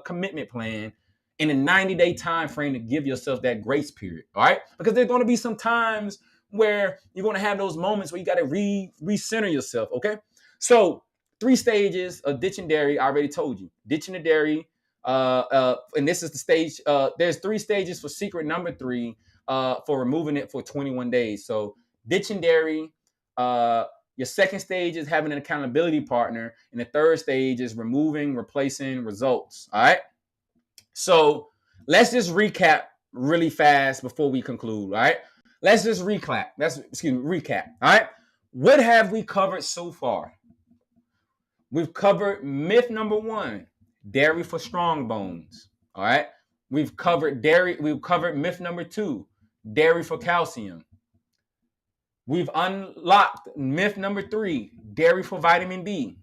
commitment plan in a 90-day time frame to give yourself that grace period. All right. Because there's going to be some times where you're going to have those moments where you got to recenter yourself. Okay. So 3 stages of ditching dairy. I already told you. Ditching the dairy. And this is the stage. There's 3 stages for secret number 3 for removing it for 21 days. So ditching dairy. Your second stage is having an accountability partner. And the third stage is removing, replacing results. All right. So let's just recap really fast before we conclude. All right. Let's just recap. Recap. All right. What have we covered so far? We've covered myth number 1, dairy for strong bones. All right. We've covered myth number 2, dairy for calcium. We've unlocked myth number 3, dairy for vitamin D.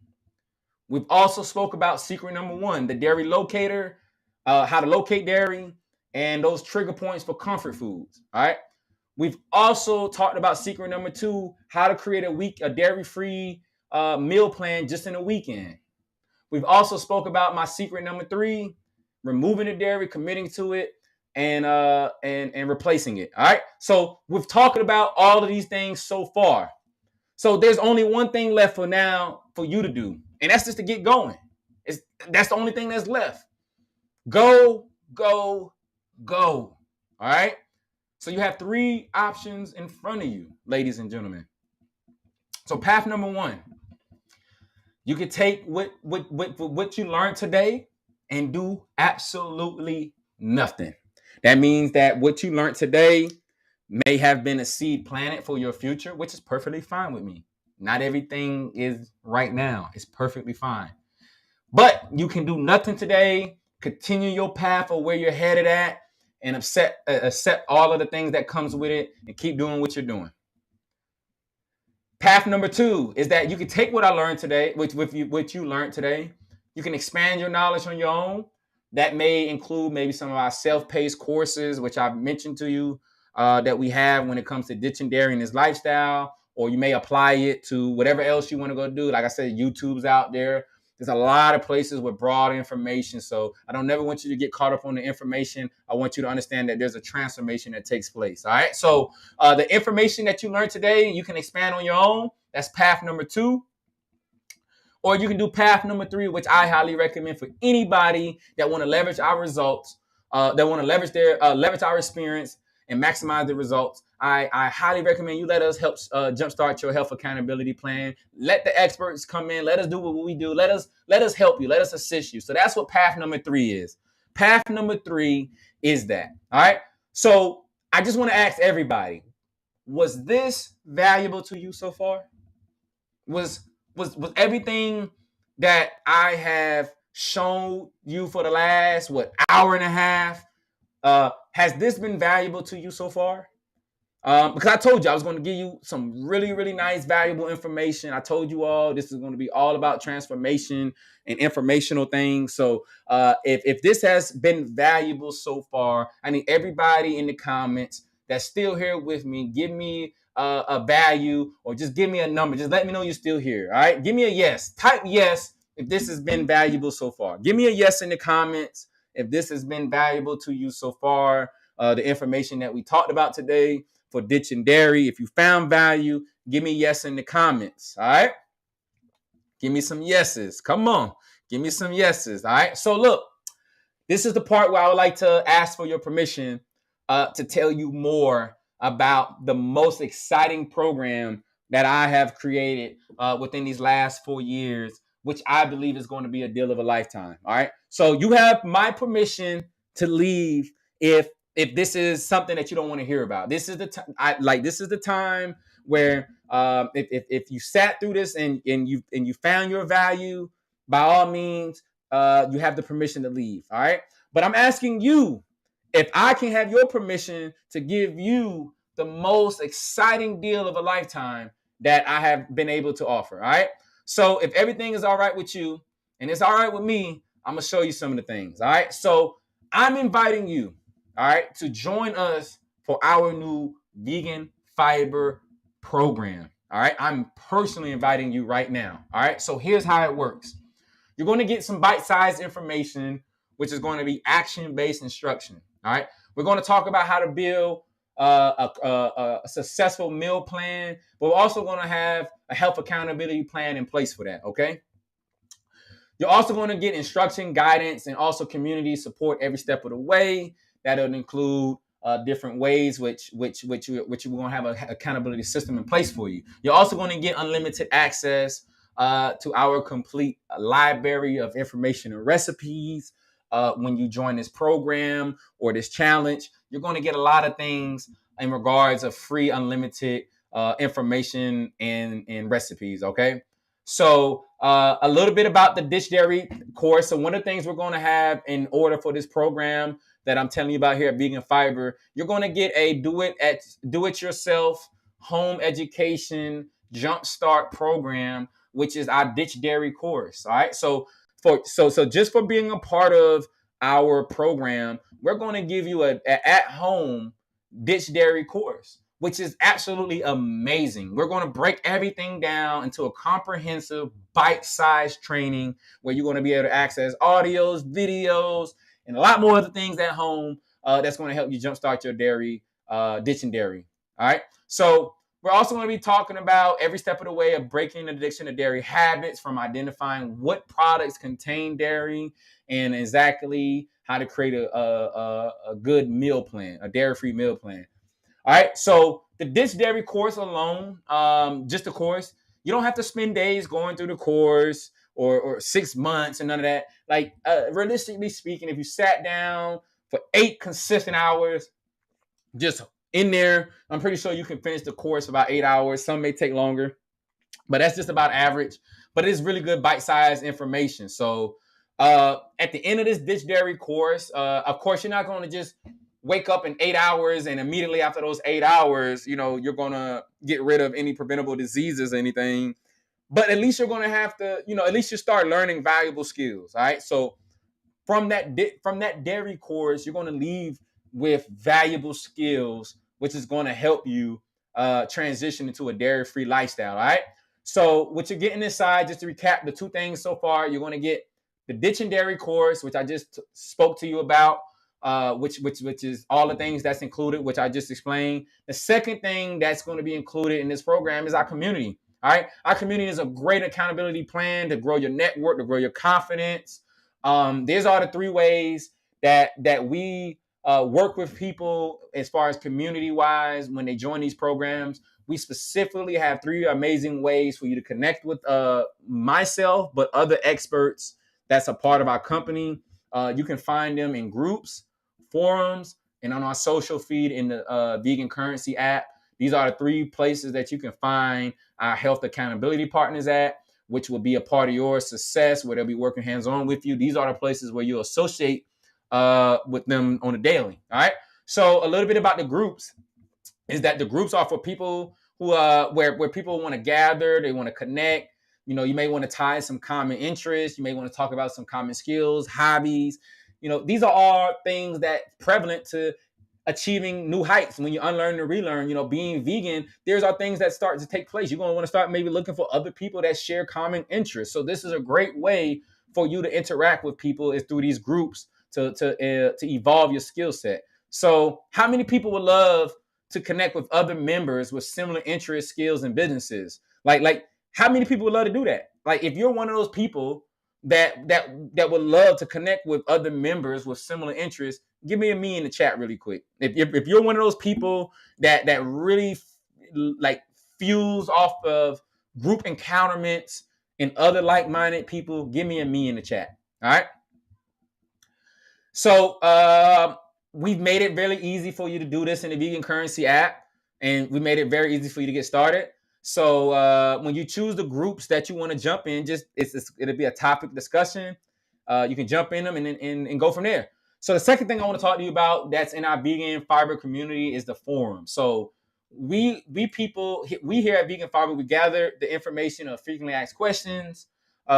We've also spoke about secret number 1, the dairy locator, how to locate dairy, and those trigger points for comfort foods. All right. We've also talked about secret number 2, how to create a dairy-free meal plan just in a weekend. We've also spoke about my secret number 3, removing the dairy, committing to it, and replacing it. All right. So we've talked about all of these things so far. So there's only one thing left for now for you to do, and that's just to get going. That's the only thing that's left. Go, go, go. All right. So you have 3 options in front of you, ladies and gentlemen. So path number 1, you can take what you learned today and do absolutely nothing. That means that what you learned today, may have been a seed planted for your future, which is perfectly fine with me. Not everything is right now. It's perfectly fine. But you can do nothing today. Continue your path of where you're headed at, and accept all of the things that comes with it, and keep doing what you're doing. Path number 2 is that you can take what I learned today, which you learned today. You can expand your knowledge on your own. That may include maybe some of our self-paced courses, which I've mentioned to you, that we have when it comes to ditching dairy and this lifestyle, or you may apply it to whatever else you want to go do. Like I said, YouTube's out there. There's a lot of places with broad information. So I don't never want you to get caught up on the information. I want you to understand that there's a transformation that takes place. All right. So the information that you learned today, you can expand on your own. That's path number 2. Or you can do path number 3, which I highly recommend for anybody that want to leverage our results, that want to leverage our experience and maximize the results. I highly recommend you let us help jumpstart your health accountability plan. Let the experts come in. Let us do what we do. Let us help you. Let us assist you. So that's what path number 3 is. Path number 3 is that. All right. So I just want to ask everybody, was this valuable to you so far? Was everything that I have shown you for the last hour and a half? Has this been valuable to you so far? Because I told you I was going to give you some really, really nice, valuable information. I told you all this is going to be all about transformation and informational things. So if this has been valuable so far, I need everybody in the comments that's still here with me, give me a value, or just give me a number. Just let me know you're still here. All right. Give me a yes. Type yes if this has been valuable so far. Give me a yes in the comments if this has been valuable to you so far. The information that we talked about today for ditching dairy. If you found value, give me yes in the comments. All right. Give me some yeses. Come on. Give me some yeses. All right. So look, this is the part where I would like to ask for your permission to tell you more about the most exciting program that I have created within these last 4 years, which I believe is going to be a deal of a lifetime. All right. So you have my permission to leave if this is something that you don't want to hear about. This is the time. This is the time where if you sat through this and you found your value, by all means, you have the permission to leave. All right. But I'm asking you if I can have your permission to give you the most exciting deal of a lifetime that I have been able to offer. All right. So if everything is all right with you and it's all right with me, I'm going to show you some of the things. All right. So I'm inviting you, all right, to join us for our new vegan fiber program. All right. I'm personally inviting you right now. All right. So here's how it works. You're going to get some bite-sized information, which is going to be action-based instruction. All right. We're going to talk about how to build a successful meal plan, but we're also going to have a health accountability plan in place for that. Okay. You're also going to get instruction, guidance, and also community support every step of the way. That'll include different ways which you're going to have an accountability system in place for you. You're also going to get unlimited access to our complete library of information and recipes. When you join this program or this challenge, you're going to get a lot of things in regards of free, unlimited information and recipes. Okay. So a little bit about the Ditch Dairy course. So one of the things we're going to have in order for this program that I'm telling you about here at Vegan Fiber, you're going to get a do it yourself home education jumpstart program, which is our Ditch Dairy course. All right. So just for being a part of our program, we're going to give you a at home Ditch Dairy course, which is absolutely amazing. We're going to break everything down into a comprehensive bite-sized training where you're going to be able to access audios, videos, and a lot more other things at home that's going to help you jumpstart your dairy, ditching dairy. All right. So we're also going to be talking about every step of the way of breaking addiction to dairy habits, from identifying what products contain dairy and exactly how to create a good meal plan, a dairy-free meal plan. All right. So the Ditch Dairy course alone, just the course, you don't have to spend days going through the course or 6 months and none of that. Like realistically speaking, if you sat down for 8 consistent hours, just in there. I'm pretty sure you can finish the course about 8 hours. Some may take longer, but that's just about average. But it's really good bite-sized information. So at the end of this Ditch Dairy course, of course, you're not going to just wake up in 8 hours and immediately after those 8 hours, you're going to get rid of any preventable diseases or anything. But at least you're going to have to, at least you start learning valuable skills. All right. So from that dairy course, you're going to leave with valuable skills, which is going to help you transition into a dairy-free lifestyle. All right. So what you're getting inside, just to recap the two things so far, you're going to get the ditching dairy course, which I just spoke to you about, which is all the things that's included, which I just explained. The second thing that's going to be included in this program is our community. All right. Our community is a great accountability plan to grow your network, to grow your confidence. There's all the three ways that we work with people as far as community wise when they join these programs. We specifically have three amazing ways for you to connect with myself, but other experts that's a part of our company. You can find them in groups, forums, and on our social feed in the Vegan Currency app. These are the three places that you can find our health accountability partners at, which will be a part of your success, where they'll be working hands-on with you. These are the places where you associate with them on a daily. All right. So a little bit about the groups is that the groups are for people who where people want to gather, they want to connect. You may want to tie some common interests. You may want to talk about some common skills, hobbies. These are all things that prevalent to achieving new heights. When you unlearn and relearn, being vegan, there's are things that start to take place. You're going to want to start maybe looking for other people that share common interests. So this is a great way for you to interact with people, is through these groups to evolve your skill set. So how many people would love to connect with other members with similar interests, skills, and businesses? Like how many people would love to do that? Like if you're one of those people that would love to connect with other members with similar interests, give me a me in the chat really quick. If you're one of those people that really like fuels off of group encounterments and other like-minded people, give me a me in the chat. All right. So we've made it really easy for you to do this in the Vegan Currency app, and we made it very easy for you to get started. So when you choose the groups that you want to jump in, it'll be a topic discussion. You can jump in them and go from there. So the second thing I want to talk to you about that's in our vegan fiber community is the forum. So we here at Vegan Fiber, we gather the information of frequently asked questions.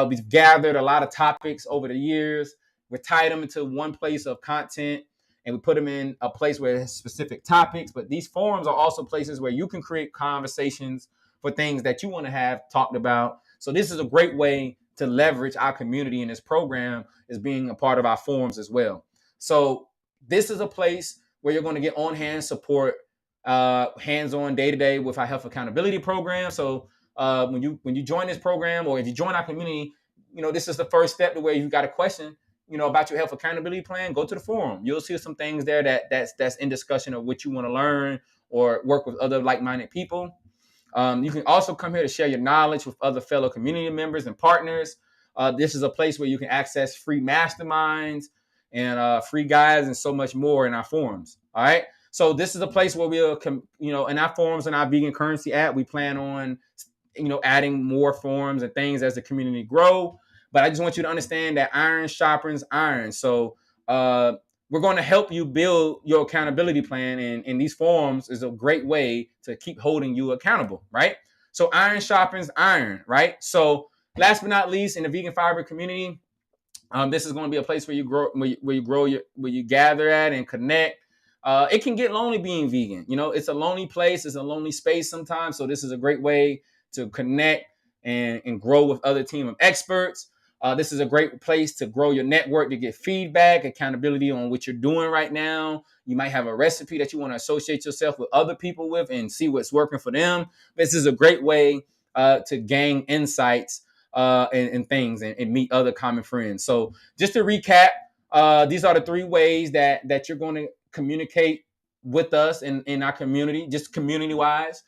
We've gathered a lot of topics over the years. We tie them into one place of content, and we put them in a place where it has specific topics. But these forums are also places where you can create conversations for things that you want to have talked about. So this is a great way to leverage our community in this program, as being a part of our forums as well. So this is a place where you're going to get on-hand support, hands-on day-to-day with our health accountability program. So when you join this program, or if you join our community, this is the first step to where you got a question, about your health accountability plan. Go to the forum. You'll see some things there that's in discussion of what you want to learn or work with other like-minded people. You can also come here to share your knowledge with other fellow community members and partners. This is a place where you can access free masterminds and free guides and so much more in our forums. All right. So this is a place where we'll, in our forums and our Vegan Currency app, we plan on, adding more forums and things as the community grow. But I just want you to understand that iron sharpens iron. So we're going to help you build your accountability plan. And these forums is a great way to keep holding you accountable, right? So iron sharpens iron, right? So last but not least, in the Vegan Fiber community, this is going to be a place where you gather at and connect. It can get lonely being vegan. It's a lonely place. It's a lonely space sometimes. So this is a great way to connect and grow with other team of experts. This is a great place to grow your network, to get feedback, accountability on what you're doing right now. You might have a recipe that you want to associate yourself with other people with and see what's working for them. This is a great way to gain insights and things and meet other common friends. So just to recap, these are the three ways that you're going to communicate with us in our community, just community-wise.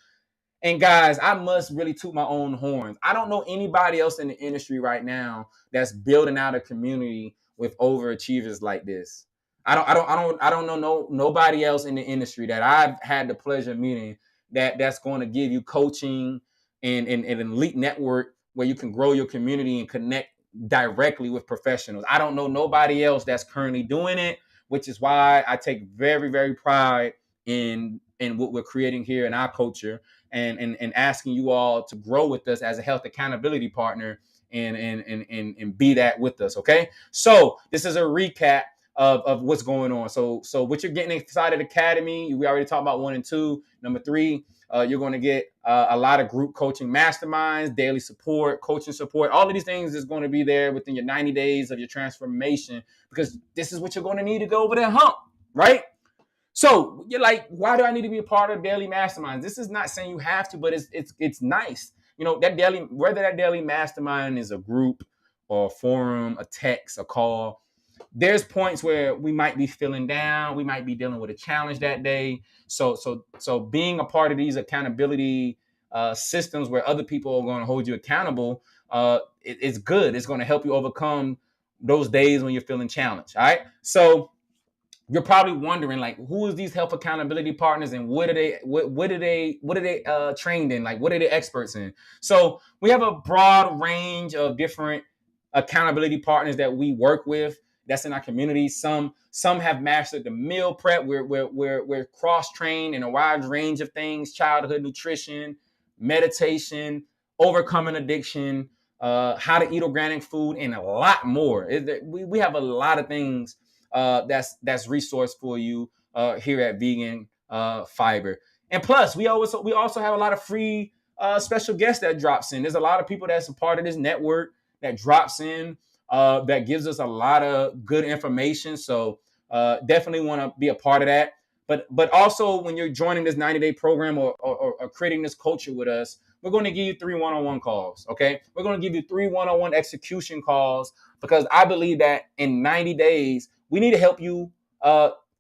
And guys, I must really toot my own horns. I don't know anybody else in the industry right now that's building out a community with overachievers like this. I don't know nobody else in the industry that I've had the pleasure of meeting that's going to give you coaching and an elite network where you can grow your community and connect directly with professionals. I don't know nobody else that's currently doing it, which is why I take very, very pride in what we're creating here in our culture, and asking you all to grow with us as a health accountability partner, and be that with us. Okay. So this is a recap of what's going on. So what you're getting Excited Academy, we already talked about 1 and 2. Number 3, you're going to get a lot of group coaching masterminds, daily support, coaching support. All of these things is going to be there within your 90 days of your transformation, because this is what you're going to need to go over that hump, right? So you're like, why do I need to be a part of daily masterminds? This is not saying you have to, but it's nice. That daily, whether that daily mastermind is a group or a forum, a text, a call, there's points where we might be feeling down, we might be dealing with a challenge that day. So being a part of these accountability systems where other people are going to hold you accountable, it's good. It's going to help you overcome those days when you're feeling challenged. All right. So you're probably wondering, like, who is these health accountability partners, and what are they trained in? Like, what are they experts in? So we have a broad range of different accountability partners that we work with that's in our community. Some have mastered the meal prep. We're cross-trained in a wide range of things: childhood nutrition, meditation, overcoming addiction, how to eat organic food, and a lot more. We have a lot of things that's resource for you here at Vegan Fiber. And plus, we also have a lot of free special guests that drops in. There's a lot of people that's a part of this network that drops in, that gives us a lot of good information. So definitely want to be a part of that. But also, when you're joining this 90-day program or creating this culture with us, we're going to give you 3 one-on-one calls. Okay, we're going to give you 3 one-on-one execution calls, because I believe that in 90 days we need to help you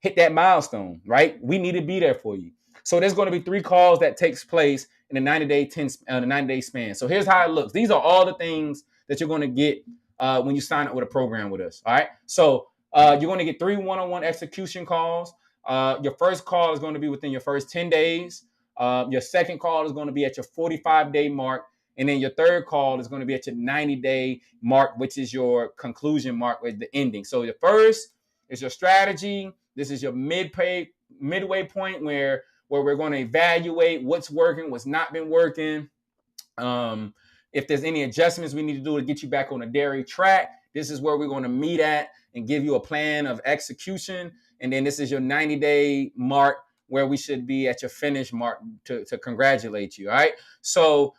hit that milestone. Right? We need to be there for you. So there's going to be 3 calls that takes place in the 90-day span. So here's how it looks. These are all the things that you're going to get when you sign up with a program with us. All right. So you're going to get 3 one-on-one execution calls. Your first call is going to be within your first 10 days. Your second call is going to be at your 45-day mark. And then your third call is going to be at your 90-day mark, which is your conclusion mark with the ending. So the first is your strategy. This is your midway point where we're going to evaluate what's working, what's not been working. If there's any adjustments we need to do to get you back on a dairy track, this is where we're going to meet at and give you a plan of execution. And then this is your 90-day mark, where we should be at your finish mark to congratulate you. All right. So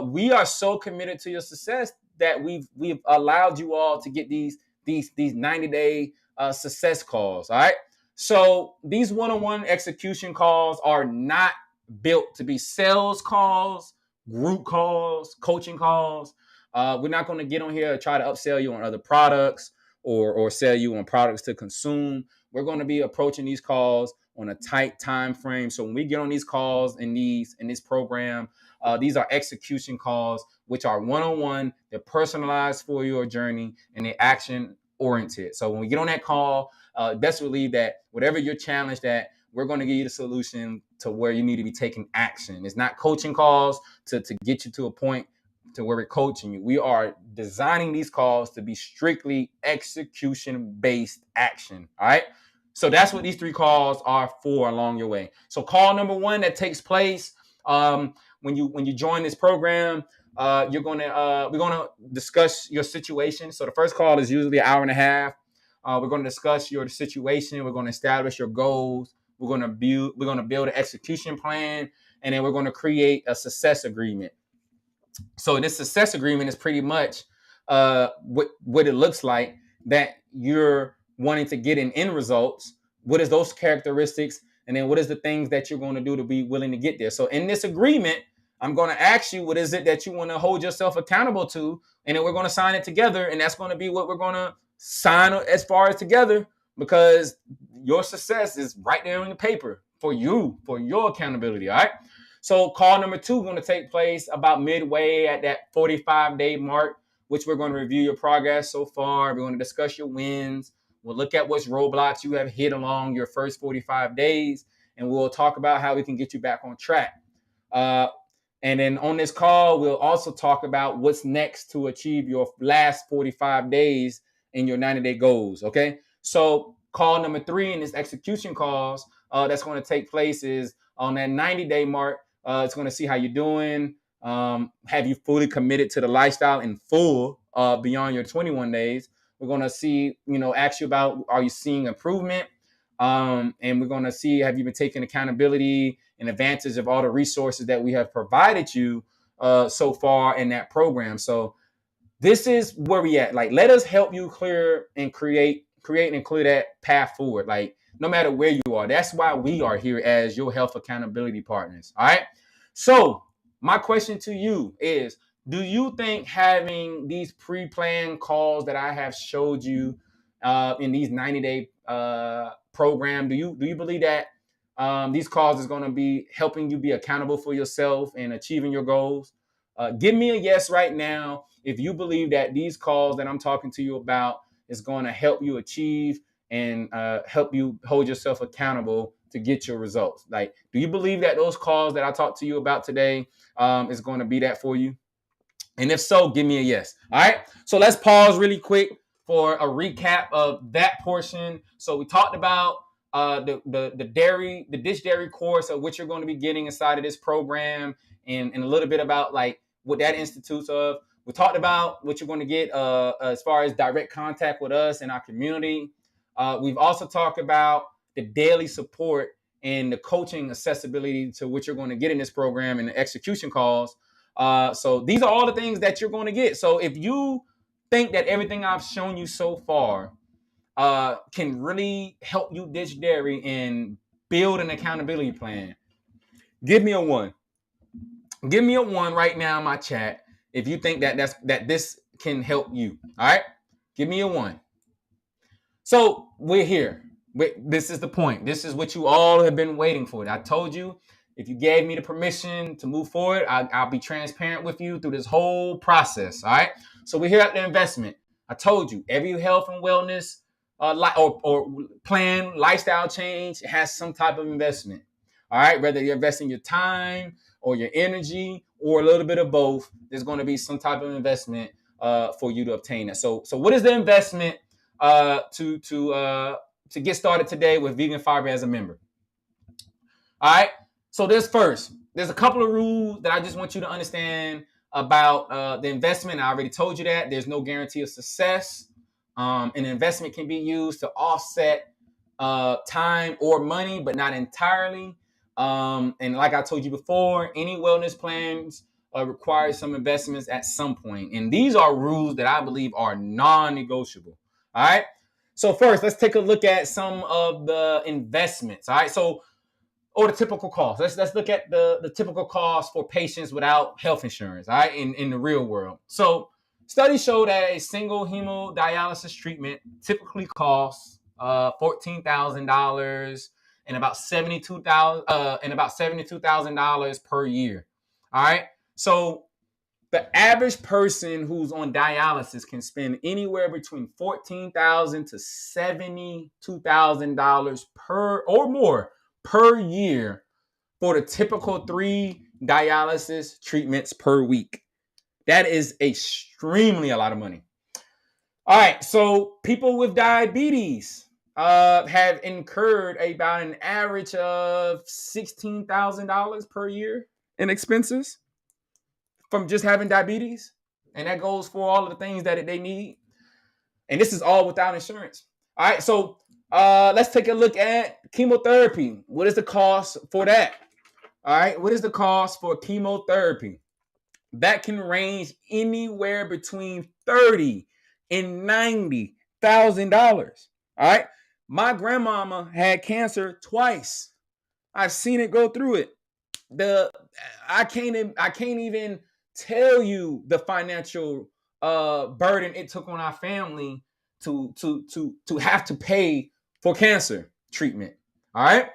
we are so committed to your success that we've allowed you all to get these 90-day success calls. All right. So these one-on-one execution calls are not built to be sales calls, group calls, coaching calls. We're not going to get on here and try to upsell you on other products or sell you on products to consume. We're going to be approaching these calls on a tight time frame. So when we get on these calls in this program, these are execution calls, which are one-on-one. They're personalized for your journey, and they're action oriented. So when we get on that call, best believe that whatever you're challenged at, we're going to give you the solution to where you need to be taking action. It's not coaching calls to get you to a point to where we're coaching you. We are designing these calls to be strictly execution-based action. All right. So that's what these 3 calls are for along your way. So call number 1 that takes place when you join this program, we're gonna discuss your situation. So the first call is usually an hour and a half. We're going to discuss your situation. We're going to establish your goals. We're going to build an execution plan, and then we're going to create a success agreement. So this success agreement is pretty much what it looks like that you're wanting to get in end results. What is those characteristics? And then what is the things that you're going to do to be willing to get there? So in this agreement, I'm going to ask you, what is it that you want to hold yourself accountable to? And then we're going to sign it together. And that's going to be what we're going to sign as far as together, because your success is right there on the paper for you, for your accountability. All right. So call number 2 is going to take place about midway at that 45-day mark, which we're going to review your progress so far. We're going to discuss your wins. We'll look at which roadblocks you have hit along your first 45 days, and we'll talk about how we can get you back on track. And then on this call, we'll also talk about what's next to achieve your last 45 days in your 90-day goals. Okay. So call number 3 in this execution calls that's going to take place is on that 90-day mark. It's going to see how you're doing. Have you fully committed to the lifestyle in full beyond your 21 days? We're going to see, ask you about, are you seeing improvement? And we're going to see, have you been taking accountability and advantage of all the resources that we have provided you so far in that program? So this is where we at. Like, let us help you clear and create and clear that path forward. Like, no matter where you are, that's why we are here as your health accountability partners. All right. So my question to you is, do you think having these pre-planned calls that I have showed you in these 90-day program, do you believe that these calls is going to be helping you be accountable for yourself and achieving your goals? Give me a yes right now if you believe that these calls that I'm talking to you about is going to help you achieve and help you hold yourself accountable to get your results. Like, do you believe that those calls that I talked to you about today is going to be that for you? And if so, give me a yes. All right. So let's pause really quick for a recap of that portion. So we talked about the dish dairy course of which you're going to be getting inside of this program, and a little bit about like what that institutes of. We talked about what you're going to get as far as direct contact with us and our community. We've also talked about the daily support and the coaching accessibility to what you're going to get in this program and the execution calls. So these are all the things that you're going to get. So if you think that everything I've shown you so far can really help you ditch dairy and build an accountability plan, give me a 1. Give me a 1 right now in my chat if you think that this can help you. All right, give me a 1. So we're here. This is the point. This is what you all have been waiting for. I told you, if you gave me the permission to move forward, I'll be transparent with you through this whole process. All right. So we're here at the investment. I told you, every health and wellness or plan, lifestyle change has some type of investment. All right. Whether you're investing your time or your energy or a little bit of both, there's going to be some type of investment for you to obtain that. So what is the investment to get started today with Vegan Fiber as a member? All right. So there's a couple of rules that I just want you to understand about the investment. I already told you that there's no guarantee of success. An investment can be used to offset time or money, but not entirely. And like I told you before, any wellness plans require some investments at some point. And these are rules that I believe are non-negotiable. All right. So first, let's take a look at some of the investments. All right. So, or the typical cost. Let's look at the typical cost for patients without health insurance, all right, in the real world. So studies show that a single hemodialysis treatment typically costs $14,000 and about $72,000 per year. All right. So the average person who's on dialysis can spend anywhere between $14,000 to $72,000 per or more per year for the typical 3 dialysis treatments per week. That is extremely a lot of money. All right, so people with diabetes have incurred about an average of $16,000 per year in expenses from just having diabetes. And that goes for all of the things that they need. And this is all without insurance. All right, so let's take a look at chemotherapy. What is the cost for that? All right, what is the cost for chemotherapy? That can range anywhere between $30,000 and $90,000. All right, my grandmama had cancer twice. I've seen it go through it. I can't even tell you the financial burden it took on our family to have to pay for cancer treatment. All right.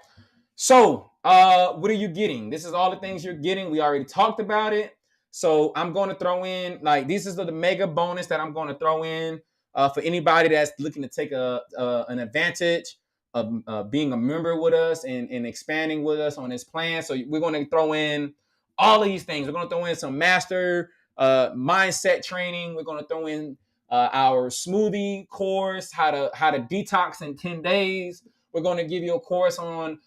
So what are you getting? This is all the things you're getting. We already talked about it. So I'm going to throw in, like, this is the mega bonus that I'm going to throw in for anybody that's looking to take an advantage of being a member with us and expanding with us on this plan. So we're going to throw in all of these things. We're going to throw in some master mindset training. We're going to throw in our smoothie course, how to detox in 10 days. We're going to give you a course on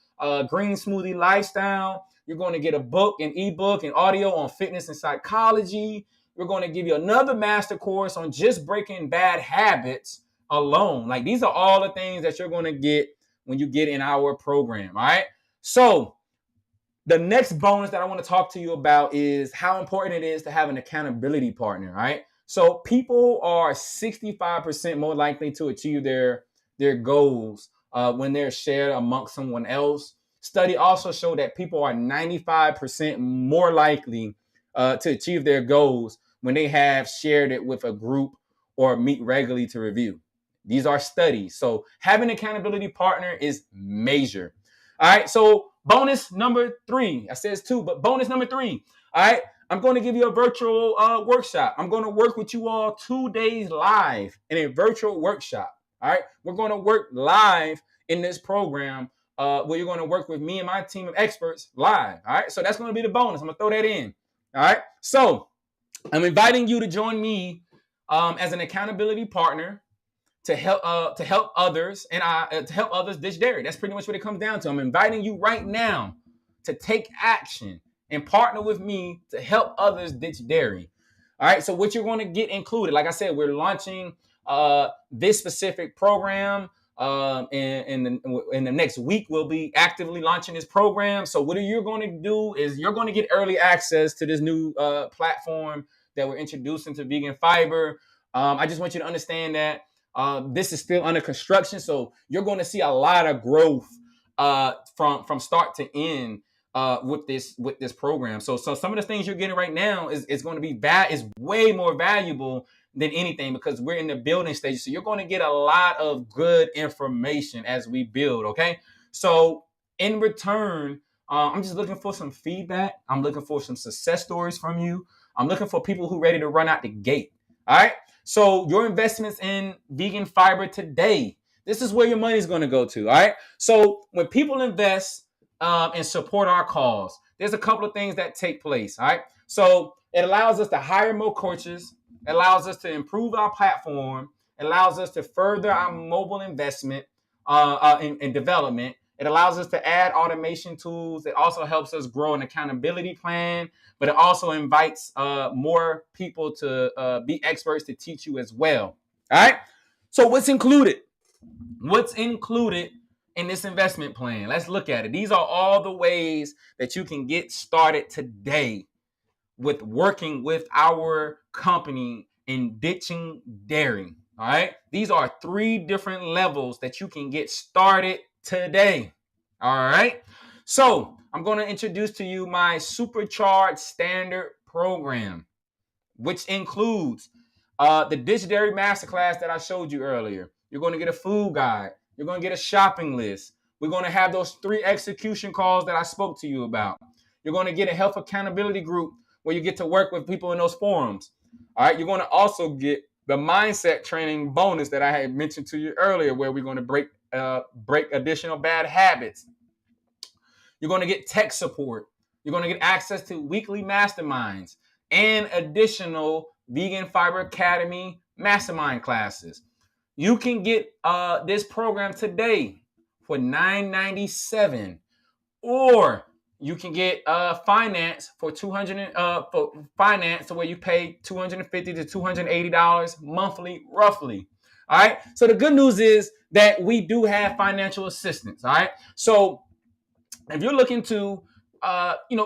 green smoothie lifestyle. You're going to get a book, an ebook, and audio on fitness and psychology. We're going to give you another master course on just breaking bad habits alone. Like, these are all the things that you're going to get when you get in our program. All right. So the next bonus that I want to talk to you about is how important it is to have an accountability partner. All right. So people are 65% more likely to achieve their goals when they're shared amongst someone else. Study also showed that people are 95% more likely to achieve their goals when they have shared it with a group or meet regularly to review. These are studies. So having an accountability partner is major. All right. So bonus number 3. I says 2, but bonus number 3. All right. I'm going to give you a virtual workshop. I'm going to work with you all 2 days live in a virtual workshop. All right. We're going to work live in this program where you're going to work with me and my team of experts live. All right. So that's going to be the bonus. I'm going to throw that in. All right. So I'm inviting you to join me as an accountability partner to help others to help others ditch dairy. That's pretty much what it comes down to. I'm inviting you right now to take action and partner with me to help others ditch dairy. All right. So what you're going to get included, like I said, we're launching this specific program. In the next week, we'll be actively launching this program. So what you're going to do is you're going to get early access to this new platform that we're introducing to Vegan Fiber. I just want you to understand that this is still under construction, so you're going to see a lot of growth from start to end with this program. So some of the things you're getting right now is going to be is way more valuable than anything because we're in the building stage. So you're going to get a lot of good information as we build. Okay, so in return, I'm just looking for some feedback. I'm looking for some success stories from you. I'm looking for people who are ready to run out the gate. All right. So your investments in Vegan Fiber today, this is where your money is going to go to. All right. So when people invest and support our cause, there's a couple of things that take place. All right. So it allows us to hire more coaches. It allows us to improve our platform. It allows us to further our mobile investment in development. It allows us to add automation tools. It also helps us grow an accountability plan, but it also invites more people to be experts to teach you as well. All right. So what's included? What's included in this investment plan? Let's look at it. These are all the ways that you can get started today with working with our company in ditching dairy. All right. These are 3 different levels that you can get started today. All right. So I'm going to introduce to you my supercharged standard program, which includes the Ditch Dairy Masterclass that I showed you earlier. You're going to get a food guide. You're going to get a shopping list. We're going to have those 3 execution calls that I spoke to you about. You're going to get a health accountability group where you get to work with people in those forums. All right. You're going to also get the mindset training bonus that I had mentioned to you earlier, where we're going to break additional bad habits. You're going to get tech support. You're going to get access to weekly masterminds and additional Vegan Fiber Academy mastermind classes. You can get this program today for $997, or you can get finance for finance where you pay $250 to $280 monthly, roughly. All right. So the good news is that we do have financial assistance. All right. So if you're looking to,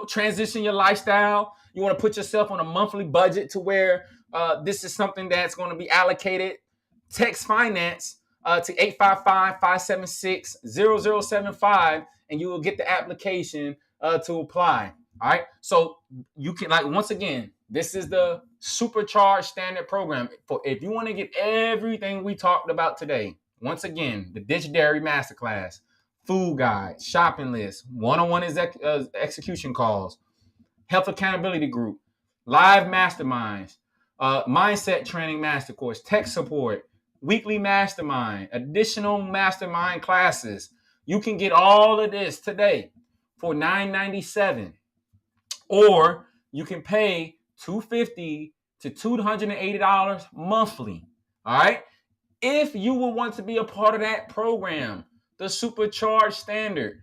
transition your lifestyle, you want to put yourself on a monthly budget to where this is something that's going to be allocated, text finance to 855-576-0075, and you will get the application to apply. All right. So you can, once again, this is the supercharged standard program. If you want to get everything we talked about today, once again, the Ditch Dairy Masterclass, food guide, shopping list, one-on-one execution calls, health accountability group, live masterminds, mindset training master course, tech support, weekly mastermind, additional mastermind classes. You can get all of this today for $9.97, or you can pay $250 to $280 monthly. All right. If you will want to be a part of that program, the Supercharged Standard,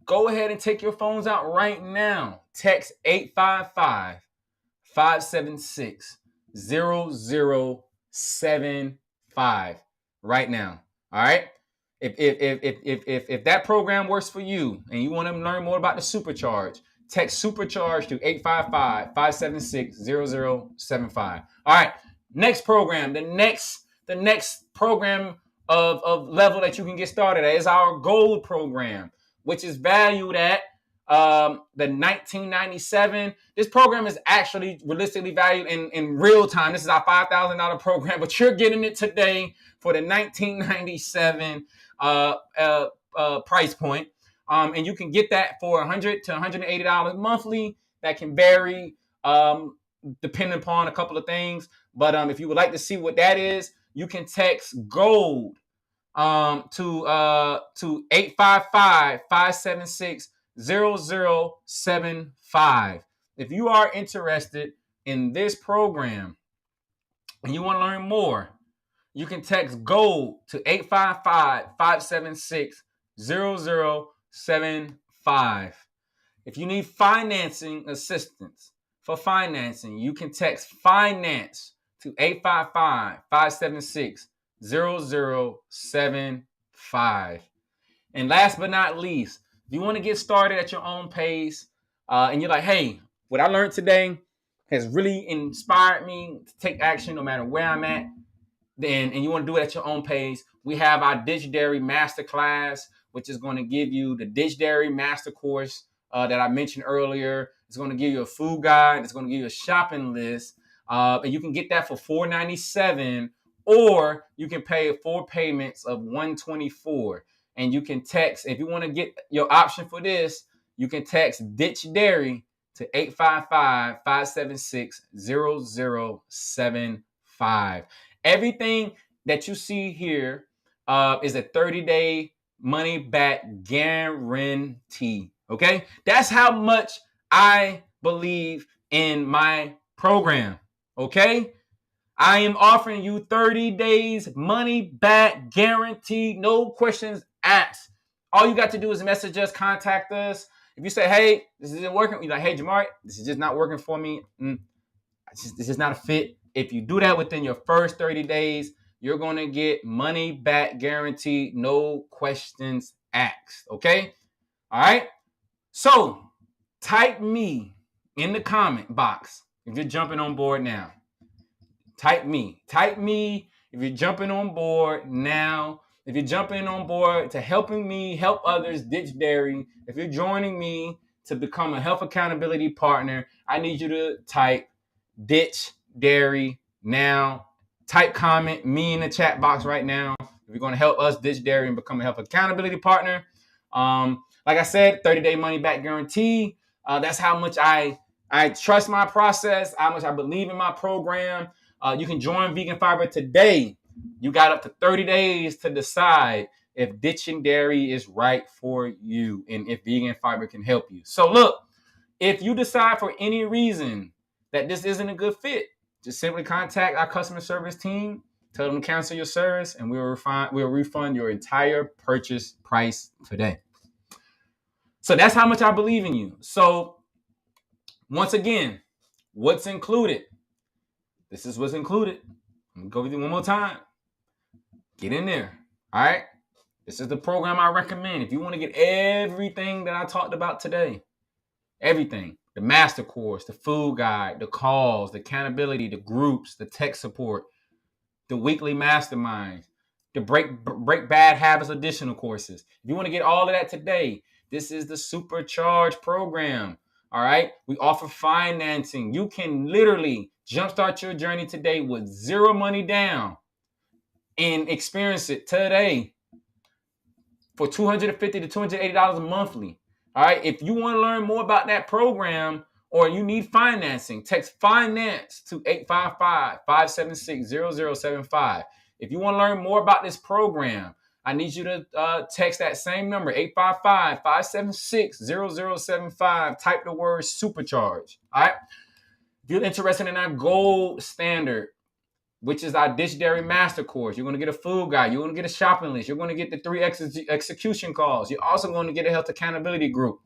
go ahead and take your phones out right now. Text 855-576-0075 right now. All right. If that program works for you and you want to learn more about the Supercharge, text Supercharge to 855-576-0075. All right. Next program, the next program of level that you can get started at is our Gold program, which is valued at the $19.97. This program is actually realistically valued in real time. This is our $5,000 program, but you're getting it today for the $19.97 price point. And you can get that for $100 to $180 monthly. That can vary depending upon a couple of things. But if you would like to see what that is, you can text GOLD to 855-576-0075. If you are interested in this program and you want to learn more, you can text GOLD to 855-576-0075. If you need financing assistance for financing, you can text FINANCE to 855-576-0075. And last but not least, if you want to get started at your own pace, and you're like, hey, what I learned today has really inspired me to take action no matter where I'm at, and you want to do it at your own pace, we have our Ditch Dairy Masterclass, which is going to give you the Ditch Dairy Master Course that I mentioned earlier. It's going to give you a food guide. It's going to give you a shopping list. And you can get that for $497, or you can pay 4 payments of $124. And you can text, if you want to get your option for this, you can text Ditch Dairy to 855-576-0075. Everything that you see here is a 30-day money back guarantee. Okay? That's how much I believe in my program. Okay? I am offering you 30 days money back guarantee, no questions asked. All you got to do is message us, contact us. If you say, hey, this isn't working, you're like, hey, Jamari, this is just not working for me. This is not a fit. If you do that within your first 30 days, you're going to get money back guaranteed, no questions asked. Okay? All right? So type me in the comment box if you're jumping on board now. Type me if you're jumping on board now. If you're jumping on board to helping me help others ditch dairy, if you're joining me to become a health accountability partner, I need you to type ditch dairy now. Type comment me in the chat box right now if you're going to help us ditch dairy and become a health accountability partner. Like I said, 30-day money back guarantee. That's how much I trust my process, how much I believe in my program. You can join Vegan Fiber today. You got up to 30 days to decide if ditching dairy is right for you and if Vegan Fiber can help you. So look, if you decide for any reason that this isn't a good fit, just simply contact our customer service team, tell them to cancel your service, and we'll refund your entire purchase price today. So that's how much I believe in you. So once again, what's included? This is what's included. I'm going to go with you one more time. Get in there. All right. This is the program I recommend. If you want to get everything that I talked about today, everything, the master course, the food guide, the calls, the accountability, the groups, the tech support, the weekly masterminds, the break bad habits additional courses. If you want to get all of that today, this is the Supercharged program. All right. We offer financing. You can literally jumpstart your journey today with zero money down and experience it today for $250 to $280 monthly. All right. If you want to learn more about that program or you need financing, text finance to 855-576-0075. If you want to learn more about this program, I need you to text that same number, 855-576-0075. Type the word supercharge. All right. If you're interested in our gold standard, which is our Dish Dairy Master Course, you're going to get a food guide. You're going to get a shopping list. You're going to get the 3 execution calls. You're also going to get a health accountability group.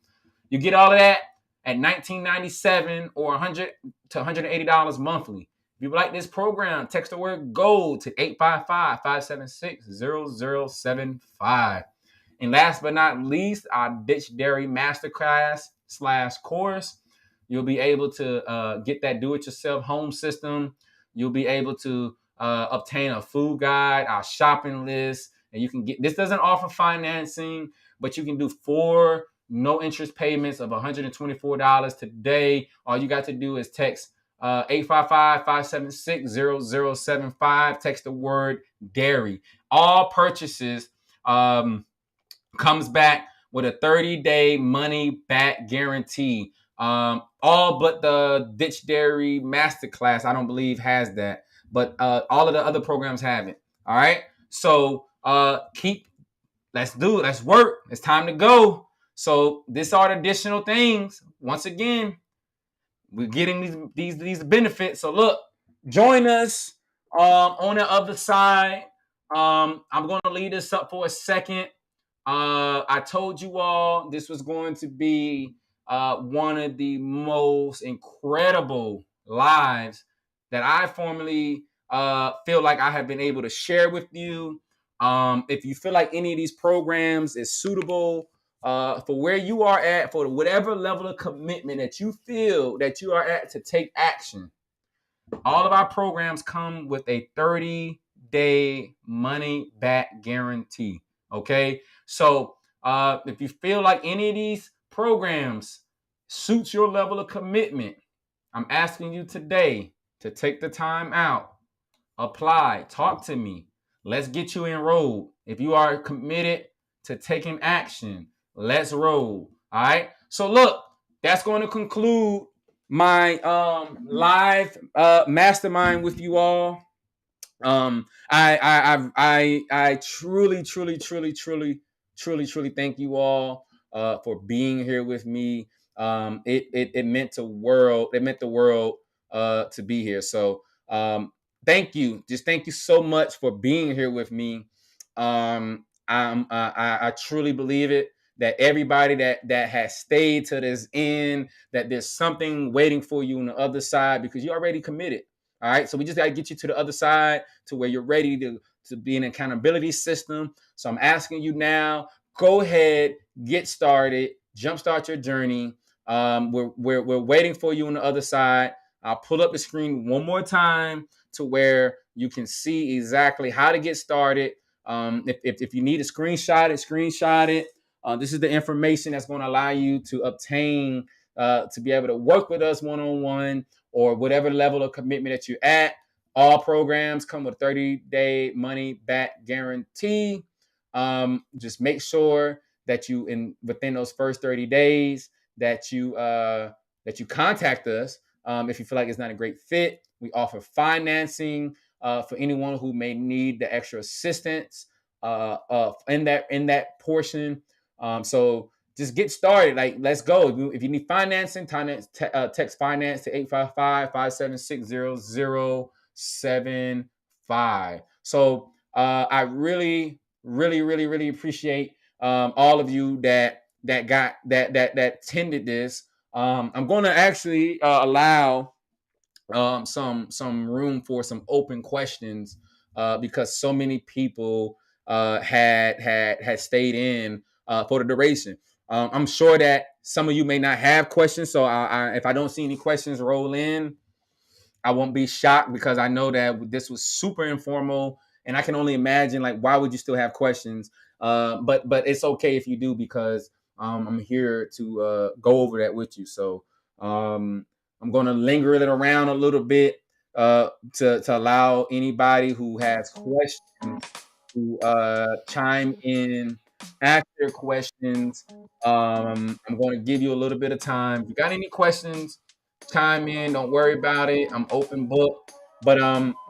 You get all of that at $19.97 or $100 to $180 monthly. If you like this program, text the word GOLD to 855-576-0075. And last but not least, our Ditch Dairy Masterclass / course. You'll be able to get that do-it-yourself home system. You'll be able to obtain a food guide, our shopping list, and you can get. This doesn't offer financing, but you can do 4 no interest payments of $124 today. All you got to do is text 855-576-0075. Text the word dairy. All purchases comes back with a 30-day money back guarantee. All but the Ditch Dairy Masterclass, I don't believe has that, but all of the other programs have it. All right. So let's work. It's time to go. So this are the additional things. Once again, we're getting these benefits. So look, join us on the other side. I'm going to leave this up for a second. I told you all this was going to be one of the most incredible lives that I formerly feel like I have been able to share with you. If you feel like any of these programs is suitable for where you are at, for whatever level of commitment that you feel that you are at to take action, all of our programs come with a 30-day money back guarantee. Okay. So if you feel like any of these programs suits your level of commitment, I'm asking you today to take the time out, apply, talk to me. Let's get you enrolled. If you are committed to taking action, let's roll. All right. So look, that's going to conclude my live mastermind with you all. I truly thank you all for being here with me. It meant the world. It meant the world to be here. So thank you. Just thank you so much for being here with me. I truly believe it, that everybody that has stayed to this end, that there's something waiting for you on the other side, because you're already committed. All right. So we just got to get you to the other side to where you're ready to be an accountability system. So I'm asking you now, go ahead, get started, jumpstart your journey. We're waiting for you on the other side. I'll pull up the screen one more time to where you can see exactly how to get started. If you need to screenshot it. This is the information that's going to allow you to obtain, to be able to work with us one-on-one, or whatever level of commitment that you're at. All programs come with a 30-day money back guarantee. Just make sure that within those first 30 days that you contact us. If you feel like it's not a great fit, we offer financing for anyone who may need the extra assistance in that portion. So just get started. Like, let's go. If you need financing, text finance to 855-576-0075. So I really appreciate all of you that attended this. I'm going to actually allow some room for some open questions because so many people had stayed in for the duration. I'm sure that some of you may not have questions, so if I don't see any questions roll in, I won't be shocked, because I know that this was super informal, and I can only imagine, like, why would you still have questions? But it's okay if you do, because I'm here to go over that with you. So I'm going to linger it around a little bit to allow anybody who has questions to chime in, ask their questions. I'm going to give you a little bit of time. If you got any questions, chime in. Don't worry about it. I'm open book. But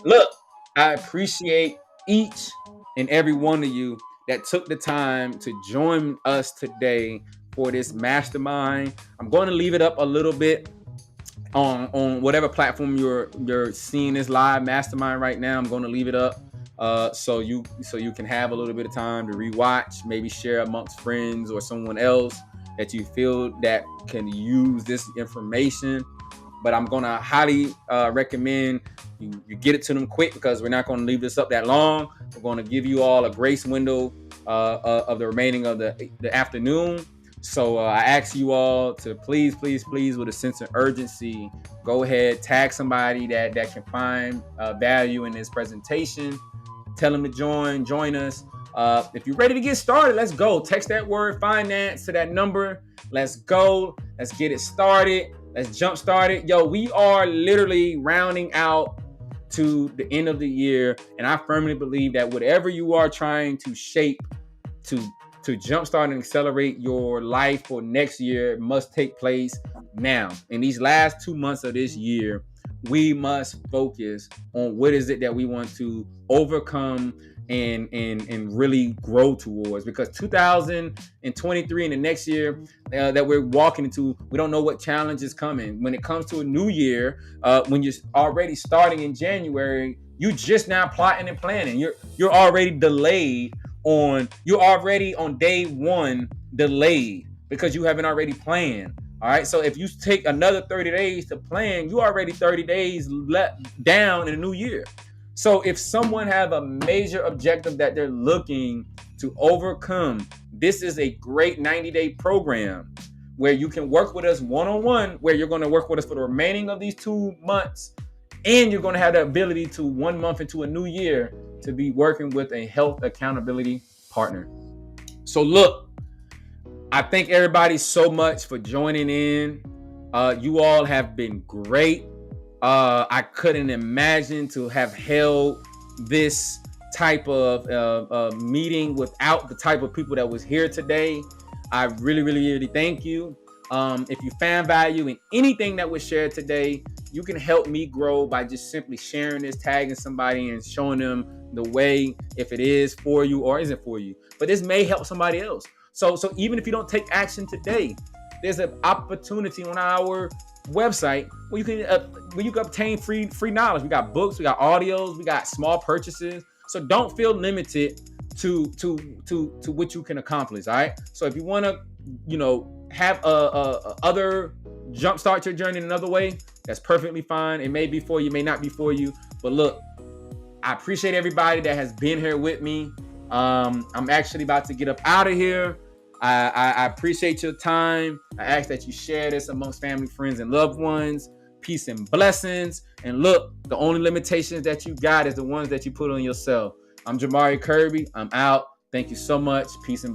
look, I appreciate each and every one of you that took the time to join us today for this mastermind. I'm going to leave it up a little bit on whatever platform you're seeing this live mastermind right now. I'm going to leave it up so you can have a little bit of time to rewatch, maybe share amongst friends or someone else that you feel that can use this information. But I'm going to highly recommend you get it to them quick, because we're not going to leave this up that long. We're going to give you all a grace window of the remaining of the afternoon. So I ask you all to please, with a sense of urgency, go ahead, tag somebody that can find value in this presentation. Tell them to join us. If you're ready to get started, let's go. Text that word finance to that number. Let's go. Let's get it started. Let's jump start it. Yo, we are literally rounding out to the end of the year. And I firmly believe that whatever you are trying to shape to jumpstart and accelerate your life for next year must take place now. In these last 2 months of this year, we must focus on what is it that we want to overcome and really grow towards, because 2023 and the next year that we're walking into, we don't know what challenge is coming. When it comes to a new year, when you're already starting in January, you just now plotting and planning. You're already delayed you're already on day one delayed because you haven't already planned. All right. So if you take another 30 days to plan, you already 30 days let down in the new year. So if someone have a major objective that they're looking to overcome, this is a great 90-day program where you can work with us one-on-one, where you're going to work with us for the remaining of these 2 months. And you're going to have the ability to 1 month into a new year to be working with a health accountability partner. So look, I thank everybody so much for joining in. You all have been great. I couldn't imagine to have held this type of meeting without the type of people that was here today. I really thank you. If you found value in anything that was shared today, you can help me grow by just simply sharing this, tagging somebody, and showing them the way, if it is for you or isn't for you. But this may help somebody else. So even if you don't take action today, there's an opportunity on our website where you can obtain free knowledge. We got books, we got audios, we got small purchases. So don't feel limited to what you can accomplish. All right. So if you want to, have other jumpstart your journey in another way, that's perfectly fine. It may be for you, may not be for you. But look, I appreciate everybody that has been here with me. I'm actually about to get up out of here. I appreciate your time. I ask that you share this amongst family, friends, and loved ones. Peace and blessings. And look, the only limitations that you got is the ones that you put on yourself. I'm Jamari Kirby. I'm out. Thank you so much. Peace and blessings.